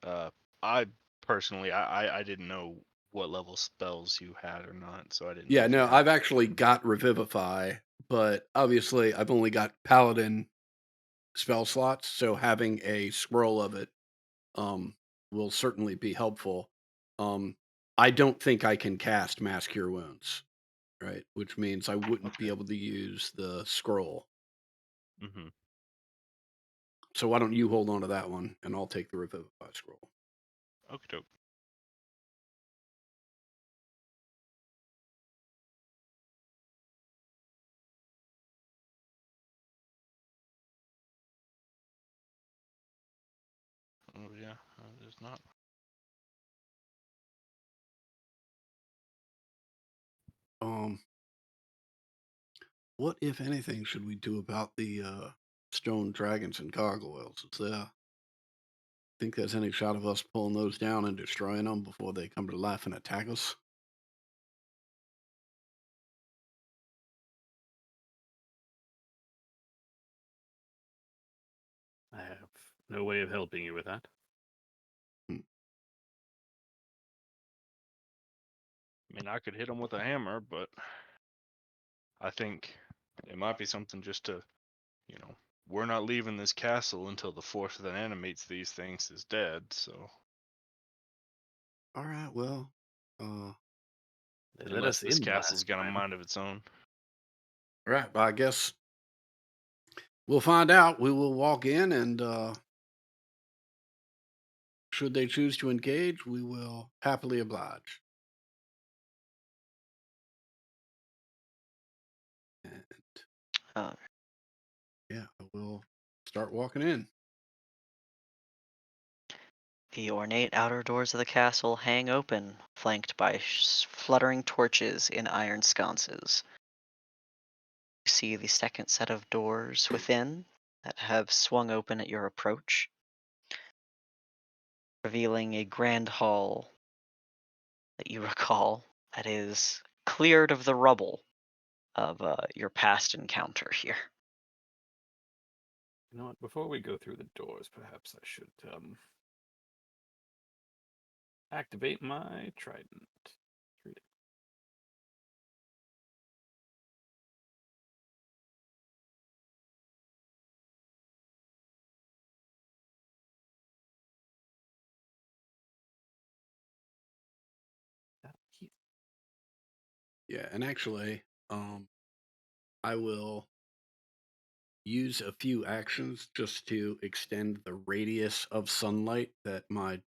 uh, I personally, I didn't know what level spells you had or not, so I didn't know Yeah, if you no, had. I've actually got Revivify, but obviously I've only got Paladin spell slots, so having a scroll of it um, will certainly be helpful. Um, I don't think I can cast Mass Cure Wounds, right? Which means I wouldn't be Okay. able to use the scroll. Mm-hmm. So why don't you hold on to that one, and I'll take the Revivify scroll. Okay, dope. Oh yeah, there's not. Um, what, if anything, should we do about the stone dragons and gargoyles? Is there think there's any shot of us pulling those down and destroying them before they come to life and attack us? I have no way of helping you with that. Hmm. I mean, I could hit them with a hammer, but I think it might be something just to, you know, we're not leaving this castle until the force that animates these things is dead. So All right. Well, uh, They let Unless us this in castle's last got a time. mind of its own. all right. But I guess we'll find out. We will walk in, and should they choose to engage, we will happily oblige. And Uh, yeah, we'll start walking in. the ornate outer doors of the castle hang open, flanked by fluttering torches in iron sconces. You see the second set of doors within that have swung open at your approach, revealing a grand hall that you recall that is cleared of the rubble of your past encounter here. You know what? Before we go through the doors, perhaps I should activate my trident. Read it. That key- Yeah, and actually, I will use a few actions just to extend the radius of sunlight that my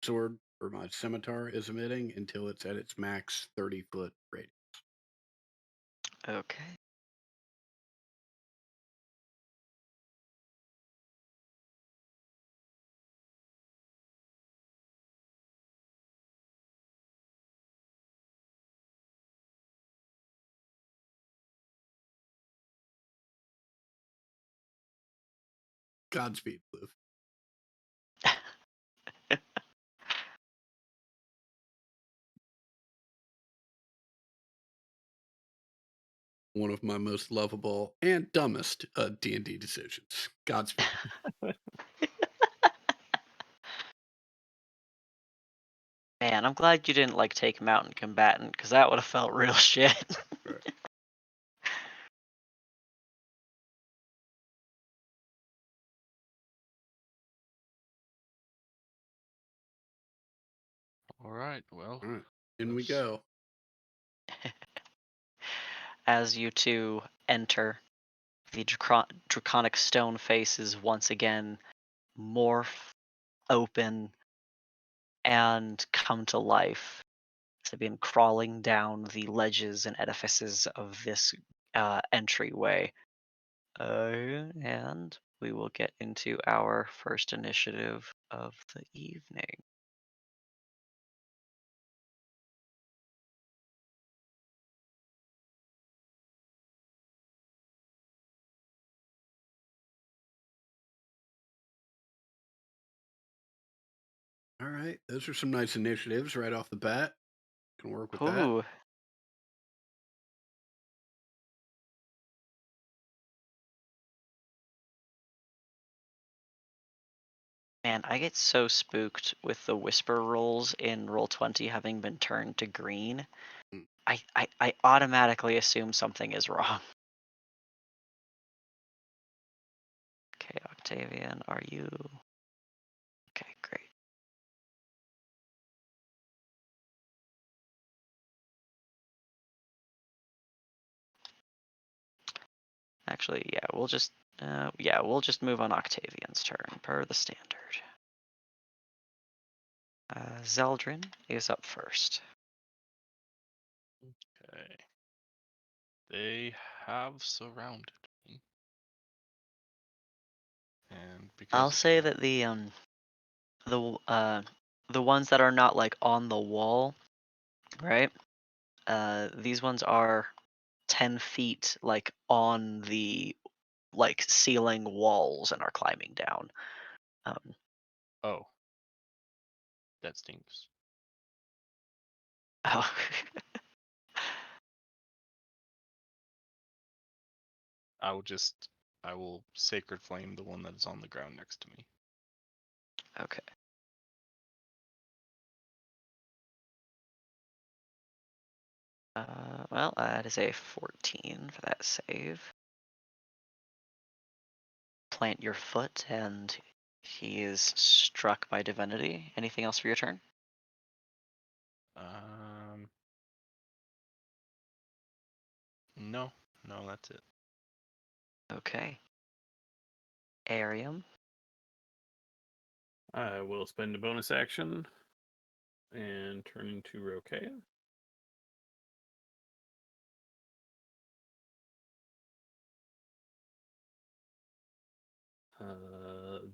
sword or my scimitar is emitting until it's at its max 30-foot radius. Okay. Godspeed, Blue. One of my most lovable and dumbest D&D decisions. Godspeed. Man, I'm glad you didn't like take mountain combatant because that would have felt real shit. Right. All right. Well, All right, in we let's- go. As you two enter, the draconic stone faces once again morph, open, and come to life. As they've been crawling down the ledges and edifices of this entryway. And we will get into our first initiative of the evening. All right, those are some nice initiatives right off the bat. Can work with that. Ooh, man, I get so spooked with the whisper rolls in Roll20 having been turned to green. Mm. I automatically assume something is wrong. Okay, Octavian, are you? Okay, great. Actually, we'll just move on Octavian's turn per the standard. Zeldrin is up first. okay. They have surrounded me, and because I'll of say that, that the ones that are not like on the wall, right? These ones are 10 feet like on the like ceiling walls and are climbing down. Um, oh, that stinks. oh, I will sacred flame the one that is on the ground next to me. okay. Well, that is a 14 for that save. Plant your foot, and he is struck by divinity. Anything else for your turn? No, no, that's it. Okay. Arium. I will spend a bonus action and turn into Rokea.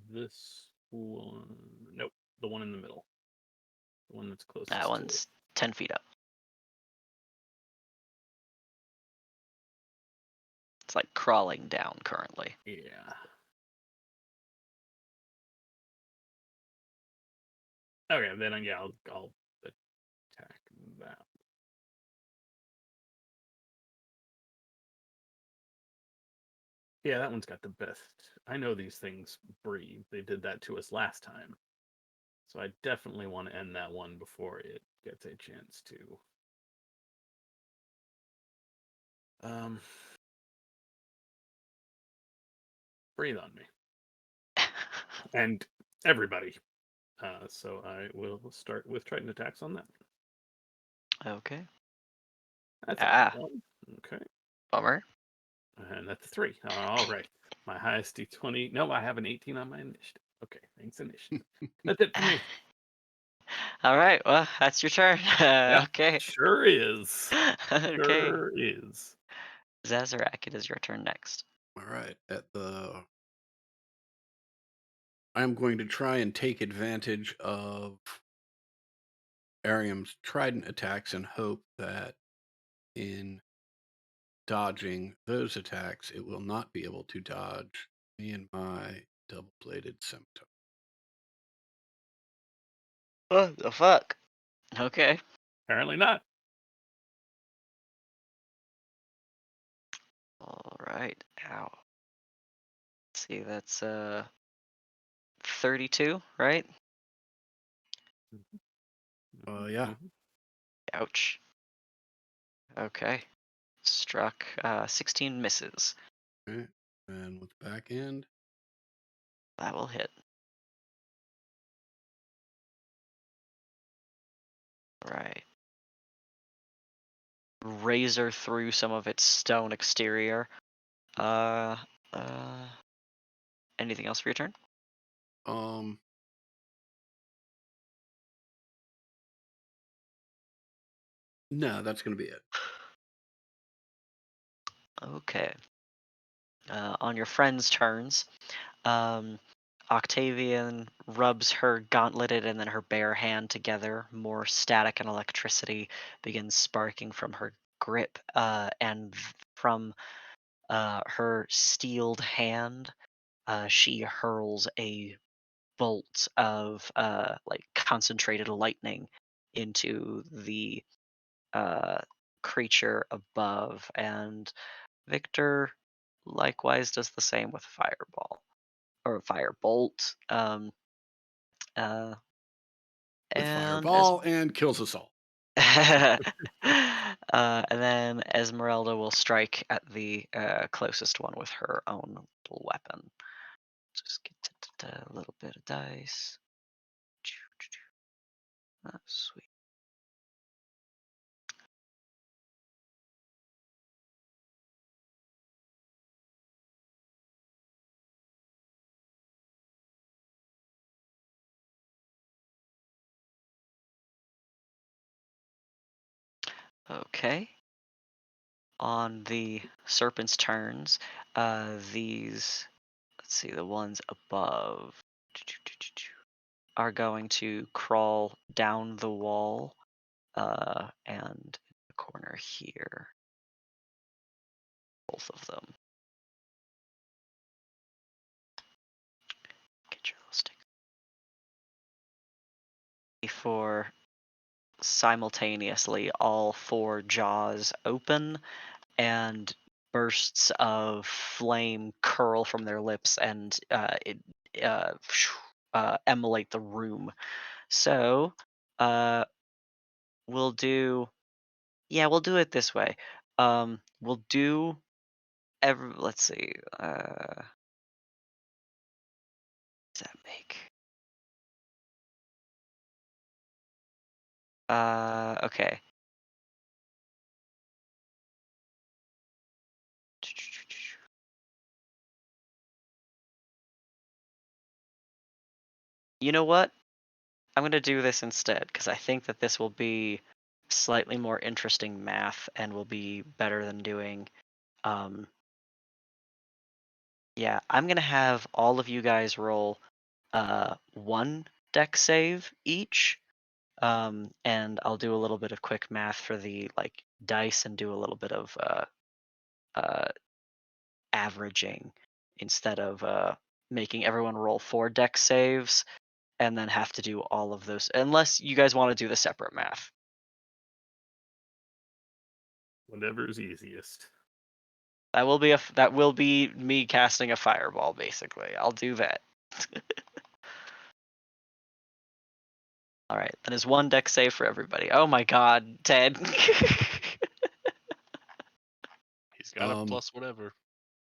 This one. Nope. The one in the middle. The one that's closest That to it. one's 10 feet up. It's like crawling down currently. Yeah. Okay, then yeah, I'll attack that. Yeah, that one's got the best. I know these things breathe. They did that to us last time. So I definitely want to end that one before it gets a chance to. Breathe on me. And everybody. So I will start with Triton attacks on that. Okay. That's Ah, a 1. Okay. bummer. And that's a 3. All right. My highest D20. No, I have an 18 on my initiative. Okay, thanks, initiative. That's it for me. All right. Well, that's your turn. Yeah, Okay. sure is. Okay. Sure is. Zazarak, it is your turn next. All right. I'm going to try and take advantage of Arium's trident attacks and hope that in dodging those attacks, it will not be able to dodge me and my double-bladed scimitar. What the fuck? Okay. Apparently not. All right. Ow. Let's see, that's 32, right? Yeah. Mhm. Ouch. Okay. Struck. 16 misses. Okay. And with back end, That will hit. Right. Razor through some of its stone exterior. Uh, anything else for your turn? no, that's going to be it. Okay. On your friend's turns, Octavian rubs her gauntleted and then her bare hand together. More static and electricity begins sparking from her grip, and from her steeled hand, she hurls a bolt of like concentrated lightning into the uh, creature above, and Victor likewise does the same with fireball or firebolt. Uh, With and fireball and kills us all. and then Esmeralda will strike at the closest one with her own little weapon. Just get a little bit of dice. Oh, sweet. Okay. On the serpent's turns, these, let's see, the ones above are going to crawl down the wall and the corner here. Both of them. Get your little stick. Before simultaneously all four jaws open and bursts of flame curl from their lips and emulate the room. So we'll do it this way. We'll do let's see. Does that make Okay. You know what? I'm gonna do this instead because I think that this will be slightly more interesting math and will be better than doing. Um, yeah, I'm gonna have all of you guys roll one deck save each, and I'll do a little bit of quick math for the like dice and do a little bit of uh, averaging instead of making everyone roll 4 deck saves and then have to do all of those unless you guys want to do the separate math. Whatever's easiest. That will be me casting a fireball basically. I'll do that. All right, that is 1 deck save for everybody. Oh my god, Ted. He's got a Um, plus whatever.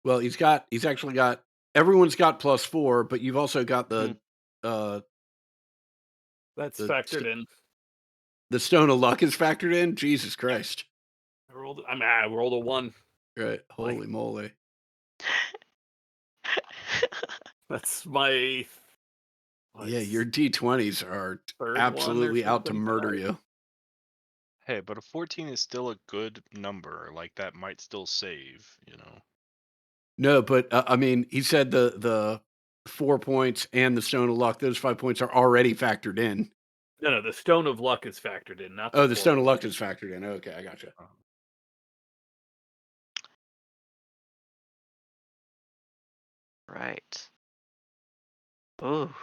Well, he's actually got, everyone's got +4, but you've also got Mhm. That's The factored in. the Stone of Luck is factored in. Jesus Christ! I rolled a 1. Right? Holy moly! That's my Yeah, your D20s are third one or absolutely out to something murder tonight. you. Hey, but a 14 is still a good number. Like that might still save, you know. No, but I mean, he said the 4 points and the Stone of Luck; those 5 points are already factored in. No, the Stone of Luck is factored in, not the Oh, the 4 Stone of Luck is factored in. Okay, I gotcha. Right. Ooh.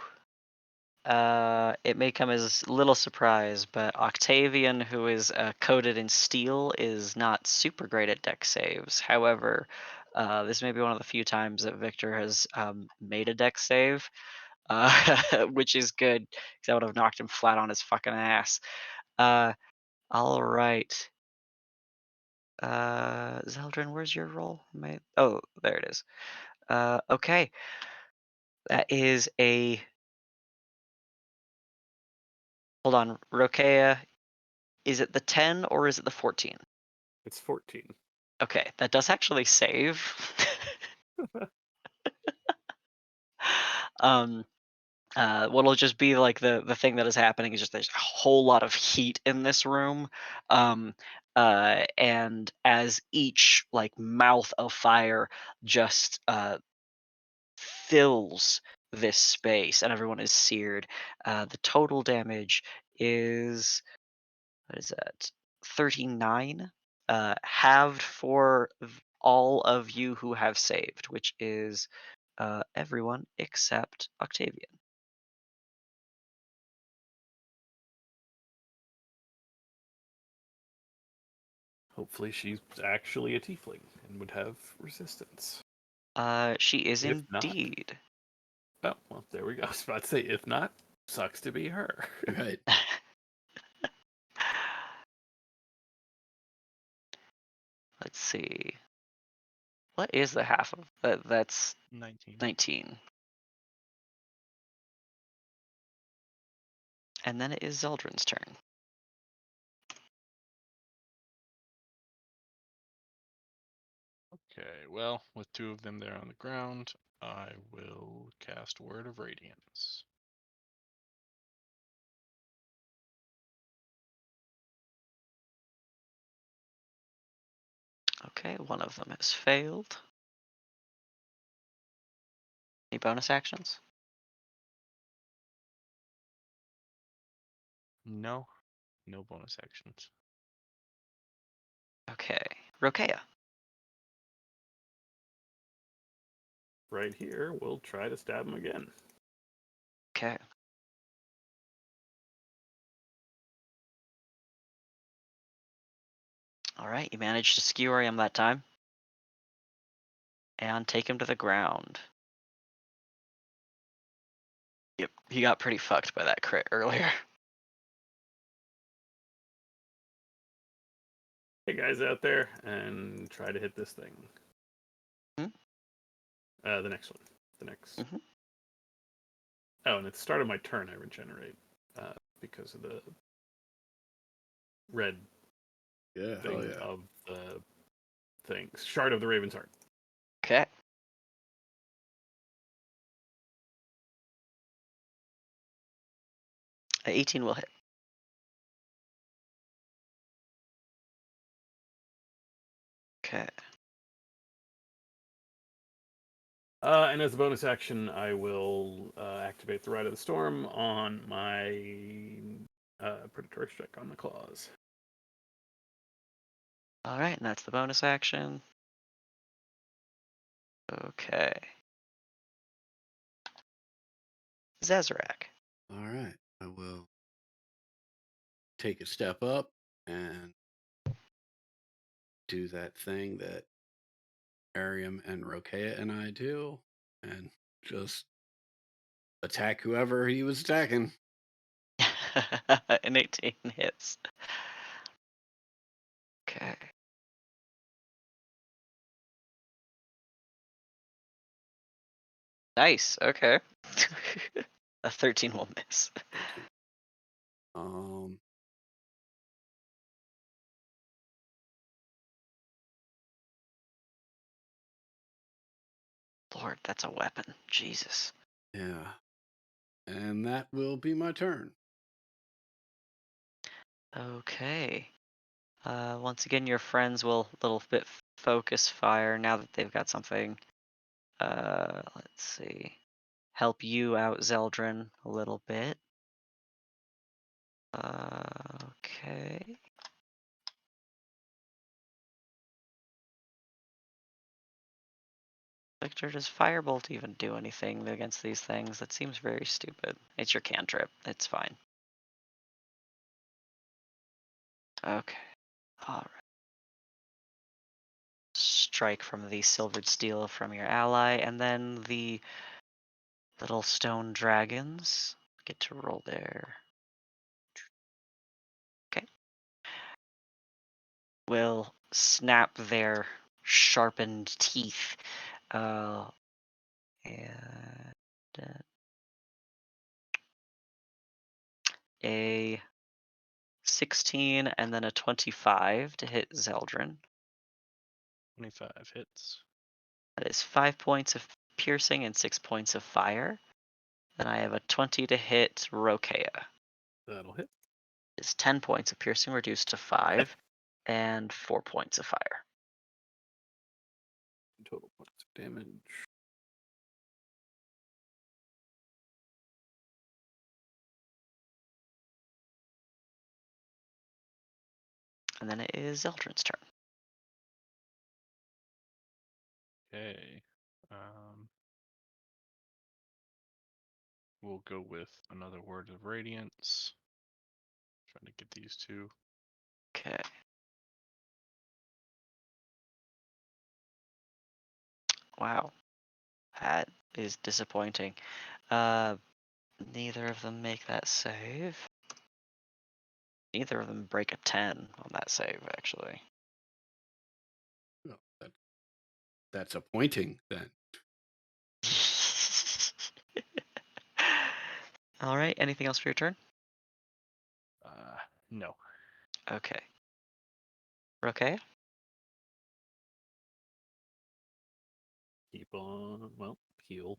It may come as little surprise, but Octavian, who is coated in steel, is not super great at deck saves. However, this may be one of the few times that Victor has made a deck save, which is good because I would have knocked him flat on his fucking ass. All right. Zeldrin, where's your roll? Oh, there it is. Okay. That is a. Hold on, Rokea. Is it the 10 or is it the 14? It's 14. Okay, that does actually save. um, what'll just be like the thing that is happening is just there's a whole lot of heat in this room, um, and as each like mouth of fire just fills this space and everyone is seared, the total damage is what is that? 39, halved for all of you who have saved, which is everyone except Octavian. Hopefully she's actually a tiefling and would have resistance. She is If not, indeed. oh, well, there we go. I was about to say, if not, sucks to be her. Right. Let's see. What is the half of that? That's 19. 19. And then it is Zeldrin's turn. Okay, well, with 2 of them there on the ground, I will cast Word of Radiance. Okay, one of them has failed. Any bonus actions? No, no bonus actions. Okay, Rokea. Right here, we'll try to stab him again. Okay. All right, you managed to skewer him that time. And take him to the ground. Yep, he got pretty fucked by that crit earlier. Hey guys out there, and try to hit this thing. Hmm? The next one. The next. Mhm. Oh, and at the start of my turn, I regenerate because of the red Yeah, hell thing yeah. of the thing. Shard of the Raven's Heart. Okay. A 18 will hit. Okay. And as a bonus action, I will activate the Ride of the Storm on my predatory check on the claws. All right, and that's the bonus action. Okay. Zazarak. All right. I will take a step up and do that thing that Ariam and Rokea and I do and just attack whoever he was attacking. An 18 hits. Okay. Nice. Okay. A 13 will miss. 13. Um, Lord, that's a weapon. Jesus. yeah. And that will be my turn. Okay. Once again, your friends will little bit focus fire now that they've got something. Let's see. Help you out, Zeldrin, a little bit. Okay. Victor, does Firebolt even do anything against these things? That seems very stupid. It's your cantrip. It's fine. Okay. Alright. Strike from the silvered steel from your ally, and then the little stone dragons get to roll there. Okay. Will snap their sharpened teeth. And a 16 and then a 25 to hit Zeldrin. 25 hits. That is 5 points of piercing and 6 points of fire. Then I have a 20 to hit Rokea. That'll hit. Is 10 points of piercing reduced to 5 and 4 points of fire. Total points of damage. And then it is Zeldrin's turn. Okay. We'll go with another word of radiance. Trying to get these two. Okay. Wow. That is disappointing. Neither of them make that save. Neither of them break a 10 on that save, actually. Oh, that's appointing then. All right. Anything else for your turn? No. Okay. Okay. Keep on. Well, heal.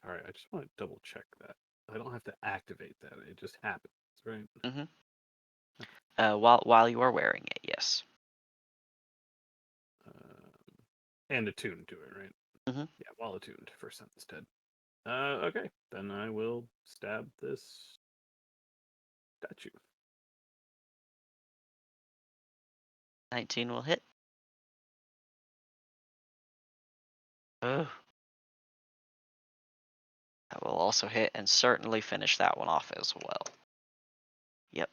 Sorry, I just want to double check that. I don't have to activate that. It just happens, right? While you are wearing it, yes. And attuned to it, right? Mhm. Yeah, while attuned for Sense-Ted. Okay, then I will stab this statue. 19 will hit. Oh. That will also hit and certainly finish that one off as well. Yep.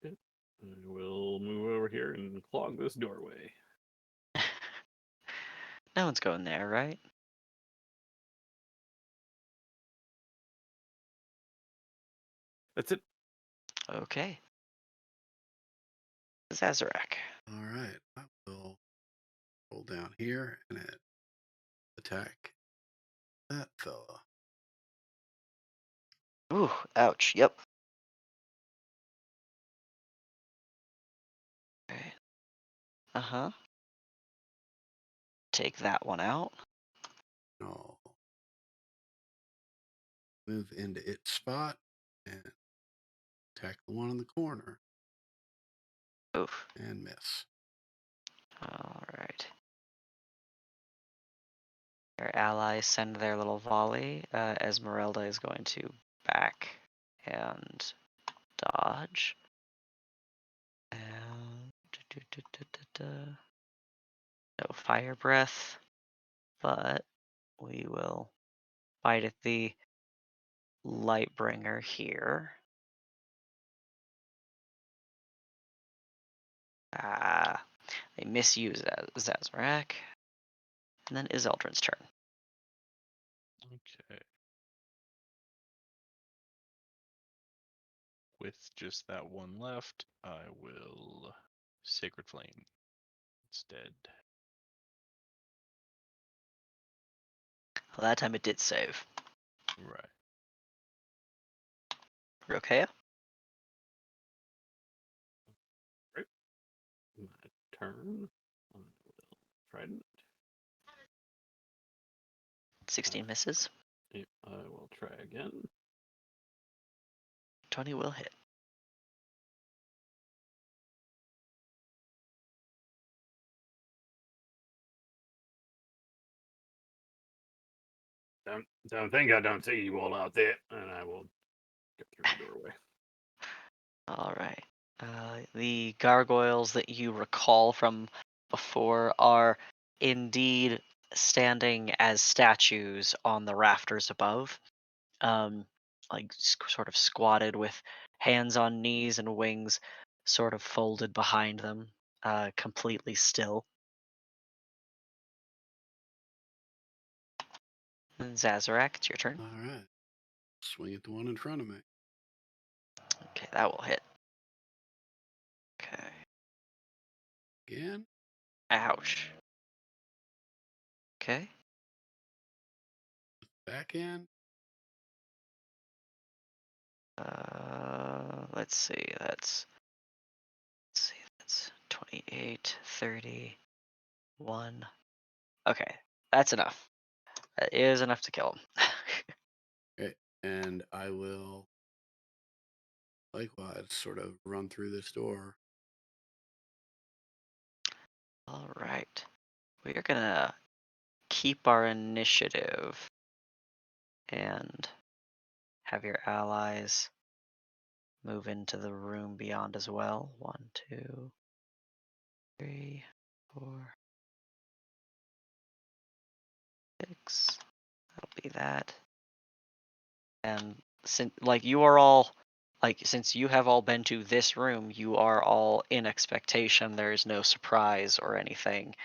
Okay. I will move over here and clog this doorway. No one's going there, right? That's it. Okay. Zazarak. All right. I will roll down here and attack that fella. Ooh, ouch. Yep. Okay. Uh-huh. Take that one out. No. Move into its spot and attack the one in the corner Oof. and miss. All right. Your allies send their little volley. Esmeralda is going to back and dodge. And no fire breath, but we will fight at the Lightbringer here. Ah, they misuse Zazarak. And then Iseldrin's turn. Okay. With just that one left, I will Sacred Flame instead. Well, that time it did save. Right. Rokea? My turn. I will trident. 16 misses. Yep, I will try again. 20 will hit. Don't think I don't see you all out there, and I will get through the doorway. All right. The gargoyles that you recall from before are indeed standing as statues on the rafters above, like sort of squatted with hands on knees and wings sort of folded behind them, completely still. And Zazarak, it's your turn. All right. Swing at the one in front of me. Okay, that will hit. Okay. Again. Ouch. Okay. Backhand. Let's see. That's 28, 30, 1. Okay, that's enough. That is enough to kill him. Okay. And I will likewise sort of run through this door. All right. We are gonna keep our initiative and have your allies move into the room beyond as well. 1, 2, 3, 4, 6. That'll be that. And since since you have all been to this room, you are all in expectation. There is no surprise or anything,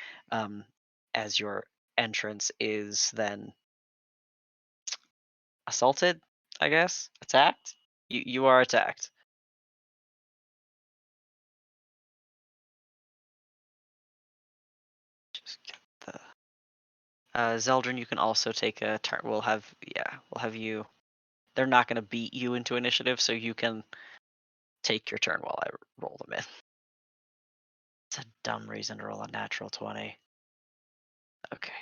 as your entrance is then assaulted, I guess, attacked. You are attacked. Just get the Zeldrin. You can also take a turn. We'll have you. They're not going to beat you into initiative, so you can take your turn while I roll them in. It's a dumb reason to roll a natural 20. Okay.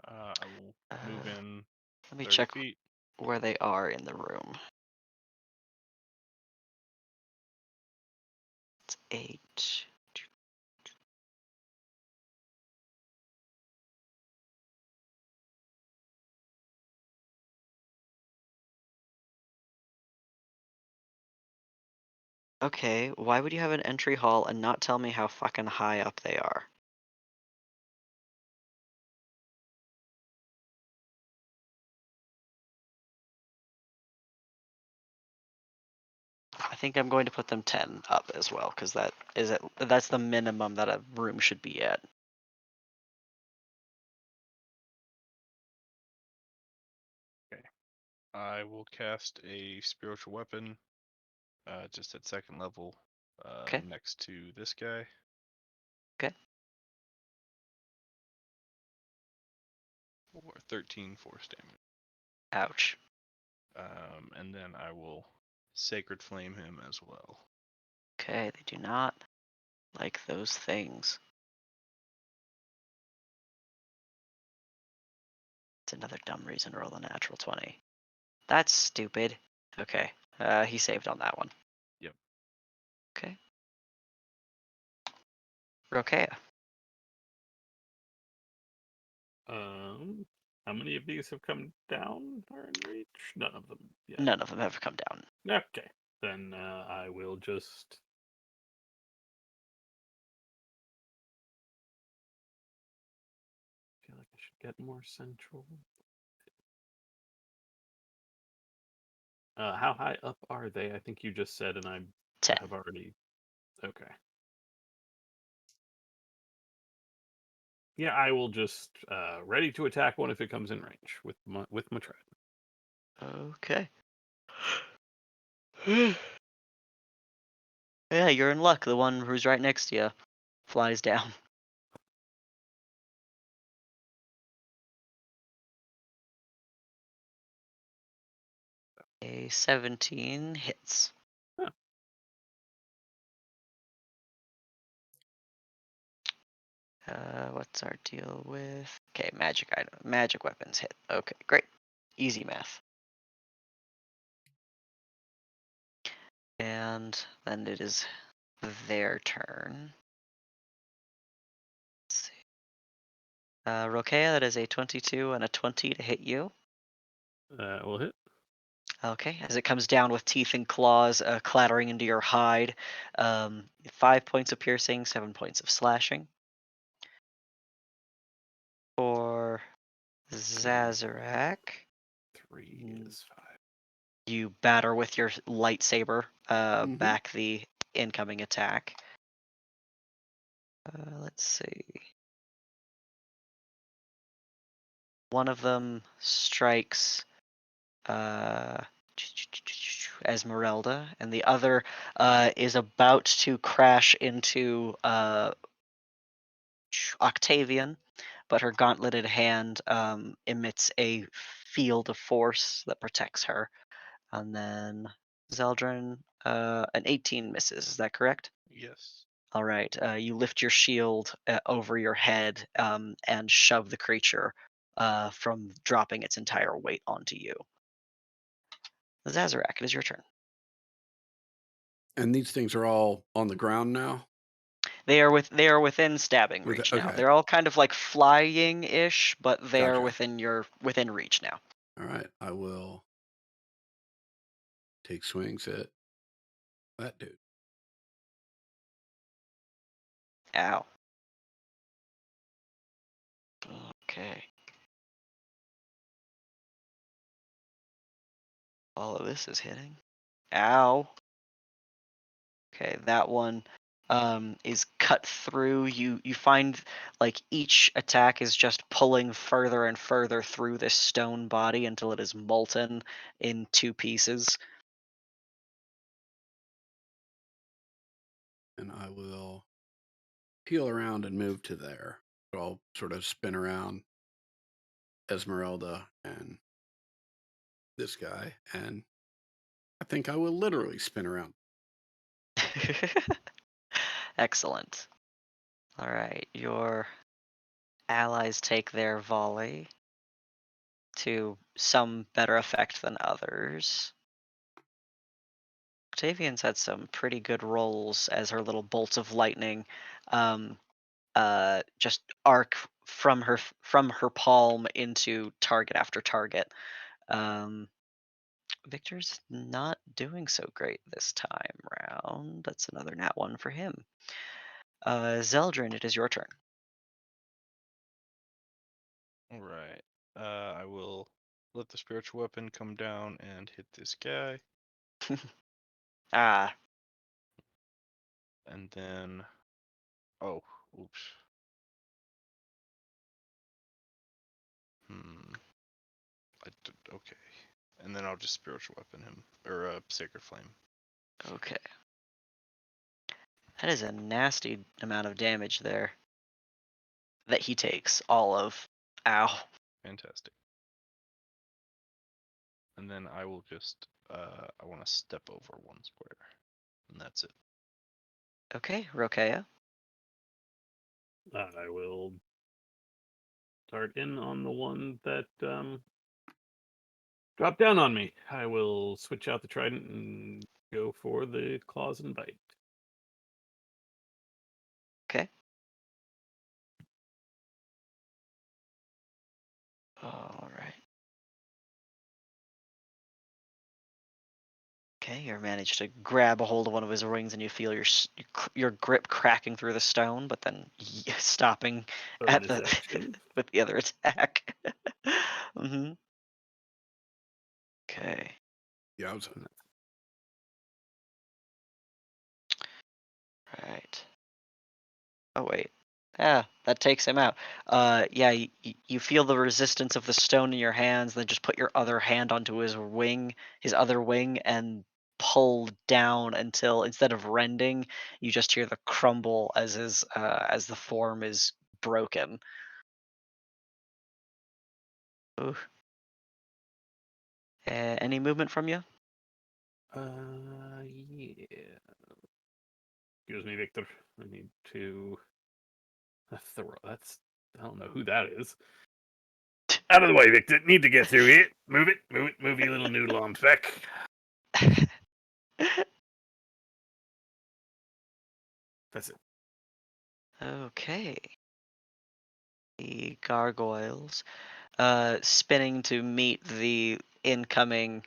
I will move in Let me 30 check feet. where they are in the room. It's 8. Okay, why would you have an entry hall and not tell me how fucking high up they are? I think I'm going to put them 10 up as well, because that's the minimum that a room should be at. Okay. I will cast a spiritual weapon, just at second level, Okay. next to this guy. Okay. For 13 force damage. Ouch. And then I will sacred flame him as well. Okay, they do not like those things. It's another dumb reason to roll a natural 20. That's stupid. Okay. He saved on that one. Yep. Okay. Rokea. How many of these have come down or in reach? None of them. Yeah. None of them have come down. Okay. Then I will just. Feel like I should get more central. How high up are they? I think you just said, and I 10. have already. Okay. Yeah, I will just ready to attack one if it comes in range with my trident. Okay. Yeah, you're in luck. The one who's right next to you flies down. A 17 hits. Huh. What's our deal with? Okay, magic item, magic weapons hit. Okay, great, easy math. And then it is their turn. Let's see. Rokea, that is a 22 and a 20 to hit you. Will hit. Okay, as it comes down with teeth and claws clattering into your hide. 5 points of piercing, 7 points of slashing. For Zazarak, 3 is 5. you batter with your lightsaber Mhm. back the incoming attack. Let's see. One of them strikes Esmeralda, and the other is about to crash into Octavian, but her gauntleted hand emits a field of force that protects her. And then Zeldrin, an 18 misses. Is that correct? Yes. All right. You lift your shield over your head and shove the creature from dropping its entire weight onto you. Zazarak, it is your turn. And these things are all on the ground now. They are within stabbing reach now. Okay. They're all kind of like flying ish, but they are Gotcha. within reach now. All right. I will take swings at that dude. Ow. Okay. All of this is hitting. Ow. Okay, that one is cut through. You find like each attack is just pulling further and further through this stone body until it is molten in 2 pieces. And I will peel around and move to there. So I'll sort of spin around Esmeralda and this guy. And I think I will literally spin around. Excellent. All right, your allies take their volley to some better effect than others. Octavian's had some pretty good rolls as her little bolts of lightning um, just arc from her palm into target after target. Um, Victor's not doing so great this time round. That's another nat 1 for him. Zeldrin, it is your turn. All right. I will let the spiritual weapon come down and hit this guy, Ah, and then, oh, oops. Okay. and then I'll just spiritual weapon him or sacred flame. Okay. That is a nasty amount of damage there that he takes all of. Ow. Fantastic. And then I will just I want to step over one square, and that's it. Okay, Rokea. I will start in on the one that dropped down on me. I will switch out the trident and go for the claws and bite. Okay. All right. Okay, you manage to grab a hold of one of his wings, and you feel your grip cracking through the stone, but then stopping at Bonus the action. with the other attack. Mm-hmm. Okay. Yeah, I was. Right. Oh wait. Yeah, that takes him out. Yeah, you feel the resistance of the stone in your hands, then just put your other hand onto his other wing, and pull down until instead of rending, you just hear the crumble as the form is broken. Ooh. Any movement from you? Yeah. Excuse me, Victor. I need to throw. I don't know who that is. Out of the way, Victor. Need to get through here. Move it, move your little noodle arms back. That's it. Okay. The gargoyles spinning to meet the incoming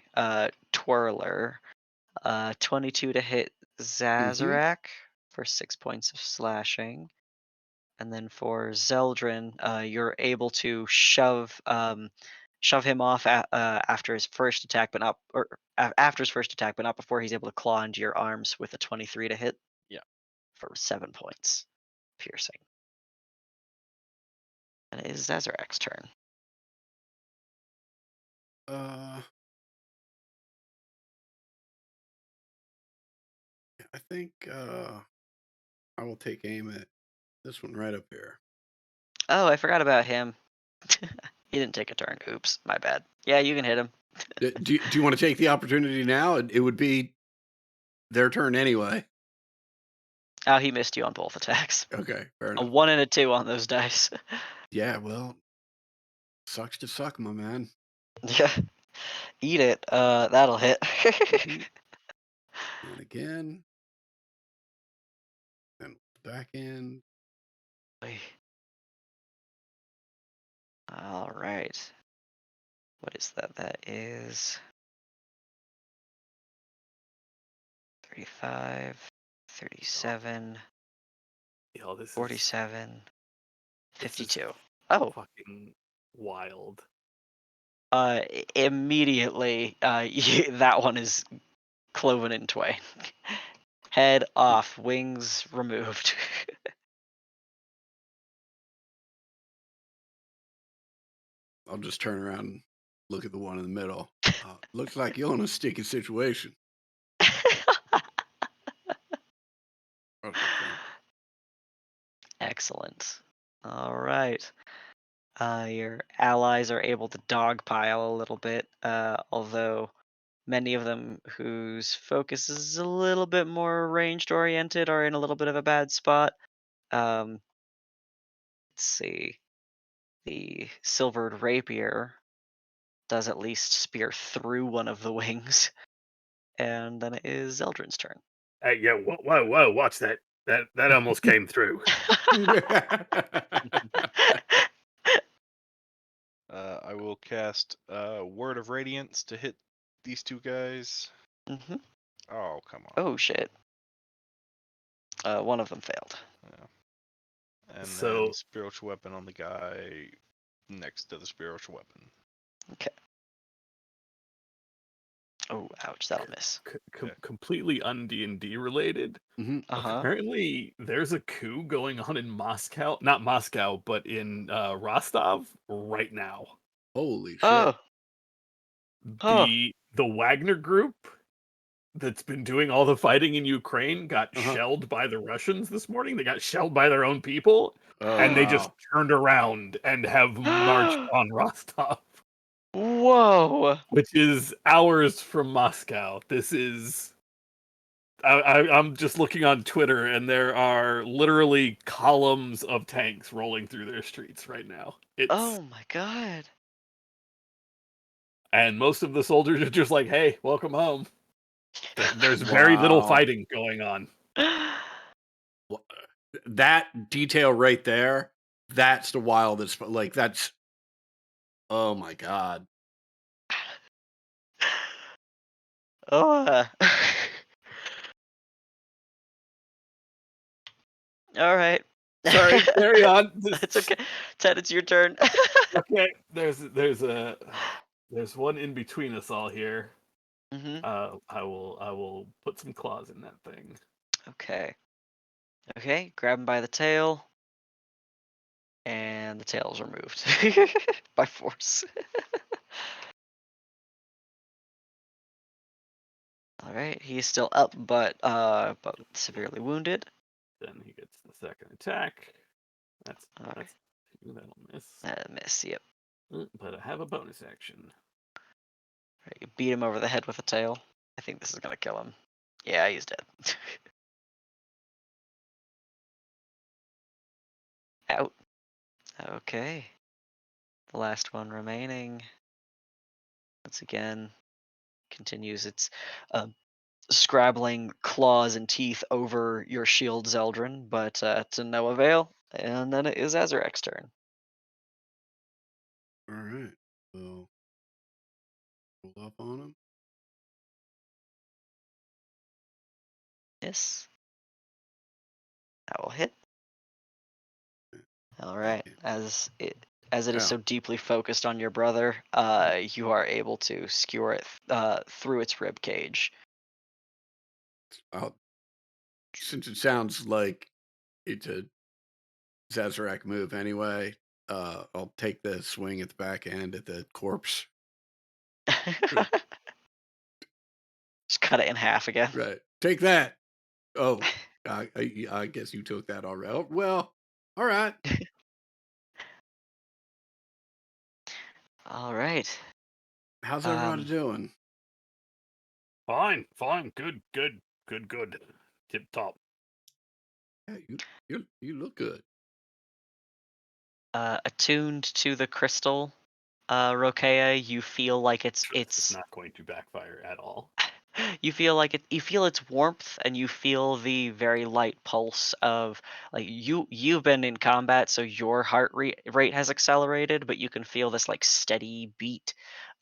twirler. 22 to hit Zazarak for 6 points of slashing. And then for Zeldrin, you're able to shove him off after his first attack, but not after his first attack, but not before he's able to claw into your arms with a 23 to hit. Yeah. For 7 points piercing. And it is Zazarak's turn. I think I will take aim at this one right up here. Oh, I forgot about him. He didn't take a turn. Oops, my bad. Yeah, you can hit him. Do you want to take the opportunity now? It would be their turn anyway. Oh, he missed you on both attacks. Okay, fair A enough. 1 and a 2 on those dice. Yeah, well, sucks to suck, my man. Yeah. Eat it. That'll hit. And again. And back in. All right. What is that? That is 35, 37, Yo, this is 47, this is 52. Oh, fucking wild. immediately, that one is cloven in twain. Head off, wings removed. I'll just turn around and look at the one in the middle. Looks like you're in a sticky situation. Okay, turn. Excellent. All right. Your allies are able to dogpile a little bit, although many of them whose focus is a little bit more ranged oriented are in a little bit of a bad spot. Let's see. The silvered rapier does at least spear through one of the wings, and then it is Zeldrin's turn. Hey, yo, whoa, watch that. That almost came through. I will cast Word of Radiance to hit these two guys. Mm-hmm. Oh, come on. Oh shit. One of them failed. Yeah. And So- then spiritual weapon on the guy next to the spiritual weapon. Okay. Oh, ouch! That'll miss. Completely un-D&D related. Uh-huh. Apparently, there's a coup going on in Moscow. Not Moscow, but in Rostov right now. Holy shit. Oh, Huh. the Wagner group that's been doing all the fighting in Ukraine got Uh-huh. shelled by the Russians this morning. They got shelled by their own people, Oh, and they just wow. turned around and have marched on Rostov, Whoa. which is hours from Moscow. This is. I'm just looking on Twitter, and there are literally columns of tanks rolling through their streets right now. Oh my god. And most of the soldiers are just like, "Hey, welcome home." There's very little Wow. fighting going on. Wha- That detail right there, that's the wildest. Like, that's, oh my God. Oh. All right. Sorry, carry on. That's okay. Ted, it's your turn. Okay, there's one in between us all here. hmm I will put some claws in that thing. Okay. Okay. Grab him by the tail, and the tail's removed by force. All right. He's still up, but severely wounded. Then he gets the second attack. That's All right. that's that'll miss. Miss. Yep. But I have a bonus action. Right, you beat him over the head with a tail. I think this is gonna kill him. Yeah, he's dead. Out. Okay. The last one remaining. Once again, continues its scrabbling claws and teeth over your shield, Zeldrin, but to no avail. And then it is Azarek's turn. All right. So, roll up on him. Yes. That will hit. All right. Okay. As it is Yeah. so deeply focused on your brother, you are able to skewer it through its rib cage. Since it sounds like it's a Zazarak move anyway, I'll take the swing at the back end at the corpse. Just cut it in half again. Right. Take that. Oh, I guess you took that already. Oh, well, all right. All right. How's everybody Um, doing? Fine, good, tip top. Yeah, you look good. attuned to the crystal, Rokea, you feel like It's not going to backfire at all. you feel like you feel its warmth, and you feel the very light pulse of, like, you've been in combat, so your rate has accelerated, but you can feel this like steady beat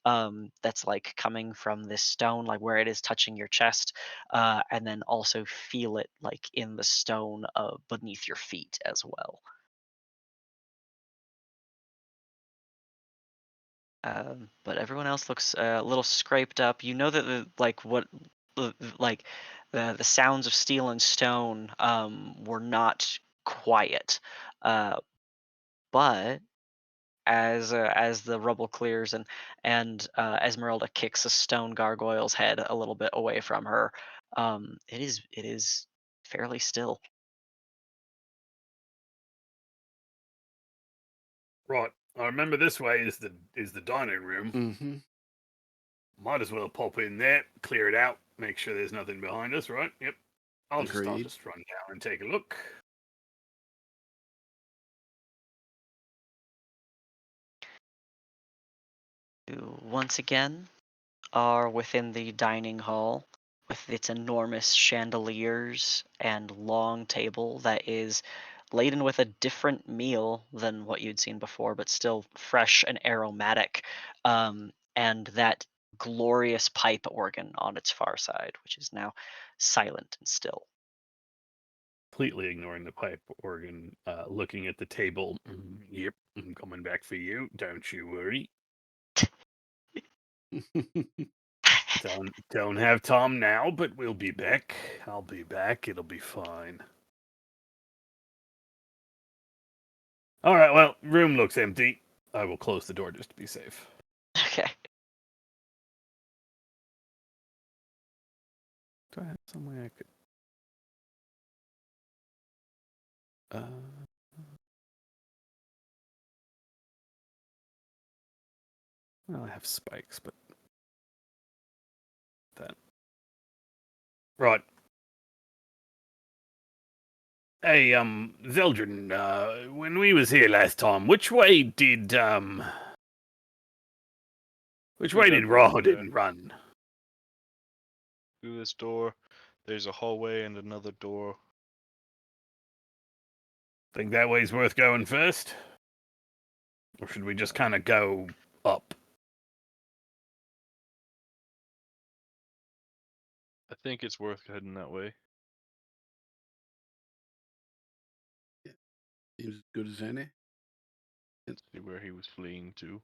that's like coming from this stone, like where it is touching your chest, and then also feel it like in the stone beneath your feet as well. But everyone else looks a little scraped up. You know that like the sounds of steel and stone were not quiet, uh, but as the rubble clears, and Esmeralda kicks a stone gargoyle's head a little bit away from her, it is fairly still. Right. I remember this way is the dining room. Mm-hmm. Might as well pop in there, clear it out, make sure there's nothing behind us, right? Yep. I'll Agreed. just run down and take a look. You once again are within the dining hall with its enormous chandeliers and long table that is laden with a different meal than what you'd seen before, but still fresh and aromatic. And that glorious pipe organ on its far side, which is now silent and still. Completely ignoring the pipe organ, looking at the table. Yep, I'm coming back for you. Don't you worry. Don't have Tom now, but we'll be back. I'll be back. It'll be fine. All right. Well, room looks empty. I will close the door just to be safe. Okay. Do I have some way I could? Well, I have spikes, but that. Right. Hey, Zeldrin, when we was here last time, which way did We got through there. Rahadin run? Through this door, there's a hallway and another door. Think that way's worth going first? Or should we just kind of go up? I think it's worth heading that way. Seems as good as any. See where he was fleeing to.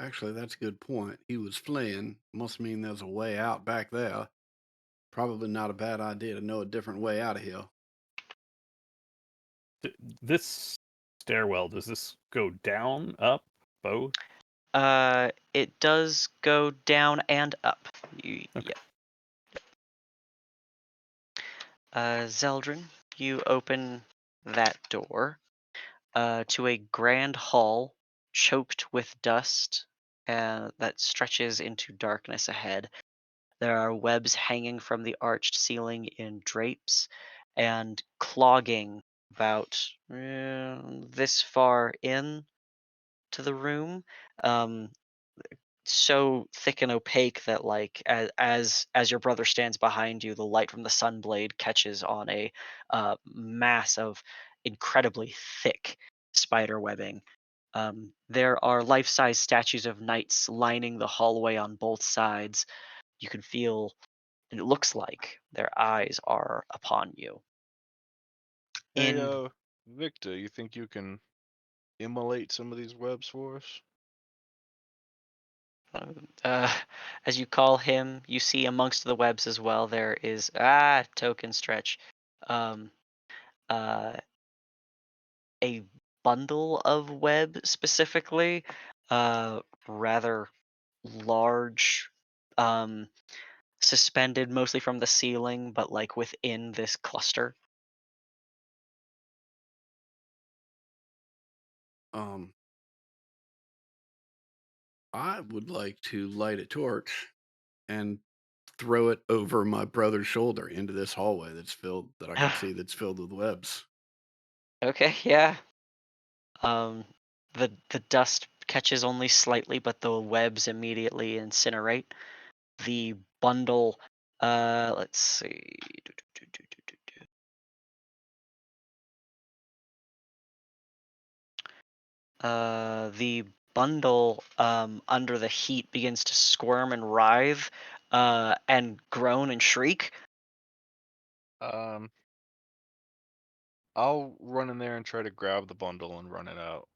Actually, that's a good point. He was fleeing. Must mean there's a way out back there. Probably not a bad idea to know a different way out of here. This stairwell, does this go down, up, both? It does go down and up. Okay. Yeah. Zeldrin, you open that door to a grand hall choked with dust that stretches into darkness ahead. There are webs hanging from the arched ceiling in drapes and clogging about this far in to the room. Um, so thick and opaque that like as your brother stands behind you, the light from the sun blade catches on a mass of incredibly thick spider webbing. There are life-size statues of knights lining the hallway on both sides. You can feel, and it looks like their eyes are upon you. Hey, In Victor, you think you can immolate some of these webs for us? uh, as you call him, you see amongst the webs as well. There is token stretch, um, uh, a bundle of web specifically, rather large, um, suspended mostly from the ceiling, but like within this cluster. Um, I would like to light a torch and throw it over my brother's shoulder into this hallway that I can see that's filled with webs. Okay, yeah. The dust catches only slightly, but the webs immediately incinerate. The bundle, let's see. The bundle under the heat begins to squirm and writhe, and groan and shriek. Um, I'll run in there and try to grab the bundle and run it out.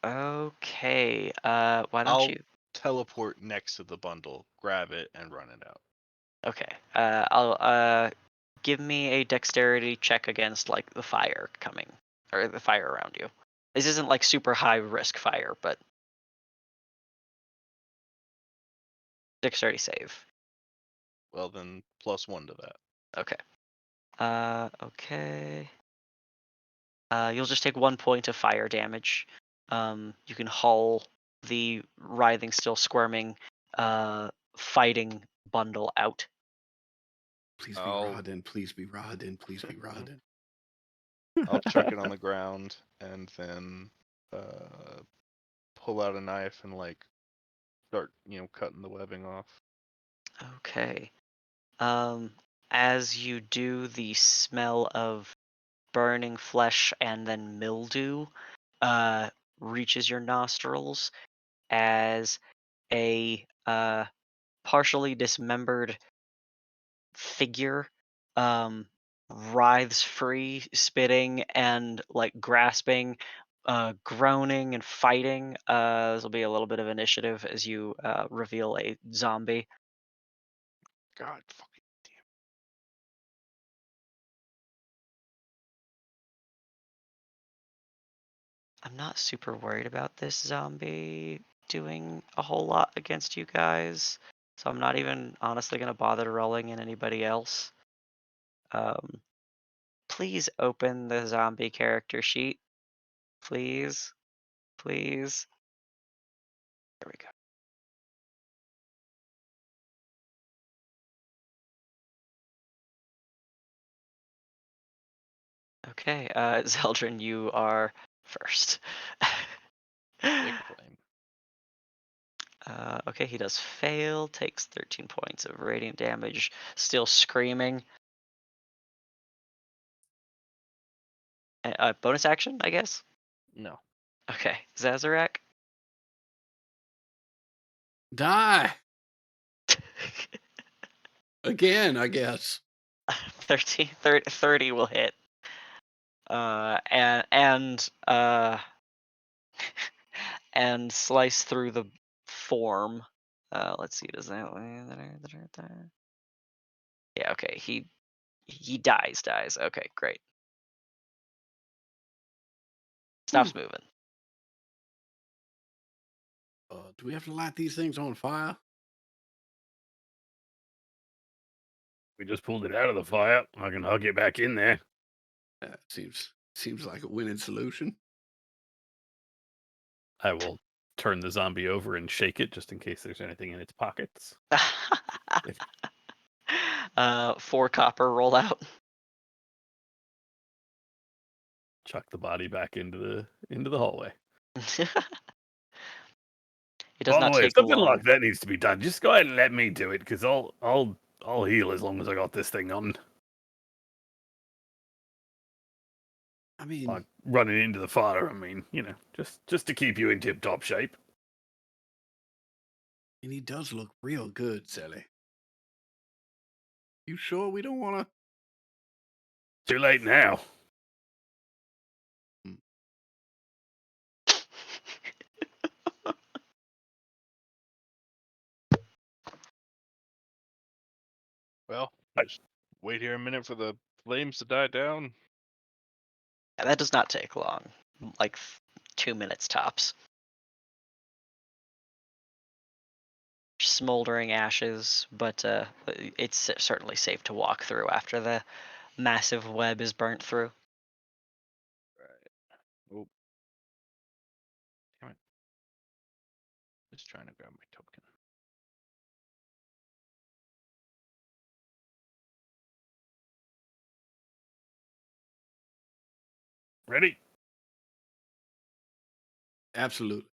Okay, why don't I'll you? teleport next to the bundle, grab it, and run it out. Okay, I'll give me a dexterity check against like the fire coming or the fire around you. This isn't like super high risk fire, but dexterity save. Well, then +1 to that. Okay. Okay. You'll just take 1 point of fire damage. You can haul the writhing, still squirming, fighting bundle out. Please be I'll Rahadin. Please be Rahadin. Please be Rahadin. I'll chuck it on the ground and then pull out a knife and like start, cutting the webbing off. Okay. Um, as you do, the smell of burning flesh and then mildew reaches your nostrils as a partially dismembered figure writhes free, spitting and like grasping, groaning and fighting. This will be a little bit of initiative as you reveal a zombie. God fucking damn. I'm not super worried about this zombie. doing a whole lot against you guys, so I'm not even honestly gonna bother rolling in anybody else. Please open the zombie character sheet. Please. Please. There we go. Okay, Zeldrin, you are first. Big flame. Okay, he does fail, takes 13 points of radiant damage, still screaming. Bonus action, I guess? No. Okay, Zazarak. Die again, I guess. 30 will hit. And slice through the form. Let's see, does that? Yeah, okay. He dies. Okay, great. Stops moving. Do we have to light these things on fire? We just pulled it out of the fire. I can hug it back in there. Seems like a winning solution. I will turn the zombie over and shake it just in case there's anything in its pockets. 4 copper roll out. Chuck the body back into the hallway. It does By the not way, if take something long. like that needs to be done, just go ahead and let me do it, because I'll heal as long as I got this thing on. I mean, Like running into the fire, I mean, just to keep you in tip-top shape. and he does look real good, Sally. You sure we don't want to? Too late now. Well, Right. just wait here a minute for the flames to die down. Yeah, that does not take long. Like 2 minutes tops. Smoldering ashes, but it's certainly safe to walk through after the massive web is burnt through. Right. Oh. Damn it. Just trying to grab my token. Ready? Absolutely.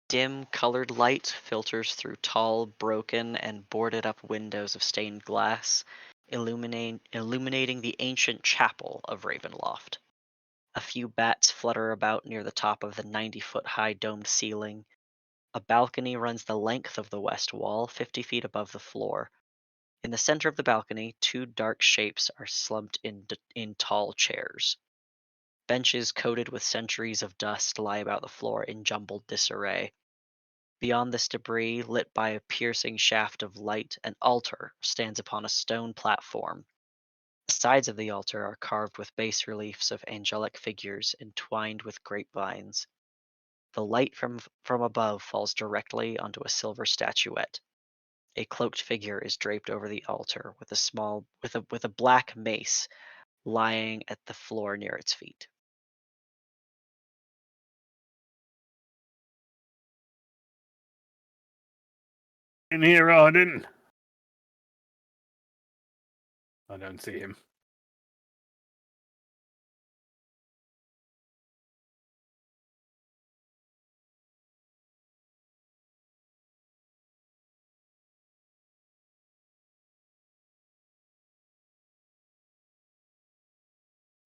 Dim colored light filters through tall, broken, and boarded up windows of stained glass, illuminating the ancient chapel of Ravenloft. A few bats flutter about near the top of the 90-foot high domed ceiling. A balcony runs the length of the west wall, 50 feet above the floor. In the center of the balcony, 2 dark shapes are slumped in tall chairs. Benches coated with centuries of dust lie about the floor in jumbled disarray. Beyond this debris, lit by a piercing shaft of light, an altar stands upon a stone platform. The sides of the altar are carved with bas reliefs of angelic figures entwined with grapevines. The light from above falls directly onto a silver statuette. A cloaked figure is draped over the altar with a black mace lying at the floor near its feet. In here, Arden. I don't see him.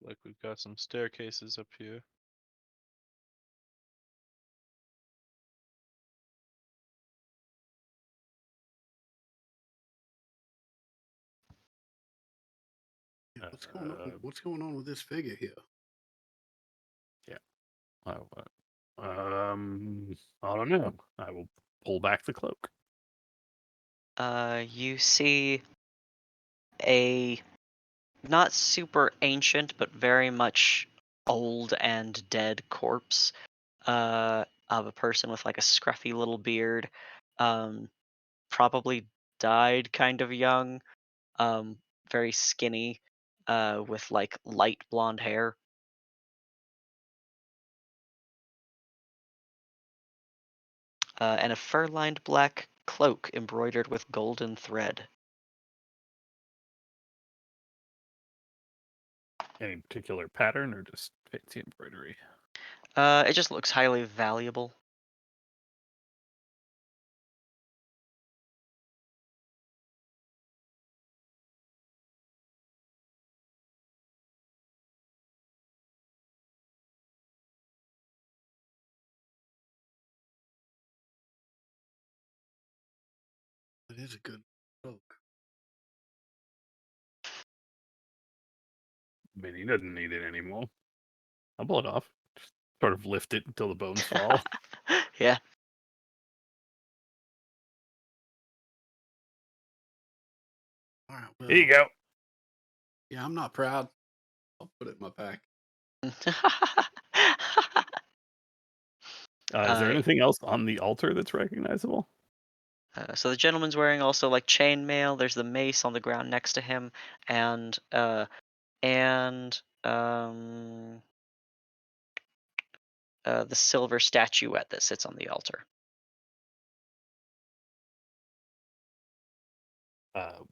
Like we've got some staircases up here. What's going on with this figure here? I don't know. I will pull back the cloak. You see a not super ancient, but very much old and dead corpse of a person with like a scruffy little beard. Um, Probably died kind of young, um, very skinny, with like light blonde hair. And a fur-lined black cloak embroidered with golden thread. Any particular pattern or just fancy embroidery? It just looks highly valuable. It is a good cloak. I mean, he doesn't need it anymore. I'll pull it off. Just sort of lift it until the bones fall. Yeah. All right. Well, Here you go. yeah, I'm not proud. I'll put it in my pack. Is there uh, anything else on the altar that's recognizable? so the gentleman's wearing also like chainmail. There's the mace on the ground next to him, and and um, the silver statuette that sits on the altar. Uh,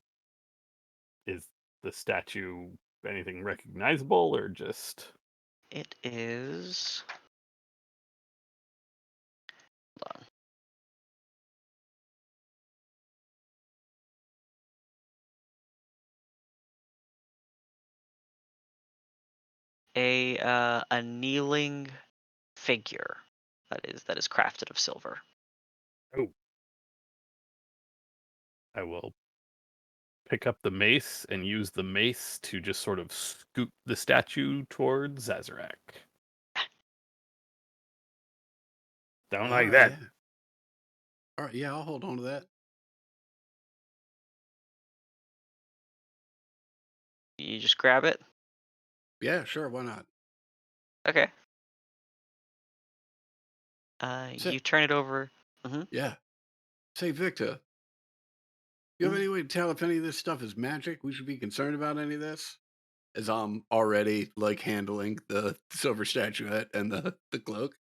is the statue anything recognizable or just? It is. Hold on. A kneeling figure that is crafted of silver. Oh, I will pick up the mace and use the mace to just sort of scoot the statue towards Zazarak. Don't All like right. that. Yeah. All right. Yeah, I'll hold on to that. You just grab it. Yeah, sure. Why not? Okay. Say, You turn it over. Hmm. yeah. Say, Victor, you have Mm. any way to tell if any of this stuff is magic? We should be concerned about any of this? As I'm already like handling the silver statuette and the cloak.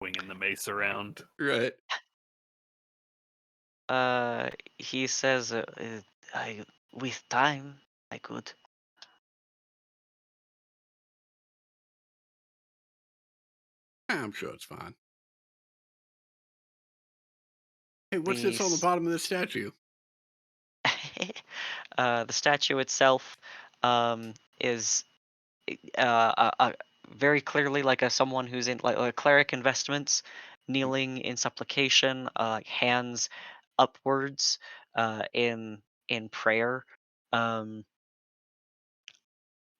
Winging the mace around. Right. He says, with time, I could. I'm sure it's fine. Hey, what's The this on the s- bottom of this statue? the statue itself is very clearly like a someone who's in like a cleric in vestments, kneeling in supplication, like hands upwards, in prayer. Um,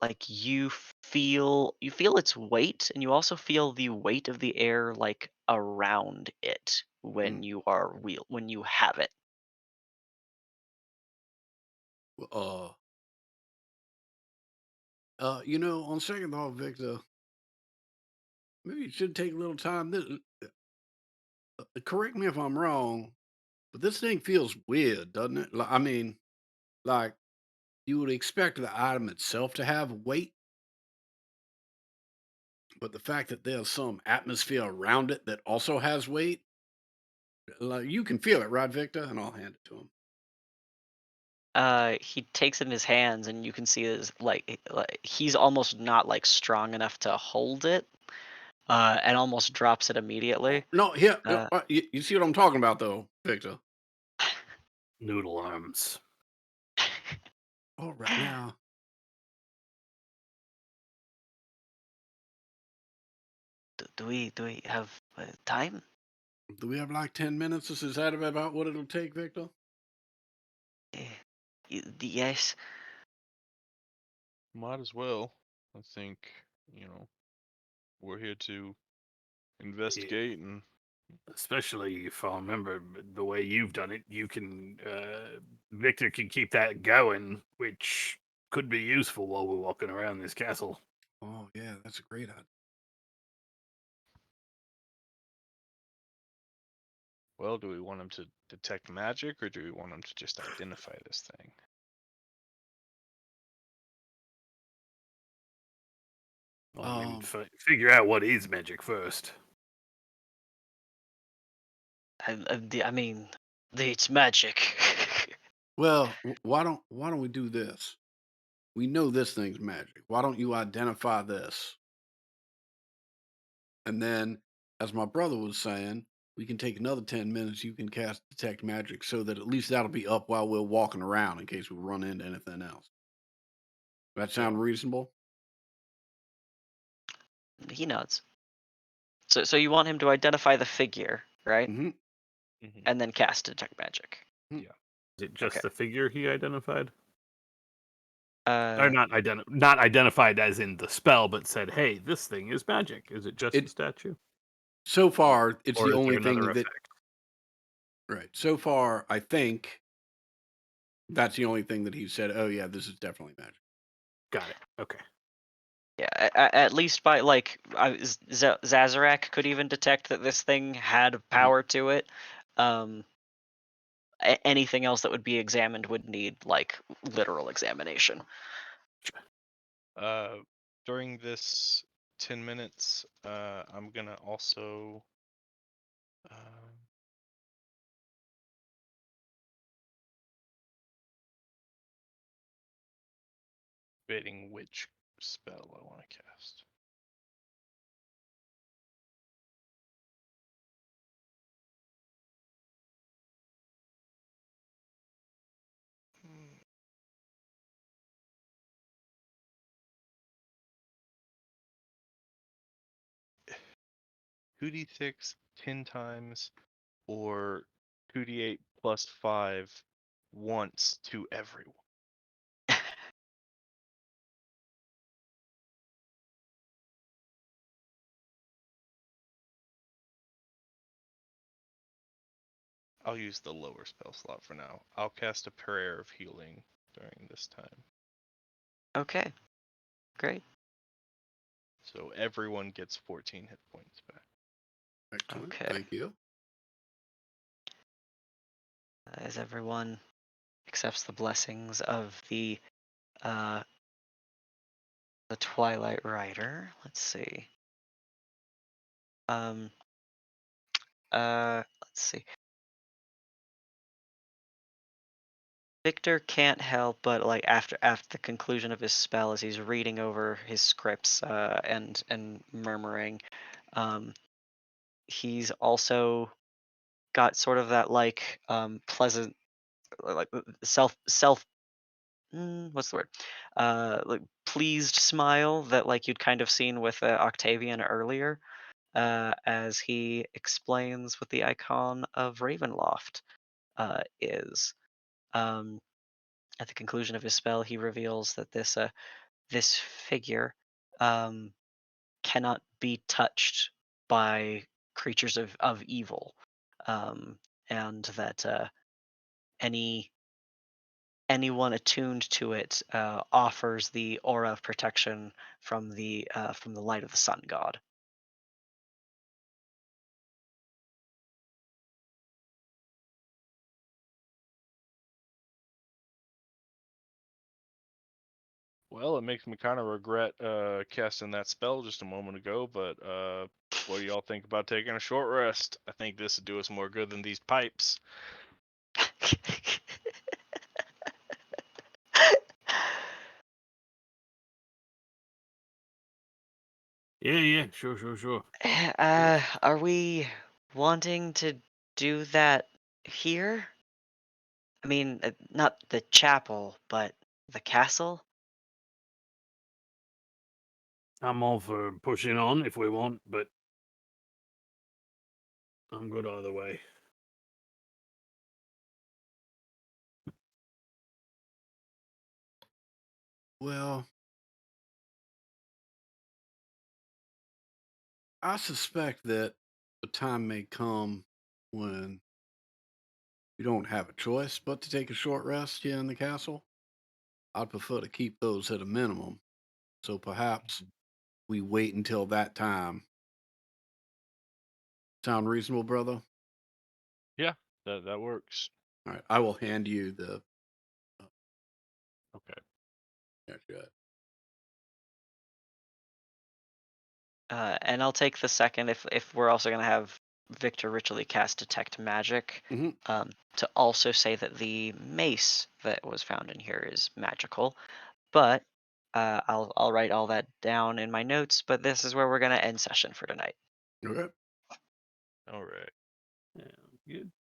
like you feel its weight, and you also feel the weight of the air like around it when Mm. when you have it. Uh, on second thought, Victor, maybe you should take a little time. Correct me if I'm wrong, but this thing feels weird, doesn't it? I mean, like you would expect the item itself to have weight, but the fact that there's some atmosphere around it that also has weight, like you can feel it, right, Victor? And I'll hand it to him. He takes it in his hands, and you can see is like he's almost not like strong enough to hold it, and almost drops it immediately. No, here, Uh, you see what I'm talking about, though, Victor. Noodle arms. All right, now, do we have time? do we have like 10 minutes? Is that about what it'll take, Victor? Eh, yes. Might as well. I think, you know, we're here to investigate and Especially if I remember the way you've done it, you can, Victor can keep that going, which could be useful while we're walking around this castle. Oh, yeah, that's a great idea. Well, do we want him to detect magic, or do we want him to just identify this thing? Well, I mean, Um, figure out what is magic first. I mean, it's magic. well, why don't we do this? We know this thing's magic. Why don't you identify this? And then, as my brother was saying, we can take another 10 minutes. You can cast detect magic so that at least that'll be up while we're walking around in case we run into anything else. That sound Sure. reasonable? He nods. So you want him to identify the figure, right? Mm-hmm. Mm-hmm. And then cast detect magic. Is it Okay. just the figure he identified? Uh, Or not identified as in the spell, but said, "Hey, this thing is magic." Is it just the It statue, so far it's or the is there only another thing that effect? right. So far, I think that's the only thing that he said. Oh yeah, this is definitely magic. Got it. Okay. yeah, at least by like Zazarak could even detect that this thing had power to it. Anything else that would be examined would need like literal examination. During this 10 minutes, I'm gonna also debating which spell I want to cast. Hmm. 2d6 10 times, or 2d8 plus 5 once to everyone. I'll use the lower spell slot for now. I'll cast a prayer of healing during this time. Okay, great. So everyone gets 14 hit points back. Excellent. Okay. Thank you. As everyone accepts the blessings of uh the Twilight Rider. Let's see. Um. Let's see. Victor can't help but like after the conclusion of his spell, as he's reading over his scripts and murmuring, um, he's also got sort of that like pleasant like self what's the word like pleased smile that like you'd kind of seen with Octavian earlier, as he explains what the icon of Ravenloft is. Um, at the conclusion of his spell, he reveals that this figure um, cannot be touched by creatures of evil, um, and that any anyone attuned to it offers the aura of protection from the light of the sun god. Well, it makes me kind of regret casting that spell just a moment ago, but what do y'all think about taking a short rest? I think this would do us more good than these pipes. Yeah. Sure. Are we wanting to do that here? I mean, not the chapel, but the castle? I'm all for pushing on if we want, but I'm good either way. Well, I suspect that the time may come when you don't have a choice but to take a short rest here in the castle. I'd prefer to keep those at a minimum. So perhaps we wait until that time. Sound reasonable, brother? Yeah, that works. All right, I will hand you the. Okay. Gotcha. And I'll take the second if we're also gonna have Victor ritually cast detect magic, Mhm. to also say that the mace that was found in here is magical. But I'll write all that down in my notes. But this is where we're gonna end session for tonight. Okay. All right. Yeah, good.